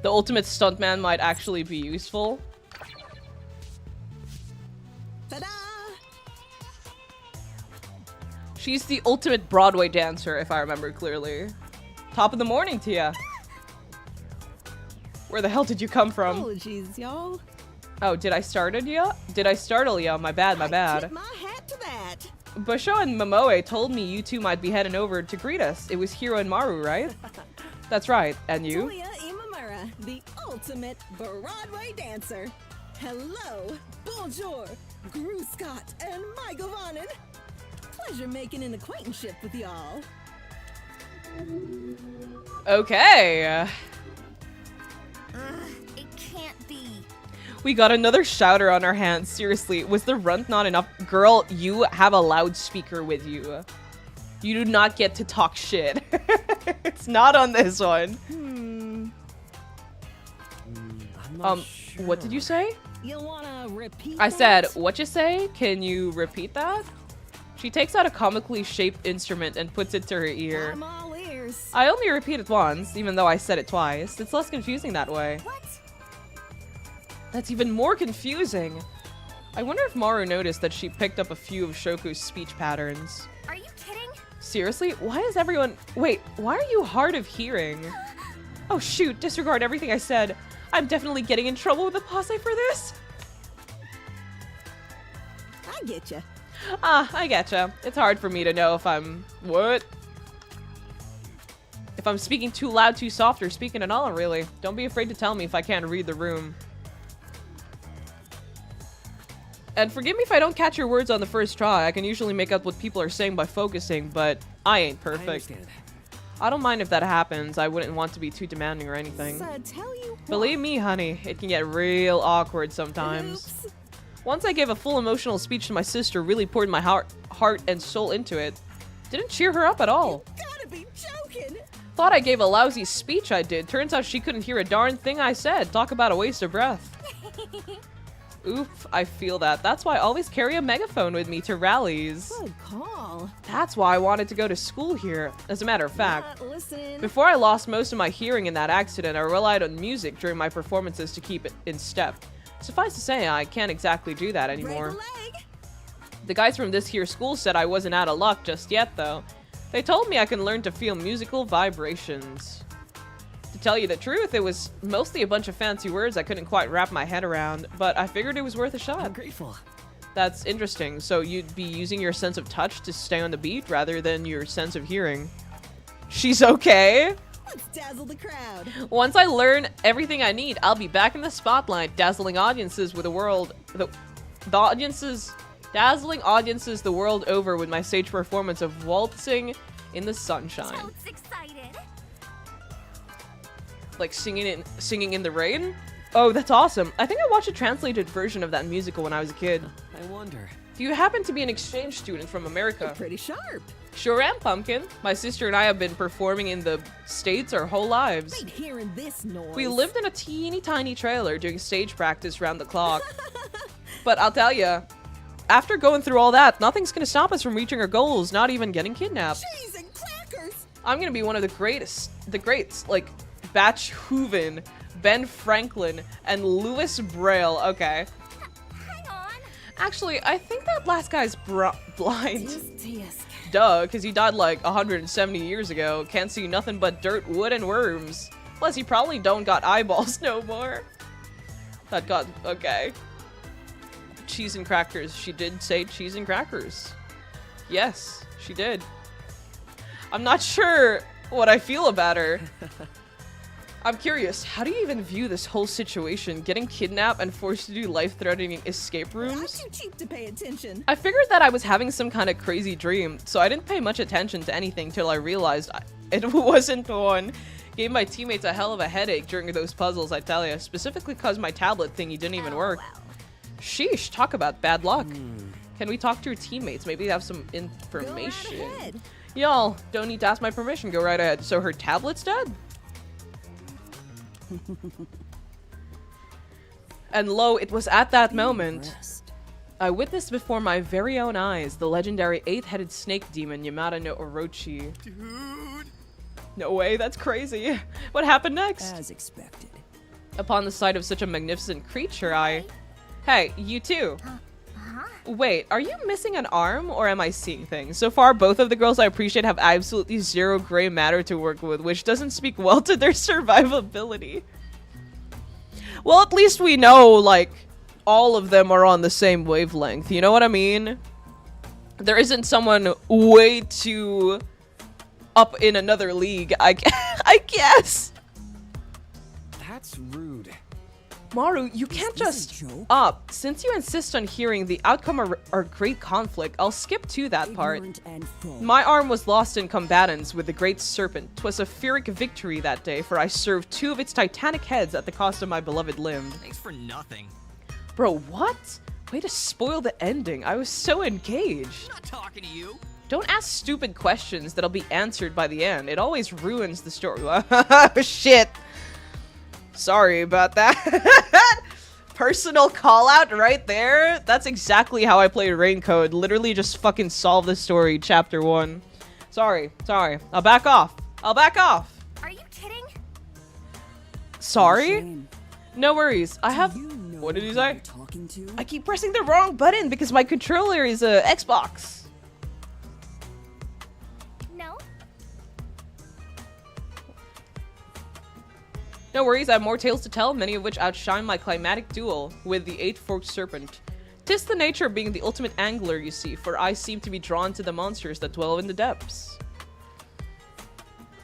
The ultimate stuntman might actually be useful. Ta-da! She's the ultimate Broadway dancer, if I remember clearly. Top of the morning to ya. Where the hell did you come from? Apologies, y'all. Oh, did I startle ya? Did I startle ya? My bad, my bad. My hat to that. Busho and Momoe told me you two might be heading over to greet us. It was Hiro and Maru, right? That's right. And you? Julia Imamura, the ultimate Broadway dancer. Hello, bonjour, Gru Scott, and Michael Vonnen. Pleasure making an acquaintanceship with y'all. Okay. It can't be. We got another shouter on our hands. Seriously, was the runt not enough? Girl, you have a loudspeaker with you. You do not get to talk shit. It's not on this one. I'm not sure. What did you say? You'll wanna repeat I that? said, what you say? Can you repeat that? She takes out a comically shaped instrument and puts it to her ear. I'm all ears. I only repeat it once, even though I said it twice. It's less confusing that way. What? That's even more confusing. I wonder if Maru noticed that she picked up a few of Shoku's speech patterns. Are you kidding? Seriously? Why is everyone— Wait, why are you hard of hearing? Oh shoot, disregard everything I said. I'm definitely getting in trouble with the posse for this. I get you. Ah, I getcha. It's hard for me to know if I'm— What? If I'm speaking too loud, too soft, or speaking at all, really. Don't be afraid to tell me if I can't read the room. And forgive me if I don't catch your words on the first try. I can usually make out what people are saying by focusing, but I ain't I perfect. understand. I don't mind if that happens. I wouldn't want to be too demanding or anything. So tell you Believe me, honey, it can get real awkward sometimes. Oops. Once I gave a full emotional speech to my sister, really poured my heart and soul into it. Didn't cheer her up at all. Gotta be joking. Thought I gave a lousy speech I did. Turns out she couldn't hear a darn thing I said. Talk about a waste of breath. Oof, I feel that. That's why I always carry a megaphone with me to rallies. Good call. That's why I wanted to go to school here. As a matter of fact, Not listening. before I lost most of my hearing in that accident, I relied on music during my performances to keep it in step. Suffice to say, I can't exactly do that anymore. The guys from this here school said I wasn't out of luck just yet, though. They told me I can learn to feel musical vibrations. To tell you the truth, it was mostly a bunch of fancy words I couldn't quite wrap my head around, but I figured it was worth a shot. I'm grateful. That's interesting. So you'd be using your sense of touch to stay on the beat rather than your sense of hearing. She's okay. Let's dazzle the crowd. Once I learn everything I need, I'll be back in the spotlight, dazzling audiences with dazzling audiences the world over with my stage performance of Waltzing in the Sunshine. Totes excited. Like singing in the rain? Oh, that's awesome. I think I watched a translated version of that musical when I was a kid. I wonder. Do you happen to be an exchange student from America? Pretty sharp. Sure am, Pumpkin. My sister and I have been performing in the States our whole lives. Ain't hearing this noise. We lived in a teeny tiny trailer doing stage practice round the clock. But I'll tell ya, after going through all that, nothing's gonna stop us from reaching our goals, not even getting kidnapped. Cheese and crackers. I'm gonna be one of the greats, like Batch Hooven, Ben Franklin, and Louis Braille. Okay. Hang on. Actually, I think that last guy's blind. Yes. Duh, because he died like 170 years ago. Can't see nothing but dirt, wood, and worms. Plus, he probably don't got eyeballs no more. That got... okay. Cheese and crackers. She did say cheese and crackers. Yes, she did. I'm not sure what I feel about her. I'm curious, how do you even view this whole situation? Getting kidnapped and forced to do life-threatening escape rooms? I'm too cheap to pay attention. I figured that I was having some kind of crazy dream, so I didn't pay much attention to anything till I realized it wasn't one. Gave my teammates a hell of a headache during those puzzles, I tell ya, specifically because my tablet thingy didn't even work. Sheesh, talk about bad luck. Can we talk to your teammates? Maybe they have some information. Go right ahead. Y'all, don't need to ask my permission, go right ahead. So her tablet's dead? And lo, it was at that moment I witnessed before my very own eyes the legendary 8-headed snake demon Yamada no Orochi. Dude. No way, that's crazy. What happened next? As expected. Upon the sight of such a magnificent creature, Hey, you too. Wait, are you missing an arm or am I seeing things? So far, both of the girls I appreciate have absolutely zero gray matter to work with, which doesn't speak well to their survivability. Well, at least we know, like, all of them are on the same wavelength, you know what I mean? There isn't someone way too up in another league, I guess. That's rude. Maru, you can't this a just... joke? Since you insist on hearing the outcome of our great conflict, I'll skip to that part. Ignorant and full. My arm was lost in combatants with the great serpent. 'Twas a Pyrrhic victory that day, for I served 2 of its titanic heads at the cost of my beloved limb. Thanks for nothing. Bro, what? Way to spoil the ending. I was so engaged. I'm not talking to you. Don't ask stupid questions that'll be answered by the end. It always ruins the story. Shit. Sorry about that. Personal call out right there. That's exactly how I played Raincode. Literally just fucking solve the story, chapter 1. Sorry. I'll back off. Are you kidding? Sorry? Shame. No worries. I have... You know What did he who say? you're talking to? I keep pressing the wrong button because my controller is a Xbox. No? No worries, I have more tales to tell, many of which outshine my climatic duel with the 8-forked serpent. 'Tis the nature of being the ultimate angler, you see, for I seem to be drawn to the monsters that dwell in the depths.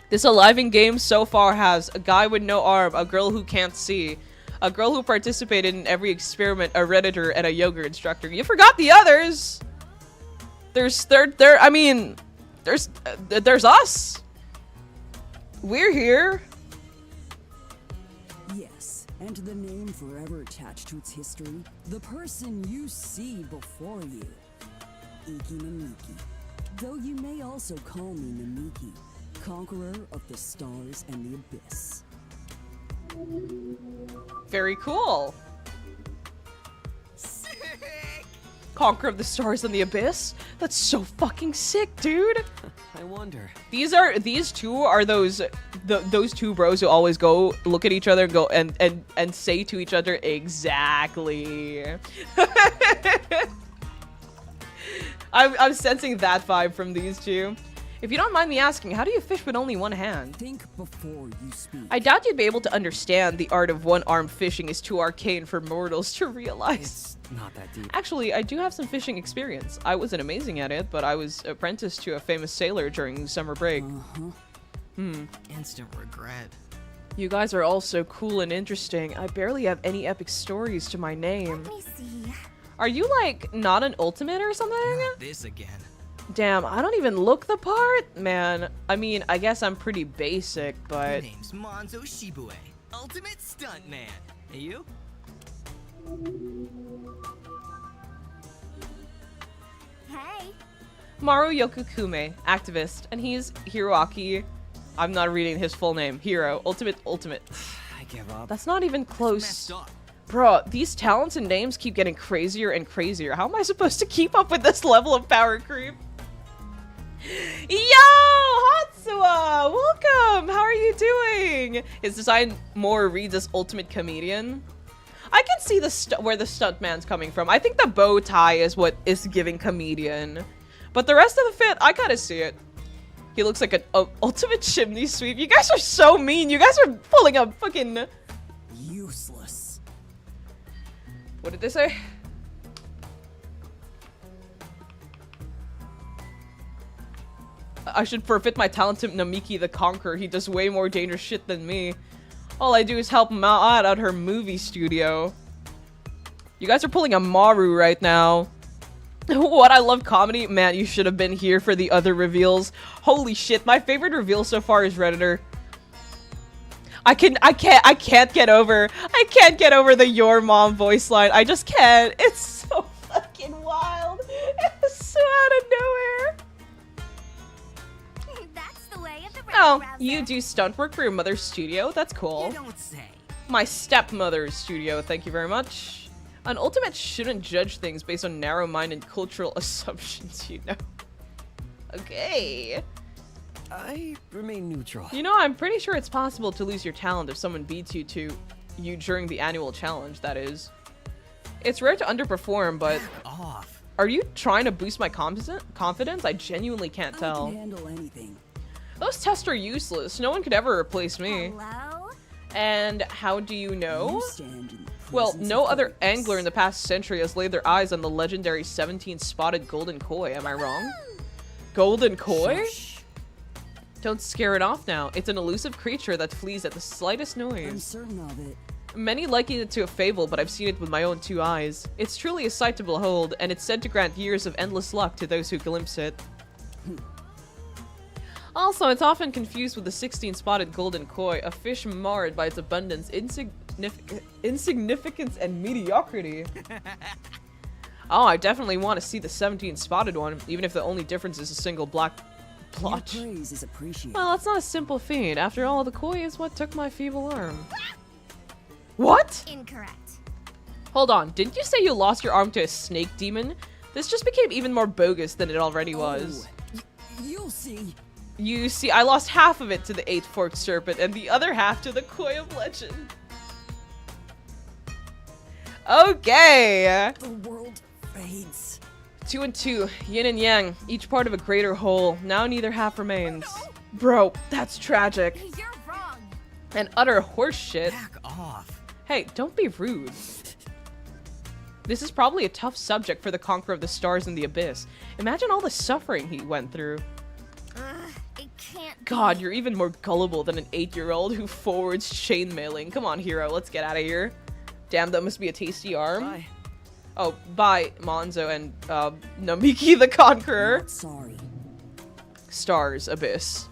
This Aliving game so far has a guy with no arm, a girl who can't see, a girl who participated in every experiment, a redditor, and a yoga instructor. You forgot the others! There's us! We're here! Yes, and the name forever attached to its history, the person you see before you, Iki Namiki. Though you may also call me Namiki, conqueror of the stars and the abyss. Very cool. Sick. Conqueror of the Stars and the Abyss? That's so fucking sick, dude. I wonder. These two are those two bros who always go look at each other and go and say to each other exactly. I'm sensing that vibe from these two. If you don't mind me asking, how do you fish with only one hand? Think before you speak. I doubt you'd be able to understand the art of one-armed fishing is too arcane for mortals to realize. It's not that deep. Actually, I do have some fishing experience. I wasn't amazing at it, but I was apprenticed to a famous sailor during summer break. Instant regret. You guys are all so cool and interesting. I barely have any epic stories to my name. Let me see. Are you, like, not an ultimate or something? Not this again. Damn, I don't even look the part? Man, I mean, I guess I'm pretty basic, My but... name's Monzo Shibue, ultimate stuntman. And you? Hey. Maru Yokokume, activist, and he's Hiroaki. I'm not reading his full name. Hero, ultimate. I give up. That's not even Messed close. up. Bro, these talents and names keep getting crazier and crazier. How am I supposed to keep up with this level of power creep? Yo, Hatsuwa! Welcome! How are you doing? His design more reads as ultimate comedian. I can see where the stuntman's coming from. I think the bow tie is what is giving comedian. But the rest of the fit, I kind of see it. He looks like an ultimate chimney sweep. You guys are so mean. You guys are pulling a fucking... Useless. What did they say? I should forfeit my talent to Namiki the Conqueror. He does way more dangerous shit than me. All I do is help him out at her movie studio. You guys are pulling a Maru right now. What, I love comedy? Man, you should have been here for the other reveals. Holy shit, my favorite reveal so far is Redditor. I can't get over the your mom voice line. I just can't. It's so fucking wild. It's so out of nowhere. That's the way of the Oh, browser. you do stunt work for your mother's studio? That's cool. You don't say. My stepmother's studio, thank you very much. An ultimate shouldn't judge things based on narrow-minded cultural assumptions, you know. Okay. I remain neutral. You know, I'm pretty sure it's possible to lose your talent if someone beats you during the annual challenge, that is. It's rare to underperform, but... Off. Are you trying to boost my confidence? I genuinely can't I tell. can handle anything. Those tests are useless. No one could ever replace me. Hello? And how do you know? You stand in the Well, presence no of other greatness. angler in the past century has laid their eyes on the legendary 17-spotted golden koi. Am I wrong? Golden koi? Shush. Don't scare it off now. It's an elusive creature that flees at the slightest I'm noise. certain of it. Many liken it to a fable, but I've seen it with my own two eyes. It's truly a sight to behold, and it's said to grant years of endless luck to those who glimpse it. Also, it's often confused with the 16-spotted golden koi, a fish marred by its abundance, insignificance, and mediocrity. Oh, I definitely want to see the 17-spotted one, even if the only difference is a single black Your blotch. praise is appreciated. Well, that's not a simple feat. After all, the koi is what took my feeble arm. What? Incorrect. Hold on, didn't you say you lost your arm to a snake demon? This just became even more bogus than it already was. Oh, you'll see. You see, I lost half of it to the 8-forked serpent and the other half to the koi of legend. Okay. The world fades. 2 and 2, yin and yang, each part of a greater whole. Now neither half remains. Bro, that's tragic. You're wrong. And utter horseshit. Back off. Hey, don't be rude. This is probably a tough subject for the Conqueror of the Stars and the Abyss. Imagine all the suffering he went through. It can't God, be. you're even more gullible than an 8-year-old who forwards chainmailing. Come on, hero, let's get out of here. Damn, that must be a tasty arm. Bye. Oh, bye, Monzo and Namiki the Conqueror. Not sorry. Stars, Abyss.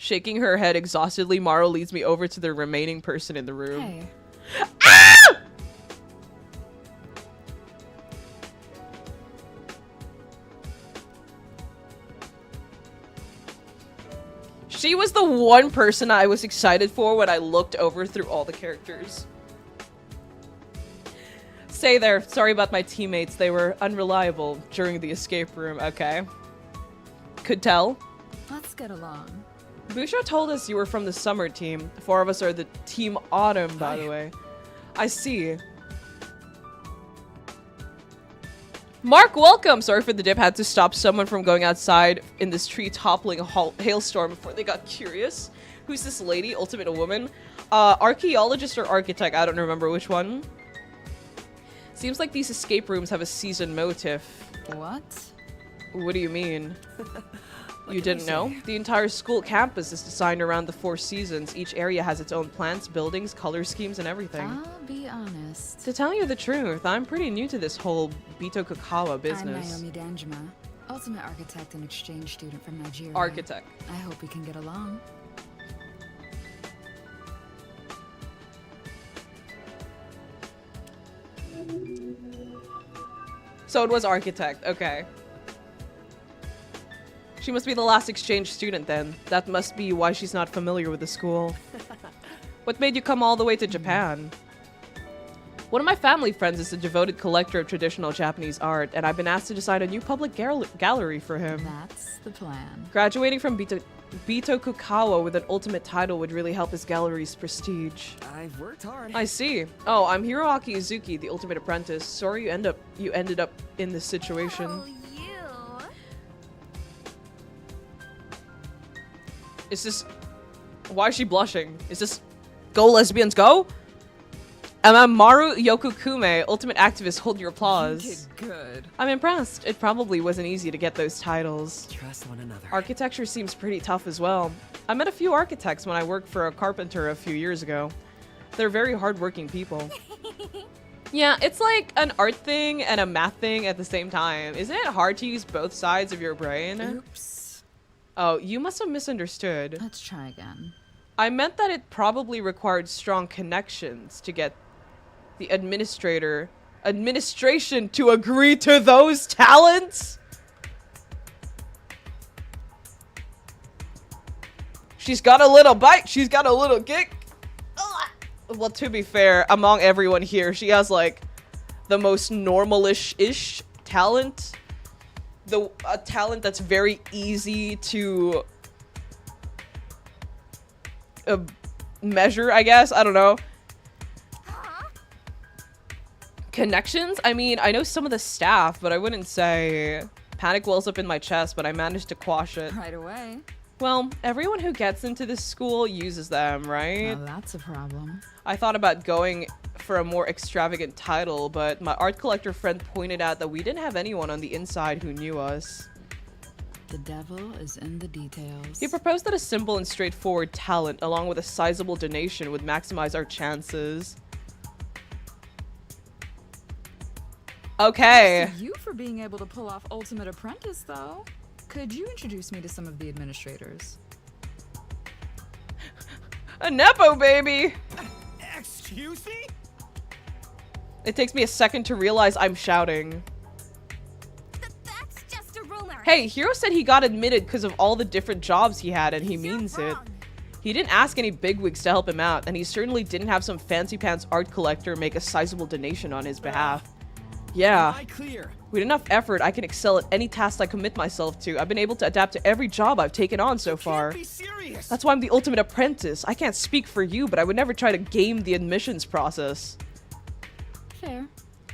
Shaking her head exhaustedly, Maru leads me over to the remaining person in the room. Hey. Ah! She was the one person I was excited for when I looked over through all the characters. Stay there. Sorry about my teammates. They were unreliable during the escape room. Okay. Could tell. Let's get along. Busho told us you were from the summer team. 4 of us are the team autumn, by the way. I see. Mark, welcome! Sorry for the dip. Had to stop someone from going outside in this tree toppling hailstorm before they got curious. Who's this lady? Ultimate woman? Archaeologist or architect? I don't remember which one. Seems like these escape rooms have a season motif. What? What do you mean? You didn't know? The entire school campus is designed around the 4 seasons. Each area has its own plants, buildings, color schemes, and everything. I'll be honest. To tell you the truth, I'm pretty new to this whole Bito business. I'm Naomi Danjuma, ultimate architect and exchange student from Nigeria. Architect. I hope we can get along. So it was architect, okay. She must be the last exchange student then. That must be why she's not familiar with the school. What made you come all the way to Japan? One of my family friends is a devoted collector of traditional Japanese art, and I've been asked to design a new public gallery for him. That's the plan. Graduating from Bito with an ultimate title would really help his gallery's prestige. I've worked hard. I see. Oh, I'm Hiroaki Izuki, the ultimate apprentice. Sorry you ended up in this situation. Oh, you. Is this... Why is she blushing? Is this... Go lesbians go? And I'm Maru Yokokume, ultimate activist. Hold your applause. You did good. I'm impressed. It probably wasn't easy to get those titles. Trust one another. Architecture seems pretty tough as well. I met a few architects when I worked for a carpenter a few years ago. They're very hardworking people. Yeah, it's like an art thing and a math thing at the same time. Isn't it hard to use both sides of your brain? Oops. Oh, you must have misunderstood. Let's try again. I meant that it probably required strong connections to get the administration to agree to those talents. She's got a little bite. She's got a little kick. Well, to be fair, among everyone here, she has like the most normalish-ish talent. A talent that's very easy to measure, I guess. I don't know. Connections? I mean, I know some of the staff, but I wouldn't say... Panic wells up in my chest, but I managed to quash it. Right away. Well, everyone who gets into this school uses them, right? Well, that's a problem. I thought about going for a more extravagant title, but my art collector friend pointed out that we didn't have anyone on the inside who knew us. The devil is in the details. He proposed that a simple and straightforward talent, along with a sizable donation, would maximize our chances. Okay. Thanks to you for being able to pull off Ultimate Apprentice, though. Could you introduce me to some of the administrators? A Nepo baby! Excuse me? It takes me a second to realize I'm shouting. That's just a rumor. Hey, Hiro said he got admitted because of all the different jobs he had, and he means it. He didn't ask any bigwigs to help him out, and he certainly didn't have some fancy pants art collector make a sizable donation on his behalf. Yeah. With enough effort, I can excel at any task I commit myself to. I've been able to adapt to every job I've taken on so far. That's why I'm the ultimate apprentice. I can't speak for you, but I would never try to game the admissions process. Fair.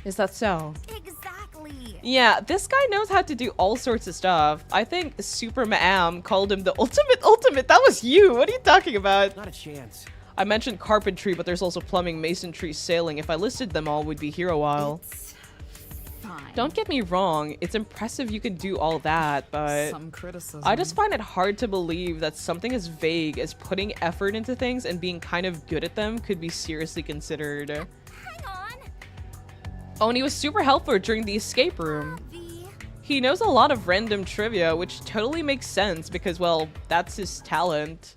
Is that so? Exactly. Yeah, this guy knows how to do all sorts of stuff. I think Super Ma'am called him the ultimate. That was you. What are you talking about? Not a chance. I mentioned carpentry, but there's also plumbing, masonry, sailing. If I listed them all, we'd be here a while. Fine. Don't get me wrong, it's impressive you can do all that, but some criticism. I just find it hard to believe that something as vague as putting effort into things and being kind of good at them could be seriously considered. Hang on. Oh, and he was super helpful during the escape room. He knows a lot of random trivia, which totally makes sense because, well, that's his talent.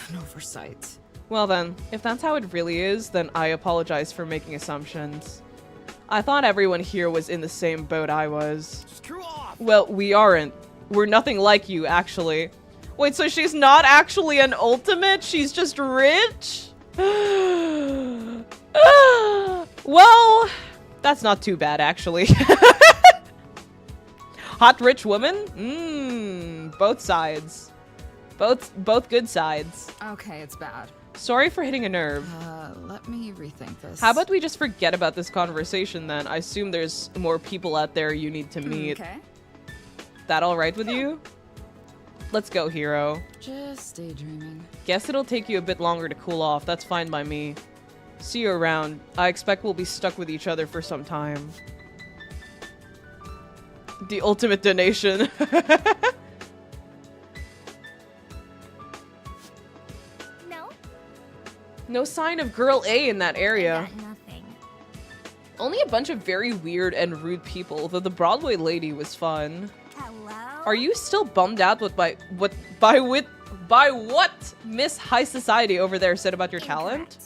An oversight. Well then, if that's how it really is, then I apologize for making assumptions. I thought everyone here was in the same boat I was. Screw off! Well, we aren't. We're nothing like you, actually. Wait, so she's not actually an ultimate? She's just rich? Well, that's not too bad, actually. Hot rich woman? Both sides. Both good sides. Okay, it's bad. Sorry for hitting a nerve. Let me rethink this. How about we just forget about this conversation then? I assume there's more people out there you need to meet. Okay. That all right with you? Let's go, hero. Just daydreaming. Guess it'll take you a bit longer to cool off. That's fine by me. See you around. I expect we'll be stuck with each other for some time. The ultimate donation. No? No sign of girl A in that area. I got nothing. Only a bunch of very weird and rude people, though the Broadway lady was fun. Hello? Are you still bummed out with by what Miss High Society over there said about your talent?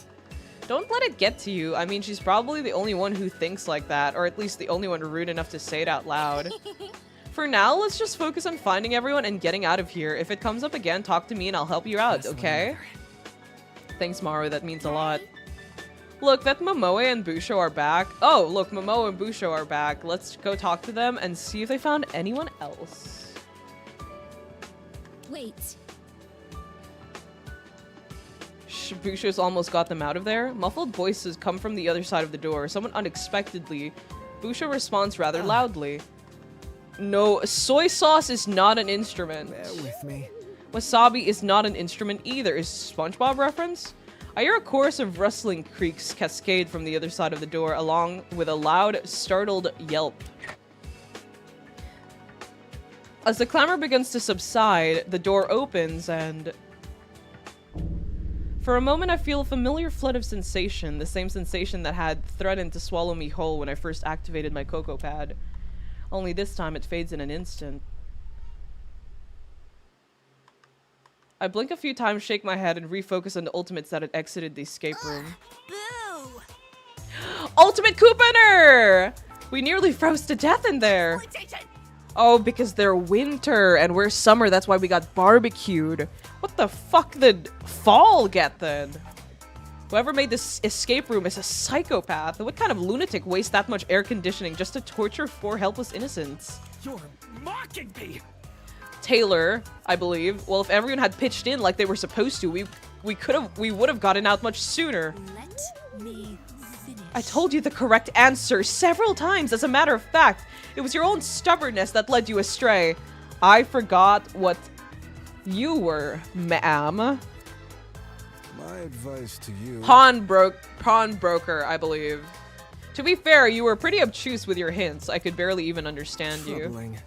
Don't let it get to you. I mean, she's probably the only one who thinks like that, or at least the only one rude enough to say it out loud. For now, let's just focus on finding everyone and getting out of here. If it comes up again, talk to me and I'll help you out, okay? Thanks, Maru. That means a lot. Look, that Momoe and Busho are back. Oh, look, Momoe and Busho are back. Let's go talk to them and see if they found anyone else. Wait. Busho's almost got them out of there. Muffled voices come from the other side of the door. Someone unexpectedly. Busho responds rather loudly. No, soy sauce is not an instrument. Bear with me. Wasabi is not an instrument either. Is SpongeBob reference? I hear a chorus of rustling creaks cascade from the other side of the door, along with a loud, startled yelp. As the clamor begins to subside, the door opens and... For a moment, I feel a familiar flood of sensation, the same sensation that had threatened to swallow me whole when I first activated my cocoa pad. Only this time it fades in an instant. I blink a few times, shake my head, and refocus on the ultimates that had exited the escape room. Boo! Ultimate Couponer! We nearly froze to death in there. Oh, because they're winter and we're summer, that's why we got barbecued. What the fuck did fall get then? Whoever made this escape room is a psychopath. What kind of lunatic wastes that much air conditioning just to torture 4 helpless innocents? You're mocking me! Taylor, I believe. Well, if everyone had pitched in like they were supposed to, we would have gotten out much sooner. Let me finish. I told you the correct answer several times. As a matter of fact, it was your own stubbornness that led you astray. I forgot what you were, ma'am. My advice to you... Pawnbroker, I believe. To be fair, you were pretty obtuse with your hints. I could barely even understand Troubling. you.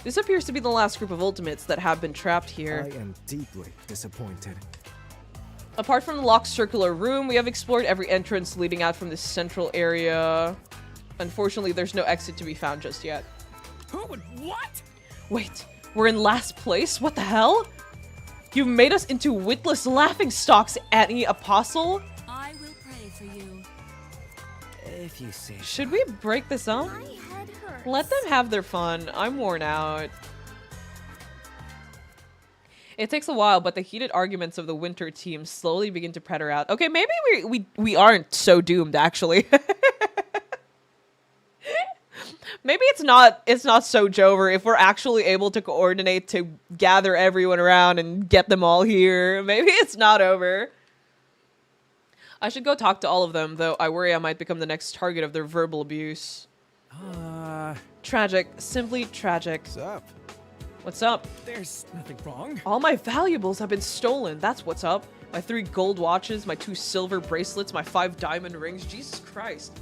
This appears to be the last group of ultimates that have been trapped here. I am deeply disappointed. Apart from the locked circular room, we have explored every entrance leading out from this central area. Unfortunately, there's no exit to be found just yet. Who would what? Wait, we're in last place? What the hell? You made us into witless laughingstocks, Annie Apostle? I will pray for you. If you say so. Should we break this up? My head hurts. Let them have their fun. I'm worn out. It takes a while, but the heated arguments of the winter team slowly begin to peter out. Okay, maybe we aren't so doomed, actually. Maybe it's not so Jover if we're actually able to coordinate to gather everyone around and get them all here. Maybe it's not over. I should go talk to all of them, though I worry I might become the next target of their verbal abuse. Tragic. Simply tragic. What's up? What's up? There's nothing wrong. All my valuables have been stolen. That's what's up. My 3 gold watches, my 2 silver bracelets, my 5 diamond rings. Jesus Christ.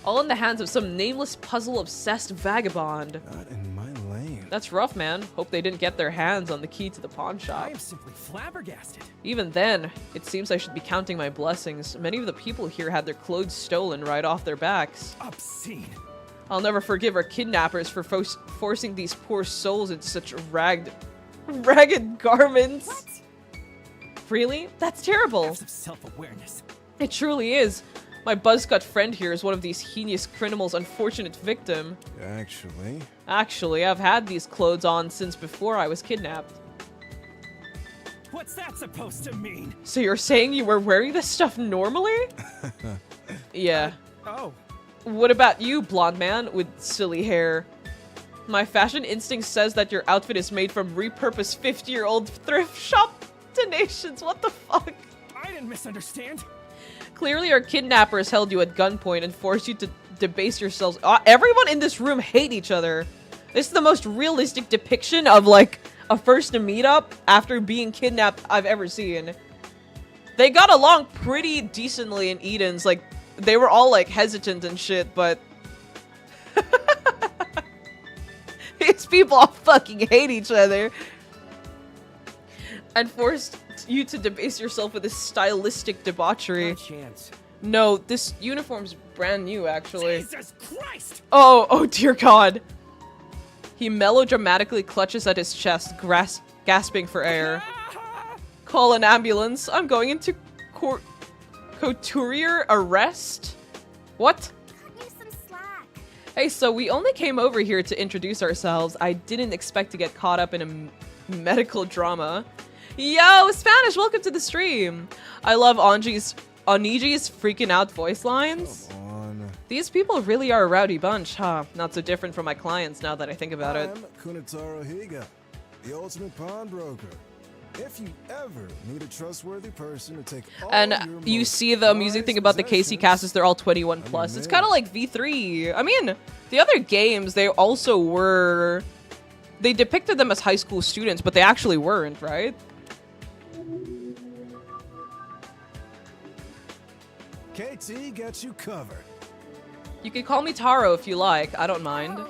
All in the hands of some nameless puzzle-obsessed vagabond. Not in my lane. That's rough, man. Hope they didn't get their hands on the key to the pawn shop. I am simply flabbergasted. Even then, it seems I should be counting my blessings. Many of the people here had their clothes stolen right off their backs. Obscene. I'll never forgive our kidnappers for forcing these poor souls into such ragged garments. What? Really? That's terrible. Have some self-awareness. It truly is. My buzzcut friend here is one of these heinous criminals' unfortunate victim. Actually, I've had these clothes on since before I was kidnapped. What's that supposed to mean? So you're saying you were wearing this stuff normally? Yeah. Oh. What about you, blonde man with silly hair? My fashion instinct says that your outfit is made from repurposed 50-year-old thrift shop donations. What the fuck? I didn't misunderstand. Clearly our kidnappers held you at gunpoint and forced you to debase yourselves. Everyone in this room hate each other. This is the most realistic depiction of, like, a first meetup after being kidnapped I've ever seen. They got along pretty decently in Eden's. Like, they were all, like, hesitant and shit, but... These people all fucking hate each other. And forced you to debase yourself with this stylistic debauchery. No chance. No, this uniform's brand new, actually. Jesus Christ! Oh dear God. He melodramatically clutches at his chest, gasping for air. Call an ambulance. I'm going into couturier arrest? What? Hey, so we only came over here to introduce ourselves. I didn't expect to get caught up in a medical drama. Yo, Spanish, welcome to the stream. I love Oniji's freaking out voice lines. These people really are a rowdy bunch, huh? Not so different from my clients now that I think about it. I'm Kunitaro Higa, the ultimate pawnbroker. If you ever need a trustworthy person to take all And your you most see the amusing thing about the KC cast is they're all 21 plus. It's kind of like V3. I mean, the other games, they also were... They depicted them as high school students, but they actually weren't, right? KT gets you covered. You can call me Taro if you like. I don't mind.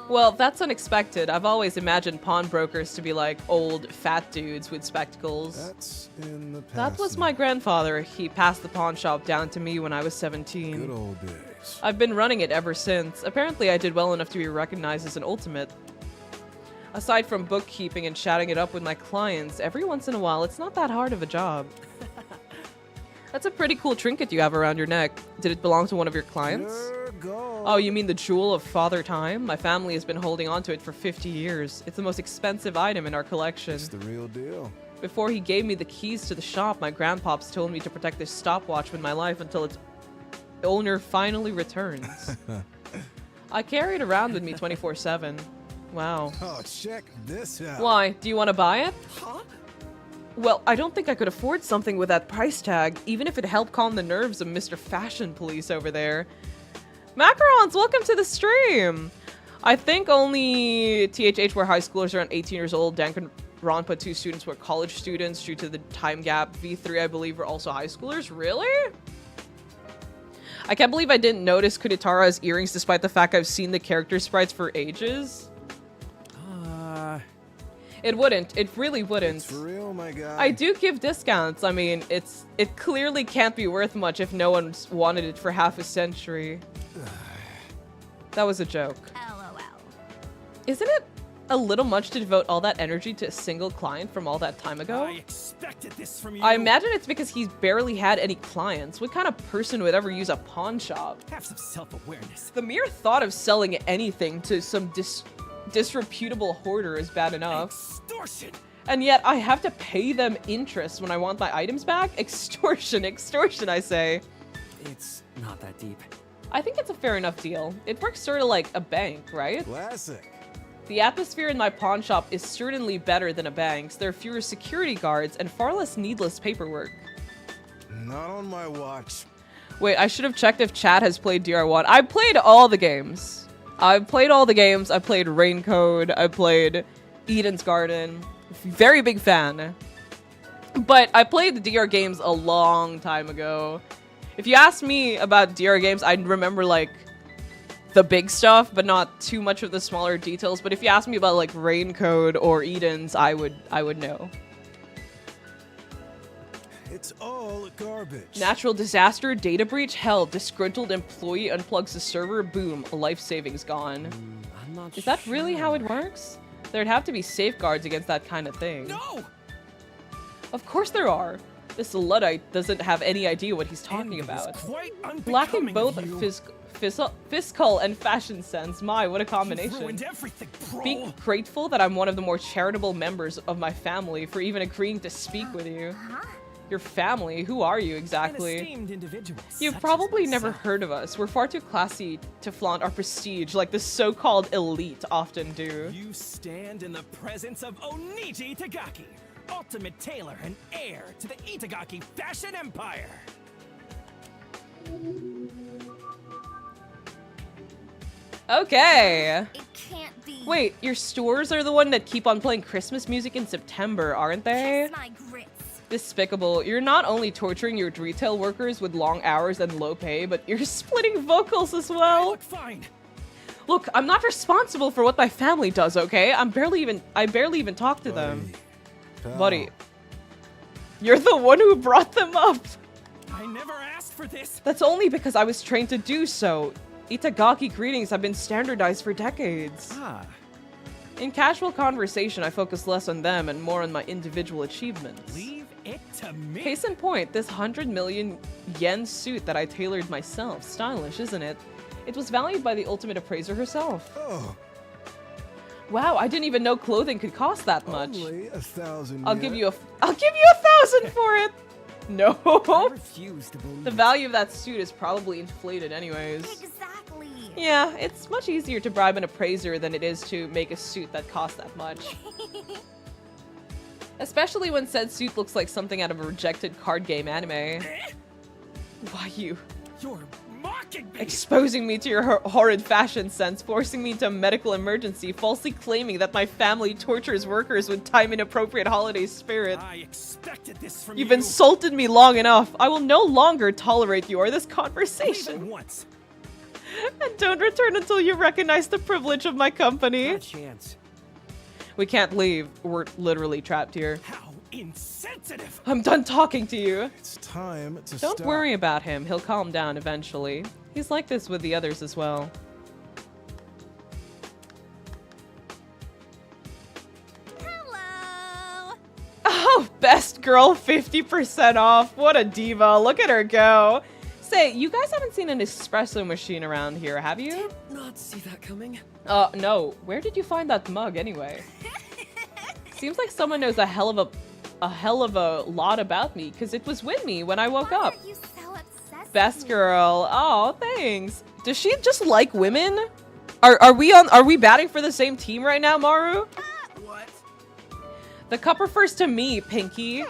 Well, that's unexpected. I've always imagined pawnbrokers to be like old, fat dudes with spectacles. That's in the past. That was my grandfather. He passed the pawn shop down to me when I was 17. Good old days. I've been running it ever since. Apparently, I did well enough to be recognized as an ultimate. Aside from bookkeeping and chatting it up with my clients, every once in a while, it's not that hard of a job. That's a pretty cool trinket you have around your neck. Did it belong to one of your clients? Oh, you mean the jewel of Father Time? My family has been holding on to it for 50 years. It's the most expensive item in our collection. It's the real deal. Before he gave me the keys to the shop, my grandpops told me to protect this stopwatch with my life until its owner finally returns. I carry it around with me 24/7. Wow. Oh, check this out. Why? Do you want to buy it? Huh? Well, I don't think I could afford something with that price tag, even if it helped calm the nerves of Mr. Fashion Police over there. Macarons, welcome to the stream! I think only THH were high schoolers around 18 years old. Danganronpa 2 students were college students due to the time gap. V3, I believe, were also high schoolers. Really? I can't believe I didn't notice Kunitara's earrings despite the fact I've seen the character sprites for ages. It wouldn't. It really wouldn't. It's for real, my guy. I do give discounts. I mean, it clearly can't be worth much if no one's wanted it for half a century. That was a joke. LOL. Isn't it a little much to devote all that energy to a single client from all that time ago? I expected this from you. I imagine it's because he's barely had any clients. What kind of person would ever use a pawn shop? Have some self-awareness. The mere thought of selling anything to some disreputable hoarder is bad enough. Extortion! And yet I have to pay them interest when I want my items back? Extortion, extortion, I say. It's not that deep. I think it's a fair enough deal. It works sort of like a bank, right? Classic. The atmosphere in my pawn shop is certainly better than a bank's. There are fewer security guards and far less needless paperwork. Not on my watch. Wait, I should have checked if Chad has played DR1. I played all the games. I've played all the games. I played Raincode. I played Eden's Garden. Very big fan. But I played the DR games a long time ago. If you ask me about DR games, I'd remember like the big stuff, but not too much of the smaller details. But if you ask me about like Raincode or Eden's, I would know. It's all garbage. Natural disaster, data breach, hell, disgruntled employee unplugs the server, boom, life savings gone. I'm not Is that really how it works? There'd have to be safeguards against that kind of thing. No! Of course there are. This Luddite doesn't have any idea what he's talking about. Lacking both fiscal and fashion sense. My, what a combination. Be grateful that I'm one of the more charitable members of my family for even agreeing to speak with you. Your family? Who are you exactly? You've probably never heard of us. We're far too classy to flaunt our prestige like the so-called elite often do. You stand in the presence of Oniji Itagaki, ultimate tailor and heir to the Itagaki fashion empire. Okay. It can't be. Wait, your stores are the one that keep on playing Christmas music in September, aren't they? Kiss my grits. Despicable. You're not only torturing your retail workers with long hours and low pay, but you're splitting vocals as well. Look fine. Look, I'm not responsible for what my family does, okay? I barely even talk to them. Buddy. You're the one who brought them up. I never asked for this. That's only because I was trained to do so. Itagaki greetings have been standardized for decades. In casual conversation, I focus less on them and more on my individual achievements. Leave it to me. Case in point, this 100 million yen suit that I tailored myself. Stylish, isn't it? It was valued by the ultimate appraiser herself. Oh. Wow, I didn't even know clothing could cost that much. Only 1,000 I'll yen. give you 1,000 for it. No. I refuse to believe The value of that suit is probably inflated anyways. Exactly. Yeah, it's much easier to bribe an appraiser than it is to make a suit that costs that much. Especially when said suit looks like something out of a rejected card game anime. Why you? You're mocking me. Exposing me to your horrid fashion sense, forcing me into a medical emergency, falsely claiming that my family tortures workers with time-inappropriate holiday spirit. I expected this from You've you. insulted me long enough. I will no longer tolerate you or this conversation. Even once. And don't return until you recognize the privilege of my company. Not a chance. We can't leave. We're literally trapped here. How insensitive. I'm done talking to you. It's time to Don't stop. worry about him. He'll calm down eventually. He's like this with the others as well. Hello. Oh, best girl 50% off. What a diva. Look at her go. Say, you guys haven't seen an espresso machine around here, have you? Did not see that coming. No. Where did you find that mug anyway? Seems like someone knows a hell of a lot about me, because it was with me when I woke up. Why are you so obsessed Best with me? girl. Oh, thanks. Does she just like women? Are we batting for the same team right now, Maru? What? The cup refers to me, Pinky.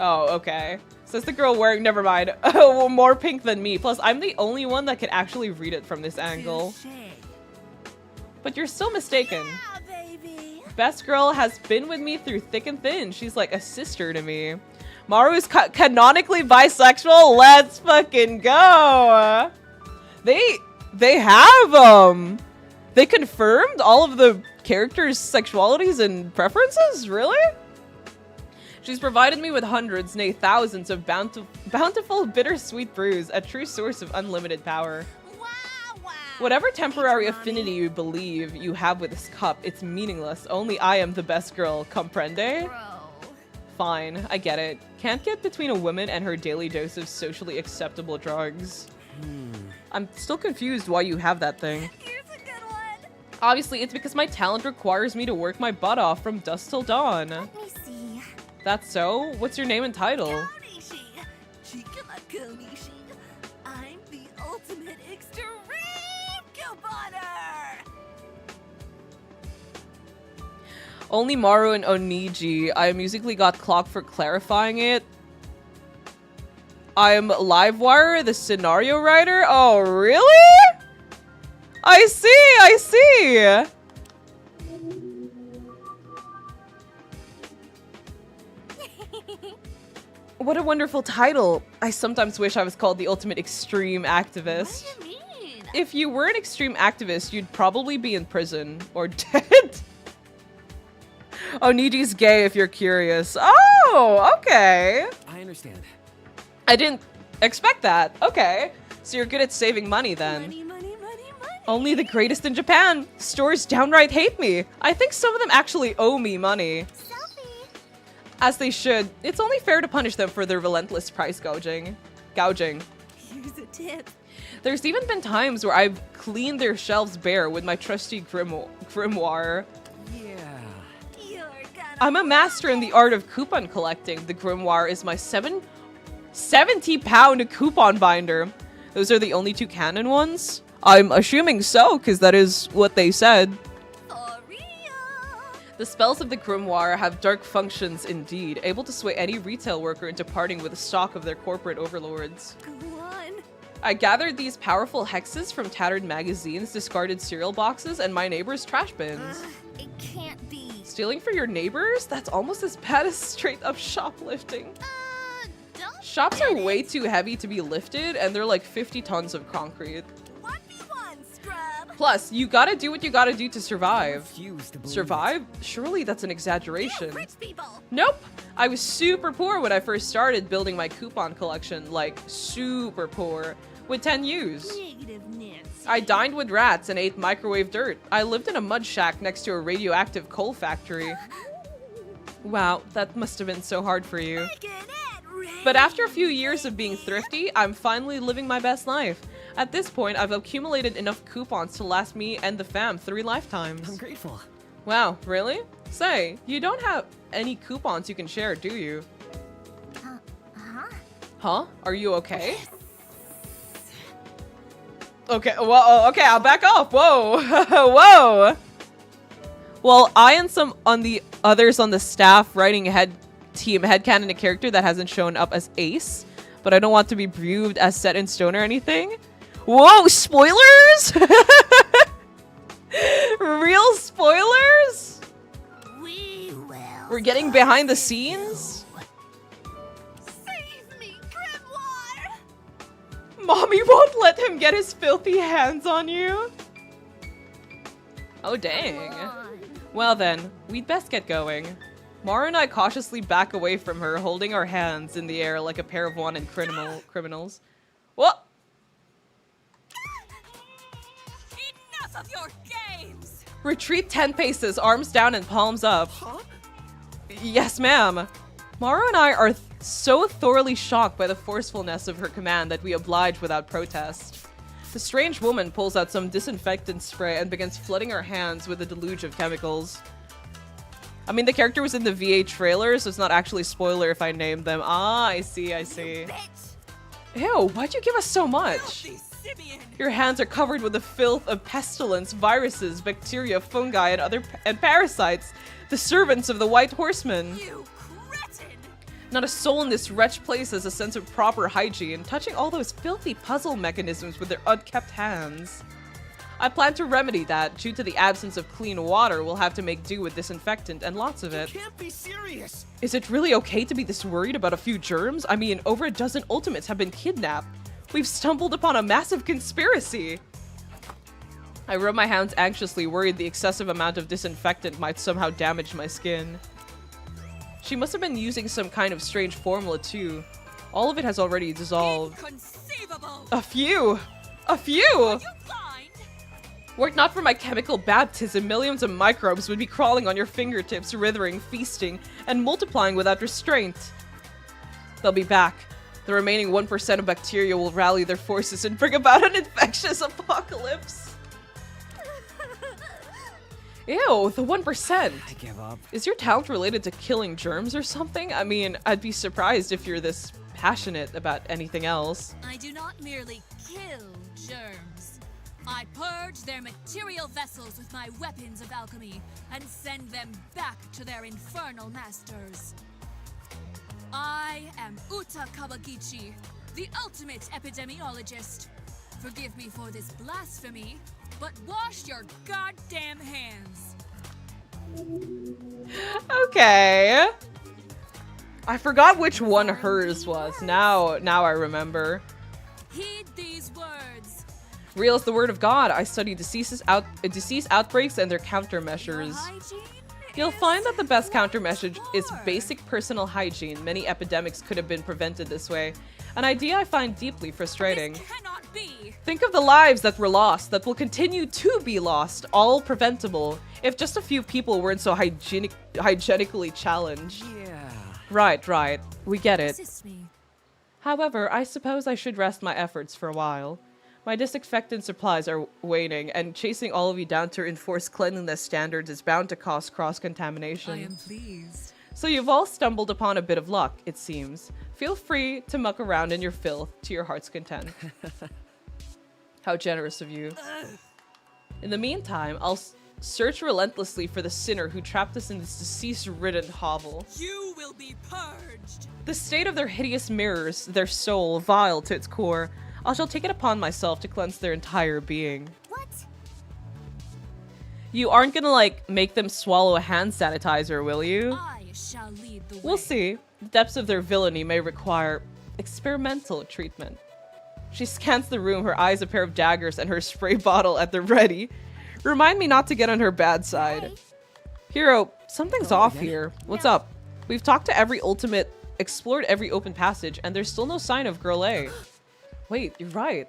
Oh, okay. Says the girl wearing, never mind. Oh, more pink than me. Plus, I'm the only one that can actually read it from this angle. But you're still mistaken. Yeah, baby. Best girl has been with me through thick and thin. She's like a sister to me. Maru is canonically bisexual. Let's fucking go. They have, they confirmed all of the characters' sexualities and preferences? Really? She's provided me with hundreds, nay thousands of bountiful, bittersweet brews, a true source of unlimited power. Wow. Whatever temporary affinity you believe you have with this cup, it's meaningless. Only I am the best girl, comprende? Bro. Fine, I get it. Can't get between a woman and her daily dose of socially acceptable drugs. I'm still confused why you have that thing. Here's a good one. Obviously, it's because my talent requires me to work my butt off from dusk till dawn. Let me see. That's so? What's your name and title? Konishi. Chikama Konishi. I'm the ultimate extreme couponer. Only Maru and Oniji. I musically got clocked for clarifying it. I'm Livewire, the scenario writer? Oh, really? I see. What a wonderful title. I sometimes wish I was called the ultimate extreme activist. What do you mean? If you were an extreme activist, you'd probably be in prison or dead. Oniji's gay if you're curious. Oh, okay. I understand. I didn't expect that. Okay. So you're good at saving money then. Money. Only the greatest in Japan. Stores downright hate me. I think some of them actually owe me money. Selfie. As they should. It's only fair to punish them for their relentless price gouging. Here's a tip. There's even been times where I've cleaned their shelves bare with my trusty grimoire. I'm a master in the art of coupon collecting. The grimoire is my 70-pound coupon binder. Those are the only 2 canon ones? I'm assuming so, because that is what they said. The spells of the grimoire have dark functions indeed, able to sway any retail worker into parting with the stock of their corporate overlords. I gathered these powerful hexes from tattered magazines, discarded cereal boxes, and my neighbor's trash bins. It can't be. Stealing for your neighbors? That's almost as bad as straight up shoplifting. Shops are way too heavy to be lifted, and they're like 50 tons of concrete. 1v1, scrub. Plus, you gotta do what you gotta do to survive. Survive? Surely that's an exaggeration. Nope! I was super poor when I first started building my coupon collection, like super poor, with 10 U's. I dined with rats and ate microwave dirt. I lived in a mud shack next to a radioactive coal factory. Wow, that must have been so hard for you. But after a few years of being thrifty, I'm finally living my best life. At this point, I've accumulated enough coupons to last me and the fam 3 lifetimes. I'm grateful. Wow, really? Say, you don't have any coupons you can share, do you? Huh? Are you okay? Okay, well, okay, I'll back off. Whoa, whoa. Well, I and some on the others on the staff writing team headcanon a character that hasn't shown up as Ace, but I don't want to be viewed as set in stone or anything. Whoa, spoilers? Real spoilers? We're getting behind the scenes? Save me, Grimoire! Mommy won't let him get his filthy hands on you. Oh, dang. Well then, we'd best get going. Mara and I cautiously back away from her, holding our hands in the air like a pair of wanted criminals. What? Enough of your games! Retreat 10 paces, arms down and palms up. Huh? Yes, ma'am. Mara and I are so thoroughly shocked by the forcefulness of her command that we oblige without protest. The strange woman pulls out some disinfectant spray and begins flooding our hands with a deluge of chemicals. I mean, the character was in the VA trailer, so it's not actually spoiler if I named them. Ah, I see, I see. Ew, why'd you give us so much? Your hands are covered with the filth of pestilence, viruses, bacteria, fungi, and parasites, the servants of the White Horseman. You cretin! Not a soul in this wretched place has a sense of proper hygiene, touching all those filthy puzzle mechanisms with their unkept hands. I plan to remedy that. Due to the absence of clean water, we'll have to make do with disinfectant and lots of it. You can't be serious. Is it really okay to be this worried about a few germs? I mean, over a dozen ultimates have been kidnapped. We've stumbled upon a massive conspiracy. I rub my hands anxiously, worried the excessive amount of disinfectant might somehow damage my skin. She must have been using some kind of strange formula too. All of it has already dissolved. A few! A few! Were it not for my chemical baptism, millions of microbes would be crawling on your fingertips, writhing, feasting, and multiplying without restraint. They'll be back. The remaining 1% of bacteria will rally their forces and bring about an infectious apocalypse. Ew, the 1%. I give up. Is your talent related to killing germs or something? I mean, I'd be surprised if you're this passionate about anything else. I do not merely kill germs. I purge their material vessels with my weapons of alchemy and send them back to their infernal masters. I am Uta Kawagichi, the ultimate epidemiologist. Forgive me for this blasphemy, but wash your goddamn hands. Okay. I forgot which one hers was. Now I remember. Heed these words. Real is the word of God. I study disease outbreaks and their countermeasures. You'll find that the best countermeasure is basic personal hygiene. Many epidemics could have been prevented this way. An idea I find deeply frustrating. This cannot be. Think of the lives that were lost, that will continue to be lost, all preventable, if just a few people weren't so hygienically challenged. Yeah. Right. We get it. Assist me. However, I suppose I should rest my efforts for a while. My disinfectant supplies are waning, and chasing all of you down to enforce cleanliness standards is bound to cause cross-contamination. I am pleased. So you've all stumbled upon a bit of luck, it seems. Feel free to muck around in your filth to your heart's content. How generous of you. In the meantime, I'll search relentlessly for the sinner who trapped us in this disease-ridden hovel. You will be purged. The state of their hideous mirrors, their soul, vile to its core. I shall take it upon myself to cleanse their entire being. What? You aren't gonna, like, make them swallow a hand sanitizer, will you? I shall lead the way. We'll see. The depths of their villainy may require experimental treatment. She scans the room, her eyes a pair of daggers and her spray bottle at the ready. Remind me not to get on her bad side. Hey. Hero, something's off yeah? here. What's up? We've talked to every ultimate, explored every open passage, and there's still no sign of Girl A. Wait, you're right.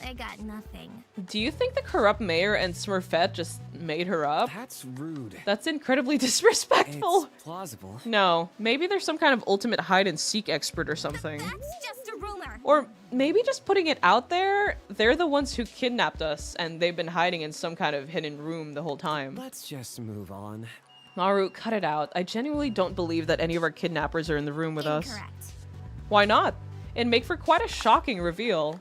I got nothing. Do you think the corrupt mayor and Smurfette just made her up? That's rude. That's incredibly disrespectful. It's plausible. No, maybe there's some kind of ultimate hide-and-seek expert or something. That's just a rumor. Or maybe just putting it out there, they're the ones who kidnapped us, and they've been hiding in some kind of hidden room the whole time. Let's just move on. Maru, cut it out. I genuinely don't believe that any of our kidnappers are in the room with us. Incorrect. Why not? It'd make for quite a shocking reveal.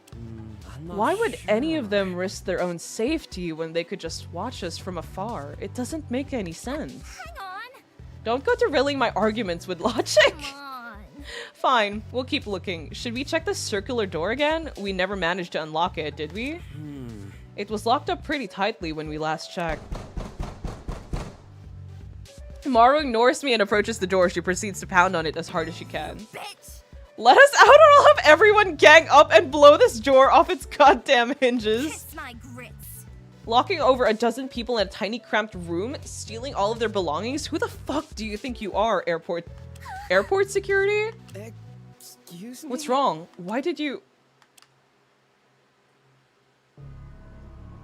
I'm not Why would any of sure. them risk their own safety when they could just watch us from afar? It doesn't make any sense. Hang on. Don't go derailing my arguments with logic. Come on. Fine, we'll keep looking. Should we check the circular door again? We never managed to unlock it, did we? It was locked up pretty tightly when we last checked. Maru ignores me and approaches the door. She proceeds to pound on it as hard as she can. Bitch. Let us out or I'll have everyone gang up and blow this door off its goddamn hinges. Kiss my grits. Locking over a dozen people in a tiny cramped room, stealing all of their belongings? Who the fuck do you think you are, airport security? Excuse me? What's wrong? Why did you...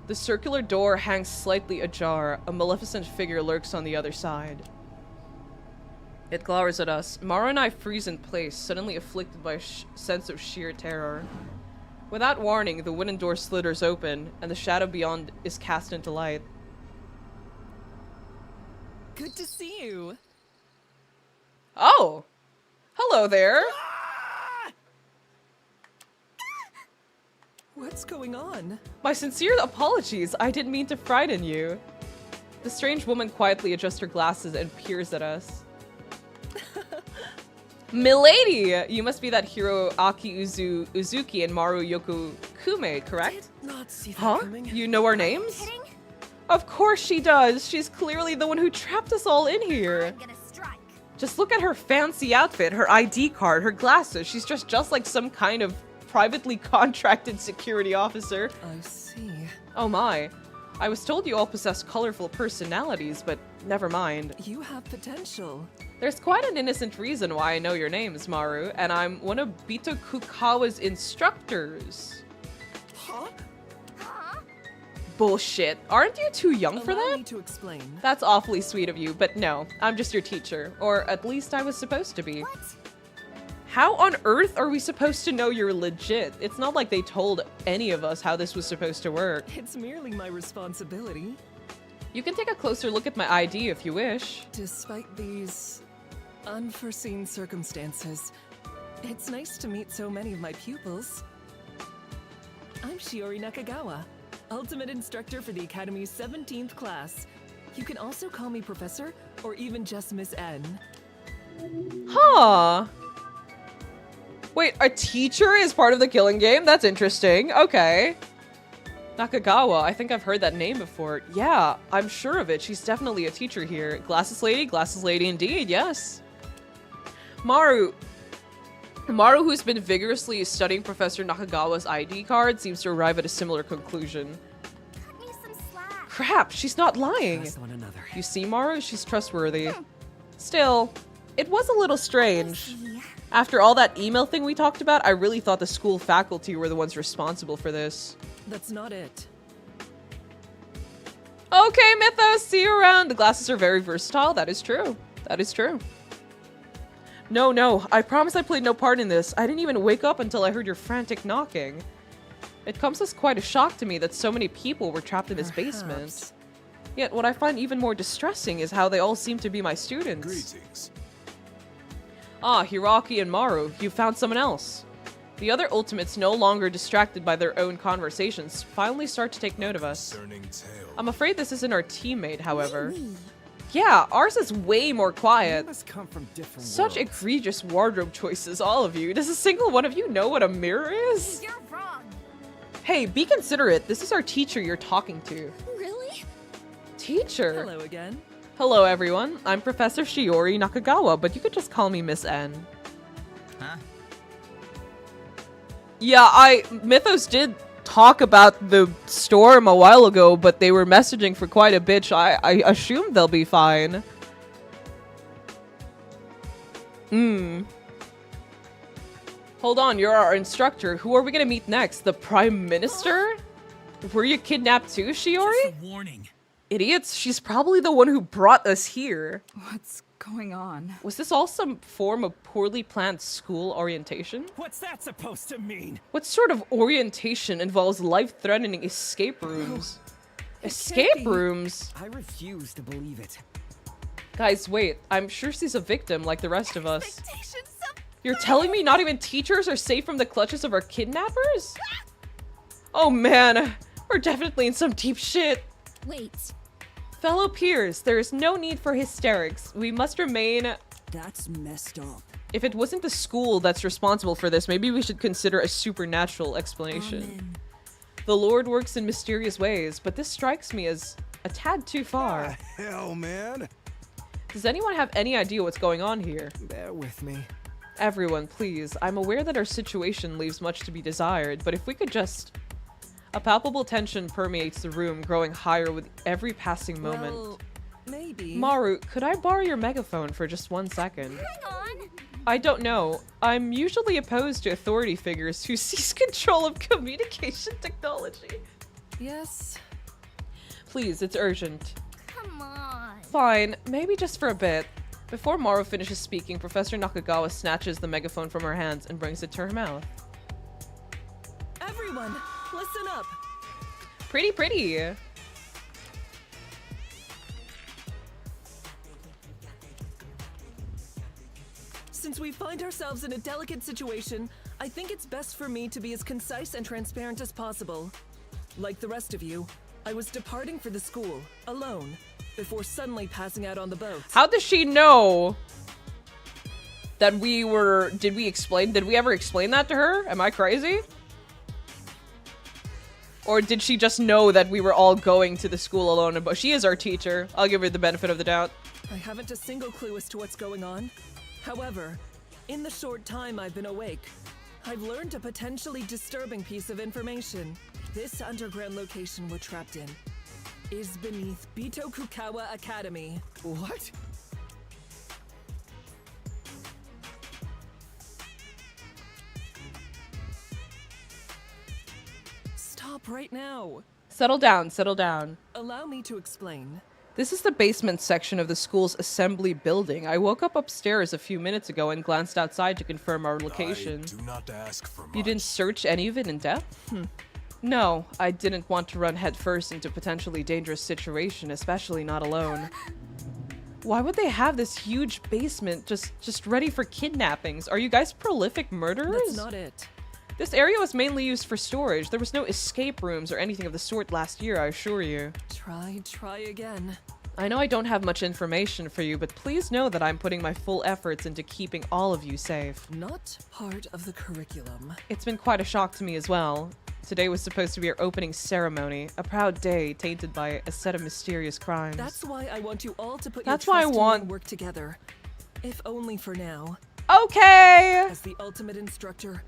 The circular door hangs slightly ajar. A maleficent figure lurks on the other side. It glowers at us. Mara and I freeze in place, suddenly afflicted by a sense of sheer terror. Without warning, the wooden door slithers open, and the shadow beyond is cast into light. Good to see you. Oh! Hello there! What's going on? My sincere apologies, I didn't mean to frighten you. The strange woman quietly adjusts her glasses and peers at us. Milady! You must be that hero Aki Uzuki and Maru Yoko Kume, correct? Did not see that Huh? coming. You know our names? Kidding? Of course she does! She's clearly the one who trapped us all in here! I'm gonna strike. Just look at her fancy outfit, her ID card, her glasses. She's just like some kind of privately contracted security officer. I see. Oh my. I was told you all possess colorful personalities, but never mind. You have potential. There's quite an innocent reason why I know your names, Maru, and I'm one of Bito Kukawa's instructors. Huh? Huh? Bullshit. Aren't you too young for Allow that? me to explain. That's awfully sweet of you, but no, I'm just your teacher. Or at least I was supposed to be. What? How on earth are we supposed to know you're legit? It's not like they told any of us how this was supposed to work. It's merely my responsibility. You can take a closer look at my ID if you wish. Despite these unforeseen circumstances, it's nice to meet so many of my pupils. I'm Shiori Nakagawa, Ultimate Instructor for the Academy's 17th class. You can also call me Professor, or even just Miss N. Huh. Wait, a teacher is part of the killing game? That's interesting. Okay. Nakagawa, I think I've heard that name before. Yeah, I'm sure of it. She's definitely a teacher here. Glasses lady indeed, yes. Maru, who's been vigorously studying Professor Nakagawa's ID card, seems to arrive at a similar conclusion. Cut me some slack. Crap, she's not lying. Trust one another. You see, Maru, she's trustworthy. Still, it was a little strange. See. After all that email thing we talked about, I really thought the school faculty were the ones responsible for this. That's not it. Okay, Mythos, see you around. The glasses are very versatile. That is true. That is true. No, I promise I played no part in this. I didn't even wake up until I heard your frantic knocking. It comes as quite a shock to me that so many people were trapped in this basement. Yet what I find even more distressing is how they all seem to be my students. Greetings. Ah, Hiraki and Maru, you found someone else. The other Ultimates, no longer distracted by their own conversations, finally start to take note of us. I'm afraid this isn't our teammate, however. Yeah, ours is way more quiet. Must come from different Such worlds. egregious wardrobe choices, all of you. Does a single one of you know what a mirror is? You're wrong. Hey, be considerate. This is our teacher you're talking to. Really? Teacher? Hello again. Hello, everyone. I'm Professor Shiori Nakagawa, but you could just call me Miss N. Huh? Yeah, Mythos did talk about the storm a while ago, but they were messaging for quite a bit. I assume they'll be fine. Hold on, you're our instructor. Who are we gonna meet next? The Prime Minister? Were you kidnapped too, Shiori? Just a warning. Idiots, she's probably the one who brought us here. What's going on? Was this all some form of poorly planned school orientation? What's that supposed to mean? What sort of orientation involves life-threatening escape rooms? Escape rooms? I refuse to believe it. Guys, wait. I'm sure she's a victim like the rest of us. You're telling me not even teachers are safe from the clutches of our kidnappers? Oh man, we're definitely in some deep shit. Wait. Fellow peers, there is no need for hysterics. We must remain... That's messed up. If it wasn't the school that's responsible for this, maybe we should consider a supernatural explanation. Amen. The Lord works in mysterious ways, but this strikes me as a tad too far. Hell, man. Does anyone have any idea what's going on here? Bear with me. Everyone, please. I'm aware that our situation leaves much to be desired, but if we could just... A palpable tension permeates the room, growing higher with every passing moment. Well, maybe. Maru, could I borrow your megaphone for just 1 second? Hang on. I don't know. I'm usually opposed to authority figures who seize control of communication technology. Yes. Please, it's urgent. Come on. Fine, maybe just for a bit. Before Maru finishes speaking, Professor Nakagawa snatches the megaphone from her hands and brings it to her mouth. Everyone, listen up. Pretty. Since we find ourselves in a delicate situation, I think it's best for me to be as concise and transparent as possible. Like the rest of you, I was departing for the school, alone, before suddenly passing out on the boat. How does she know that we were... Did we ever explain that to her? Am I crazy? Or did she just know that we were all going to the school alone? But she is our teacher. I'll give her the benefit of the doubt. I haven't a single clue as to what's going on. However, in the short time I've been awake, I've learned a potentially disturbing piece of information. This underground location we're trapped in is beneath Bitokukawa Academy. What? Stop right now. Settle down. Allow me to explain. This is the basement section of the school's assembly building. I woke up upstairs a few minutes ago and glanced outside to confirm our location. I do not ask for much. You didn't search any of it in depth? No, I didn't want to run headfirst into a potentially dangerous situation, especially not alone. Why would they have this huge basement just ready for kidnappings? Are you guys prolific murderers? That's not it. This area was mainly used for storage. There was no escape rooms or anything of the sort last year, I assure you. Try again. I know I don't have much information for you, but please know that I'm putting my full efforts into keeping all of you safe. Not part of the curriculum. It's been quite a shock to me as well. Today was supposed to be our opening ceremony, a proud day tainted by a set of mysterious crimes. That's why I want you all to put That's your why I trust in me want- and work together. If only for now. Okay! As the ultimate instructor,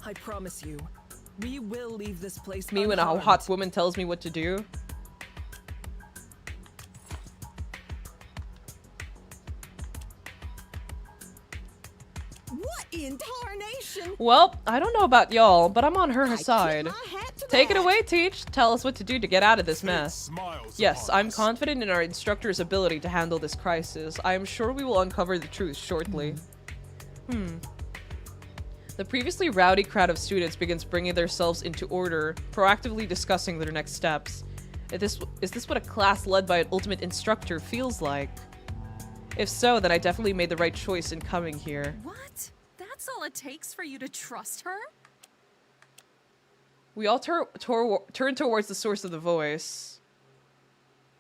I promise you, we will leave this place Me when a unharmed. hot woman tells me what to do. What in tarnation? Well, I don't know about y'all, but I'm on her side. Take it away, Teach. Tell us what to do to get out of this mess. Smile Yes, I'm confident in our instructor's ability to handle this crisis. I am sure we will uncover the truth shortly. The previously rowdy crowd of students begins bringing themselves into order, proactively discussing their next steps. Is this what a class led by an ultimate instructor feels like? If so, then I definitely made the right choice in coming here. What? That's all it takes for you to trust her? We all turn towards the source of the voice.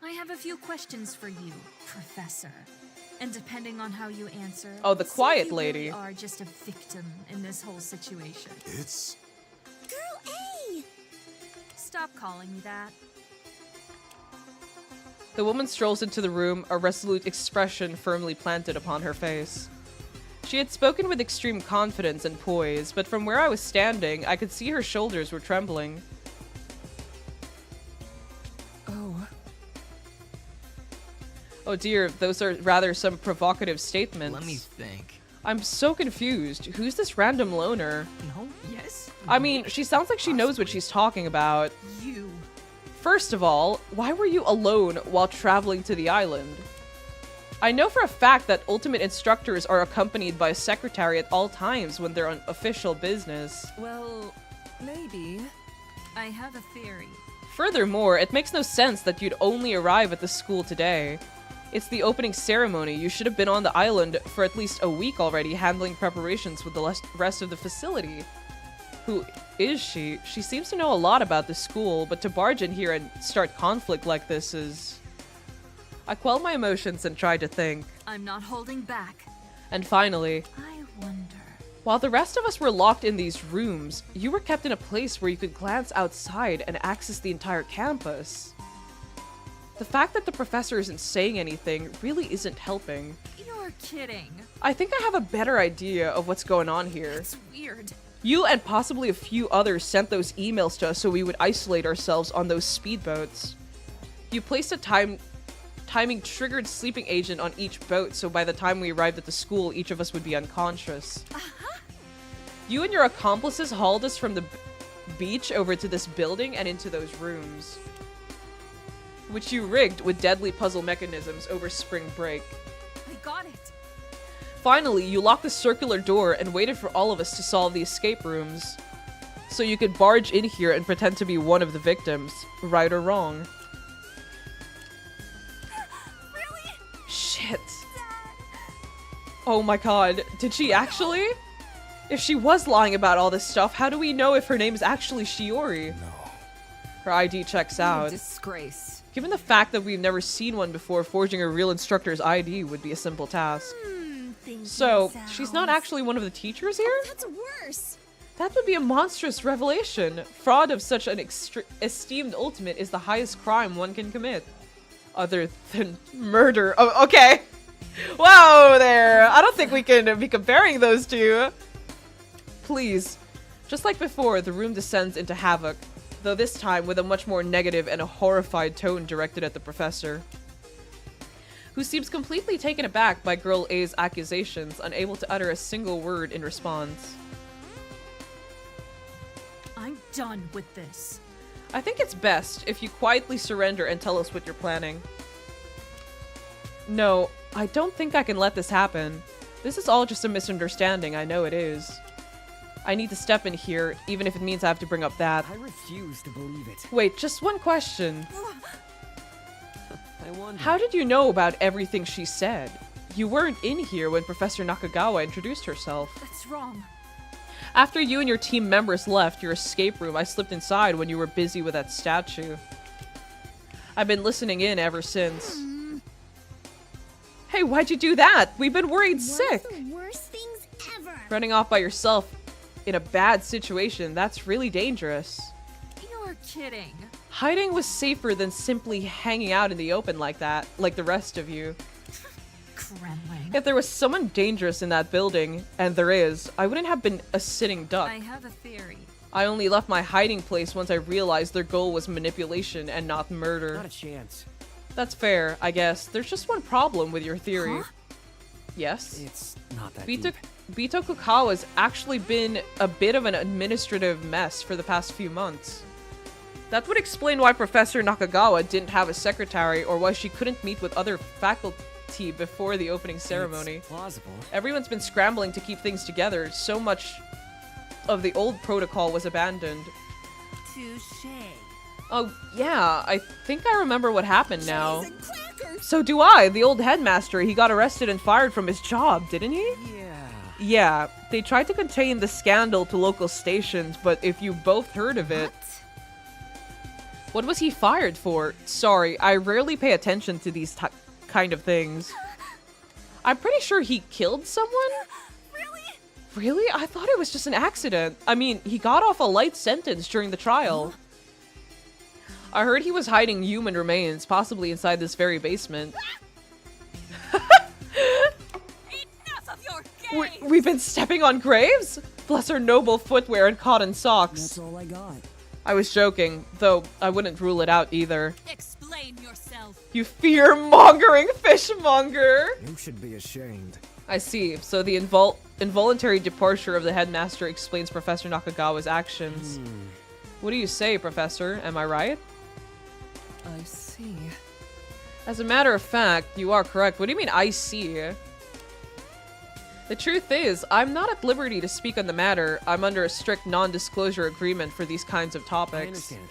I have a few questions for you, Professor. And depending on how you answer, Oh, the see if quiet you lady. really are just a victim in this whole situation. It's... Girl A! Stop calling me that. The woman strolls into the room, a resolute expression firmly planted upon her face. She had spoken with extreme confidence and poise, but from where I was standing, I could see her shoulders were trembling. Oh dear, those are rather some provocative statements. Let me think. I'm so confused. Who's this random loner? No? Yes? I mean, she sounds like she knows what she's talking about. You. First of all, why were you alone while traveling to the island? I know for a fact that ultimate instructors are accompanied by a secretary at all times when they're on official business. Well, maybe. I have a theory. Furthermore, it makes no sense that you'd only arrive at the school today. It's the opening ceremony. You should have been on the island for at least a week already, handling preparations with the rest of the facility. Who is she? She seems to know a lot about the school, but to barge in here and start conflict like this is... I quelled my emotions and tried to think. I'm not holding back. And finally... I wonder... While the rest of us were locked in these rooms, you were kept in a place where you could glance outside and access the entire campus. The fact that the professor isn't saying anything really isn't helping. You're kidding. I think I have a better idea of what's going on here. It's weird. You and possibly a few others sent those emails to us so we would isolate ourselves on those speedboats. You placed a timing triggered sleeping agent on each boat, so by the time we arrived at the school, each of us would be unconscious. You and your accomplices hauled us from the beach over to this building and into those rooms, which you rigged with deadly puzzle mechanisms over spring break. I got it. Finally, you locked the circular door and waited for all of us to solve the escape rooms, so you could barge in here and pretend to be one of the victims, right or wrong. Really? Shit. Oh my god, did she actually? If she was lying about all this stuff, how do we know if her name is actually Shiori? No. Her ID checks out. Disgrace. Given the fact that we've never seen one before, forging a real instructor's ID would be a simple task. So, she's not actually one of the teachers here? Oh, that's worse. That would be a monstrous revelation. Fraud of such an esteemed ultimate is the highest crime one can commit. Other than murder. Oh, okay. Whoa there. I don't think we can be comparing those two. Please. Just like before, the room descends into havoc, though this time with a much more negative and a horrified tone directed at the professor, who seems completely taken aback by Girl A's accusations, unable to utter a single word in response. I'm done with this. I think it's best if you quietly surrender and tell us what you're planning. No, I don't think I can let this happen. This is all just a misunderstanding, I know it is. I need to step in here, even if it means I have to bring up that. I refuse to believe it. Wait, just one question. I wonder. How did you know about everything she said? You weren't in here when Professor Nakagawa introduced herself. That's wrong. After you and your team members left your escape room, I slipped inside when you were busy with that statue. I've been listening in ever since. Hey, why'd you do that? We've been worried sick. One of the worst things ever. Running off by yourself in a bad situation, that's really dangerous. You're kidding. Hiding was safer than simply hanging out in the open like that, like the rest of you. Kremling. If there was someone dangerous in that building, and there is, I wouldn't have been a sitting duck. I have a theory. I only left my hiding place once I realized their goal was manipulation and not murder. Not a chance. That's fair, I guess. There's just one problem with your theory. Huh? Yes? It's not that deep. Bitokukawa's actually been a bit of an administrative mess for the past few months. That would explain why Professor Nakagawa didn't have a secretary or why she couldn't meet with other faculty before the opening ceremony. It's plausible. Everyone's been scrambling to keep things together. So much of the old protocol was abandoned. Touché. Oh, yeah, I think I remember what happened now. So do I. The old headmaster, he got arrested and fired from his job, didn't he? Yeah, they tried to contain the scandal to local stations, but if you both heard of it... What was he fired for? Sorry, I rarely pay attention to these kind of things. I'm pretty sure he killed someone? Really? I thought it was just an accident. I mean, he got off a light sentence during the trial. I heard he was hiding human remains, possibly inside this very basement. We've been stepping on graves? Bless her noble footwear and cotton socks. That's all I got. I was joking, though I wouldn't rule it out either. Explain yourself. You fear-mongering fishmonger! You should be ashamed. I see. So the involuntary departure of the headmaster explains Professor Nakagawa's actions. What do you say, Professor? Am I right? I see. As a matter of fact, you are correct. What do you mean, I see? The truth is, I'm not at liberty to speak on the matter. I'm under a strict non-disclosure agreement for these kinds of topics. I understand.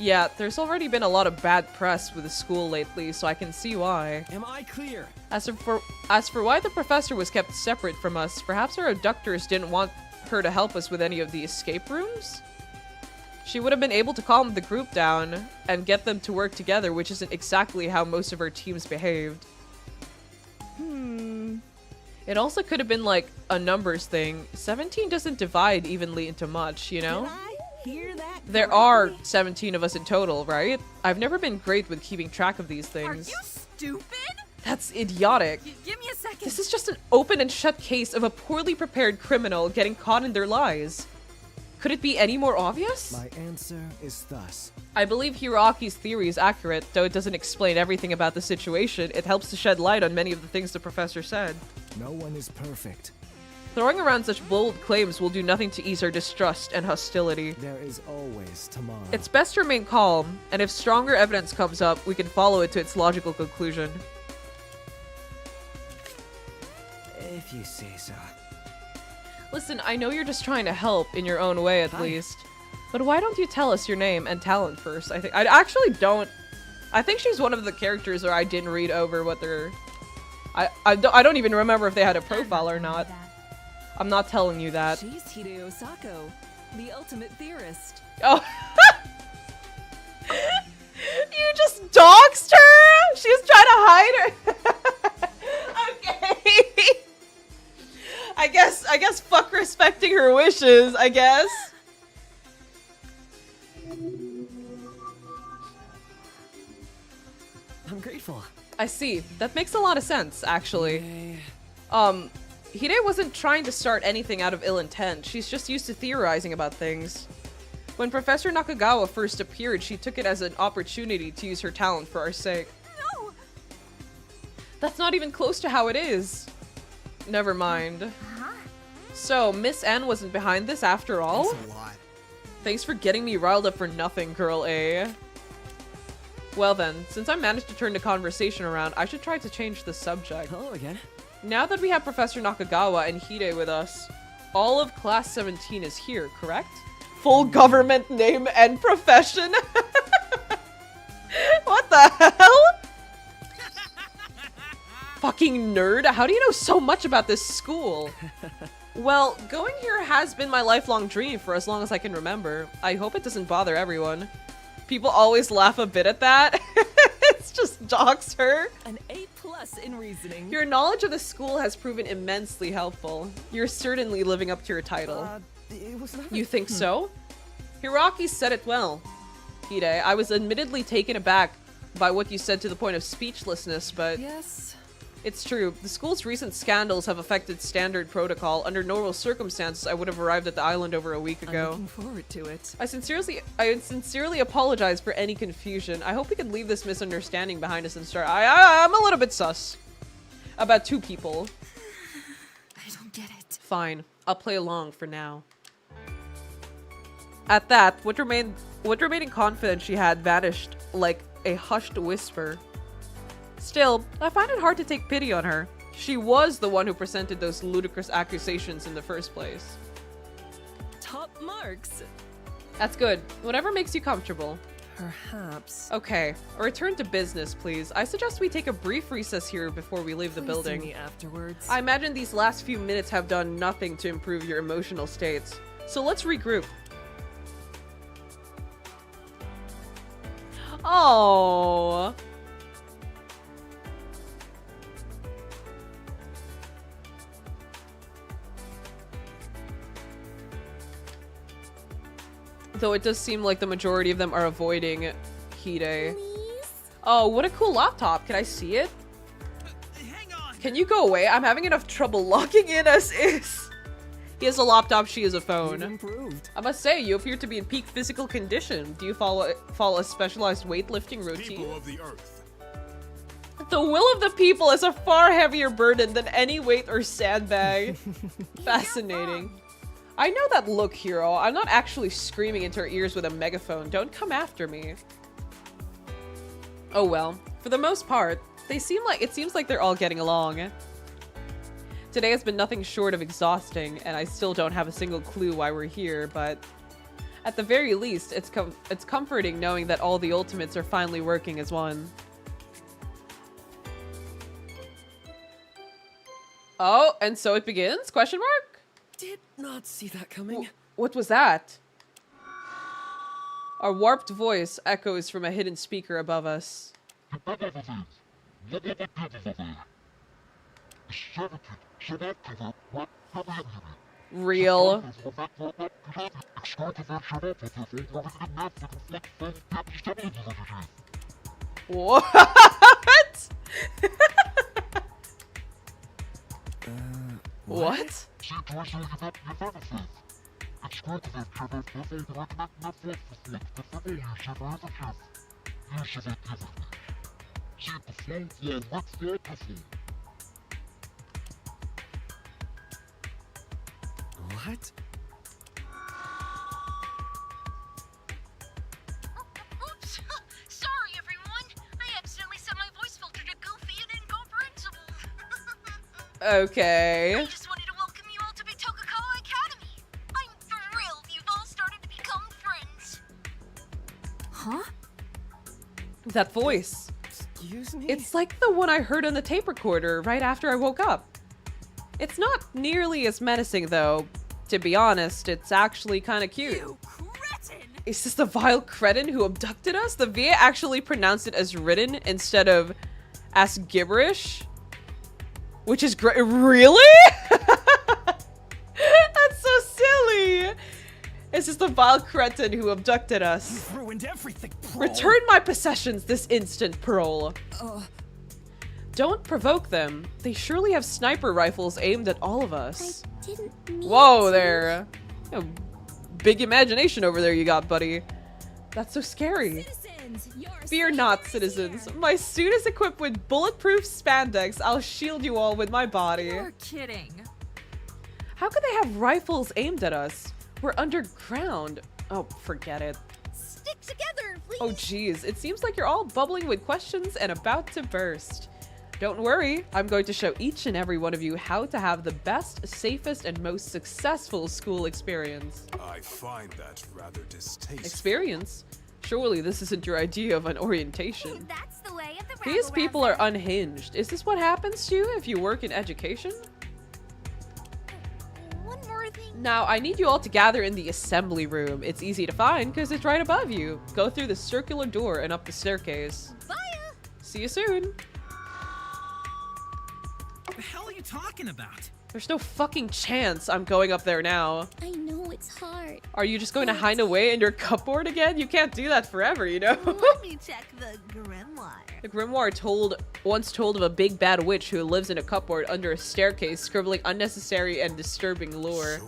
Yeah, there's already been a lot of bad press with the school lately, so I can see why. Am I clear? As for why the professor was kept separate from us, perhaps our abductors didn't want her to help us with any of the escape rooms? She would have been able to calm the group down and get them to work together, which isn't exactly how most of our teams behaved. It also could have been like a numbers thing. 17 doesn't divide evenly into much, you know? There are 17 of us in total, right? I've never been great with keeping track of these things. Are you stupid? That's idiotic. Give me a second. This is just an open and shut case of a poorly prepared criminal getting caught in their lies. Could it be any more obvious? My answer is thus. I believe Hiroaki's theory is accurate, though it doesn't explain everything about the situation. It helps to shed light on many of the things the professor said. No one is perfect. Throwing around such bold claims will do nothing to ease our distrust and hostility. There is always tomorrow. It's best to remain calm, and if stronger evidence comes up, we can follow it to its logical conclusion. If you say so. Listen, I know you're just trying to help in your own way at least. But why don't you tell us your name and talent first? I actually don't. I think she's one of the characters where I didn't read over what their... I don't even remember if they had a profile or not. I'm not telling you that. She's Hideo Sako, the ultimate theorist. Oh. You just doxed her? She was trying to hide her. Okay. I guess fuck respecting her wishes, I guess. I'm grateful. I see. That makes a lot of sense, actually. Hide wasn't trying to start anything out of ill intent. She's just used to theorizing about things. When Professor Nakagawa first appeared, she took it as an opportunity to use her talent for our sake. No! That's not even close to how it is. Never mind. So, Miss N wasn't behind this after all? That's a lot. Thanks for getting me riled up for nothing, girl A. Well then, since I managed to turn the conversation around, I should try to change the subject. Hello again. Now that we have Professor Nakagawa and Hide with us, all of Class 17 is here, correct? Full government name and profession? What the hell? Fucking nerd, how do you know so much about this school? Well, going here has been my lifelong dream for as long as I can remember. I hope it doesn't bother everyone. People always laugh a bit at that. It's just dox her. An A+ in reasoning. Your knowledge of the school has proven immensely helpful. You're certainly living up to your title. It was not You think so? Hiroaki said it well. Hide, I was admittedly taken aback by what you said to the point of speechlessness, but... Yes. It's true. The school's recent scandals have affected standard protocol. Under normal circumstances, I would have arrived at the island over a week ago. I'm looking forward to it. I sincerely apologize for any confusion. I hope we can leave this misunderstanding behind us and start. I'm a little bit sus about two people. I don't get it. Fine. I'll play along for now. At that, what remained what remaining confidence she had vanished like a hushed whisper. Still, I find it hard to take pity on her. She was the one who presented those ludicrous accusations in the first place. Top marks. That's good. Whatever makes you comfortable. Perhaps. Okay, a return to business, please. I suggest we take a brief recess here before we leave the building. See me afterwards. I imagine these last few minutes have done nothing to improve your emotional states. So let's regroup. Oh. Though it does seem like the majority of them are avoiding Hide. Oh, what a cool laptop. Can I see it? Hang on. Can you go away? I'm having enough trouble logging in as is. He has a laptop, she has a phone. Improved. I must say, you appear to be in peak physical condition. Do you follow a specialized weightlifting routine? People of the earth. The will of the people is a far heavier burden than any weight or sandbag. Fascinating. I know that look, hero. I'm not actually screaming into her ears with a megaphone. Don't come after me. Oh well. For the most part, it seems like they're all getting along. Today has been nothing short of exhausting, and I still don't have a single clue why we're here, but at the very least, it's comforting knowing that all the ultimates are finally working as one. Oh, and so it begins? Question mark? Did not see that coming. What was that? Our warped voice echoes from a hidden speaker above us. Real. What? What? What? Oops! Sorry, everyone. I accidentally set my voice filter to goofy and incomprehensible. Okay. I just wanted to welcome you all to Bitokakawa Academy. I'm thrilled you've all started to become friends. Huh? That voice. Excuse me? It's like the one I heard on the tape recorder right after I woke up. It's not nearly as menacing, though. To be honest, it's actually kind of cute. You cretin! Is this the vile cretin who abducted us? The VA actually pronounced it as written instead of as gibberish. Which is great. Really? That's so silly. Is this the vile cretin who abducted us? You've ruined everything, Prole. Return my possessions this instant, Prole. Don't provoke them. They surely have sniper rifles aimed at all of us. I didn't mean Whoa to. there. You know, big imagination over there you got, buddy. That's so scary. Fear not, citizens. My suit is equipped with bulletproof spandex. I'll shield you all with my body. You're kidding. How could they have rifles aimed at us? We're underground. Oh, forget it. Stick together, please. Oh, geez. It seems like you're all bubbling with questions and about to burst. Don't worry. I'm going to show each and every one of you how to have the best, safest, and most successful school experience. I find that rather distasteful. Experience? Surely this isn't your idea of an orientation. That's the way of the These people are unhinged. Is this what happens to you if you work in education? One more thing. Now, I need you all to gather in the assembly room. It's easy to find because it's right above you. Go through the circular door and up the staircase. Bye. See you soon. What the hell are you talking about? There's no fucking chance I'm going up there now. I know it's hard. Are you just going to hide away in your cupboard again? You can't do that forever, you know? Let me check the grimoire. The grimoire once told of a big bad witch who lives in a cupboard under a staircase, scribbling unnecessary and disturbing lore.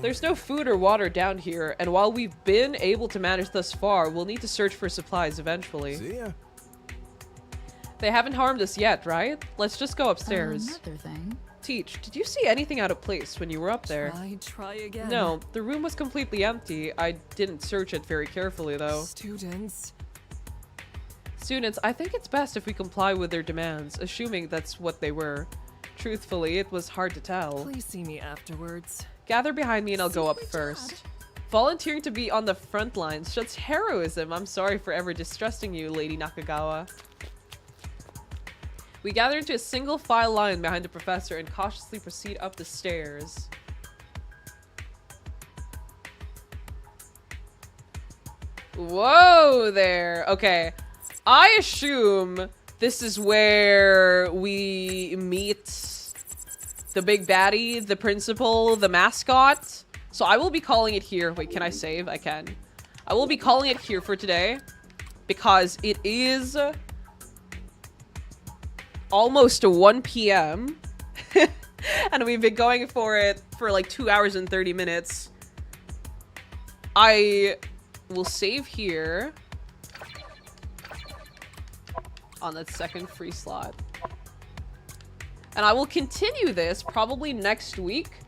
There's no food or water down here, and while we've been able to manage thus far, we'll need to search for supplies eventually. See ya. They haven't harmed us yet, right? Let's just go upstairs. Another thing. Teach, did you see anything out of place when you were up there? Try again. No, the room was completely empty. I didn't search it very carefully, though. Students, I think it's best if we comply with their demands, assuming that's what they were. Truthfully, it was hard to tell. please see me afterwards. Gather behind me and I'll go up first. Volunteering to be on the front lines, such heroism. I'm sorry for ever distrusting you, Lady Nakagawa. We gather into a single file line behind the professor and cautiously proceed up the stairs. Whoa there. Okay. I assume this is where we meet the big baddie, the principal, the mascot. So I will be calling it here. Wait, can I save? I can. I will be calling it here for today because it is almost 1 p.m. and we've been going for it for like 2 hours and 30 minutes. I will save here on that second free slot. And I will continue this probably next week.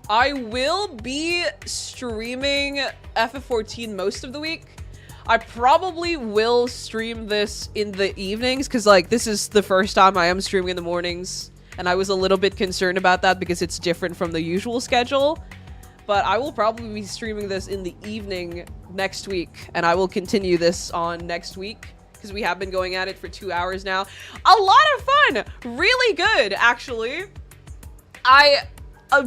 I will be streaming FF14 most of the week. I probably will stream this in the evenings because, like, this is the first time I am streaming in the mornings. And I was a little bit concerned about that because it's different from the usual schedule. But I will probably be streaming this in the evening next week. And I will continue this on next week because we have been going at it for 2 hours now. A lot of fun! Really good, actually. A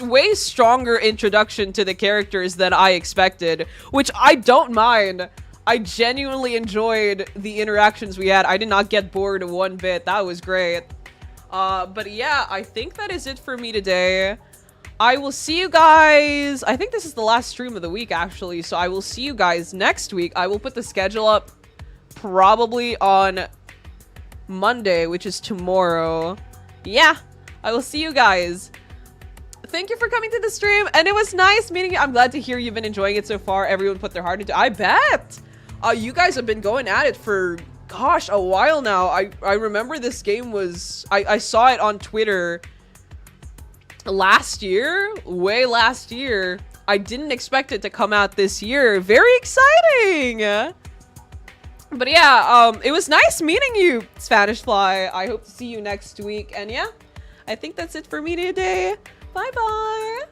way stronger introduction to the characters than I expected, which I don't mind. I genuinely enjoyed the interactions we had. I did not get bored one bit. That was great. But yeah, I think that is it for me today. I will see you guys. I think this is the last stream of the week, actually. So I will see you guys next week. I will put the schedule up probably on Monday, which is tomorrow. Yeah, I will see you guys. Thank you for coming to the stream, and it was nice meeting you. I'm glad to hear you've been enjoying it so far. Everyone put their heart into it. I bet. You guys have been going at it for, gosh, a while now. I remember this game was... I saw it on Twitter last year. Way last year. I didn't expect it to come out this year. Very exciting! But yeah, it was nice meeting you, Spanish Fly. I hope to see you next week. And yeah, I think that's it for me today. Bye-bye!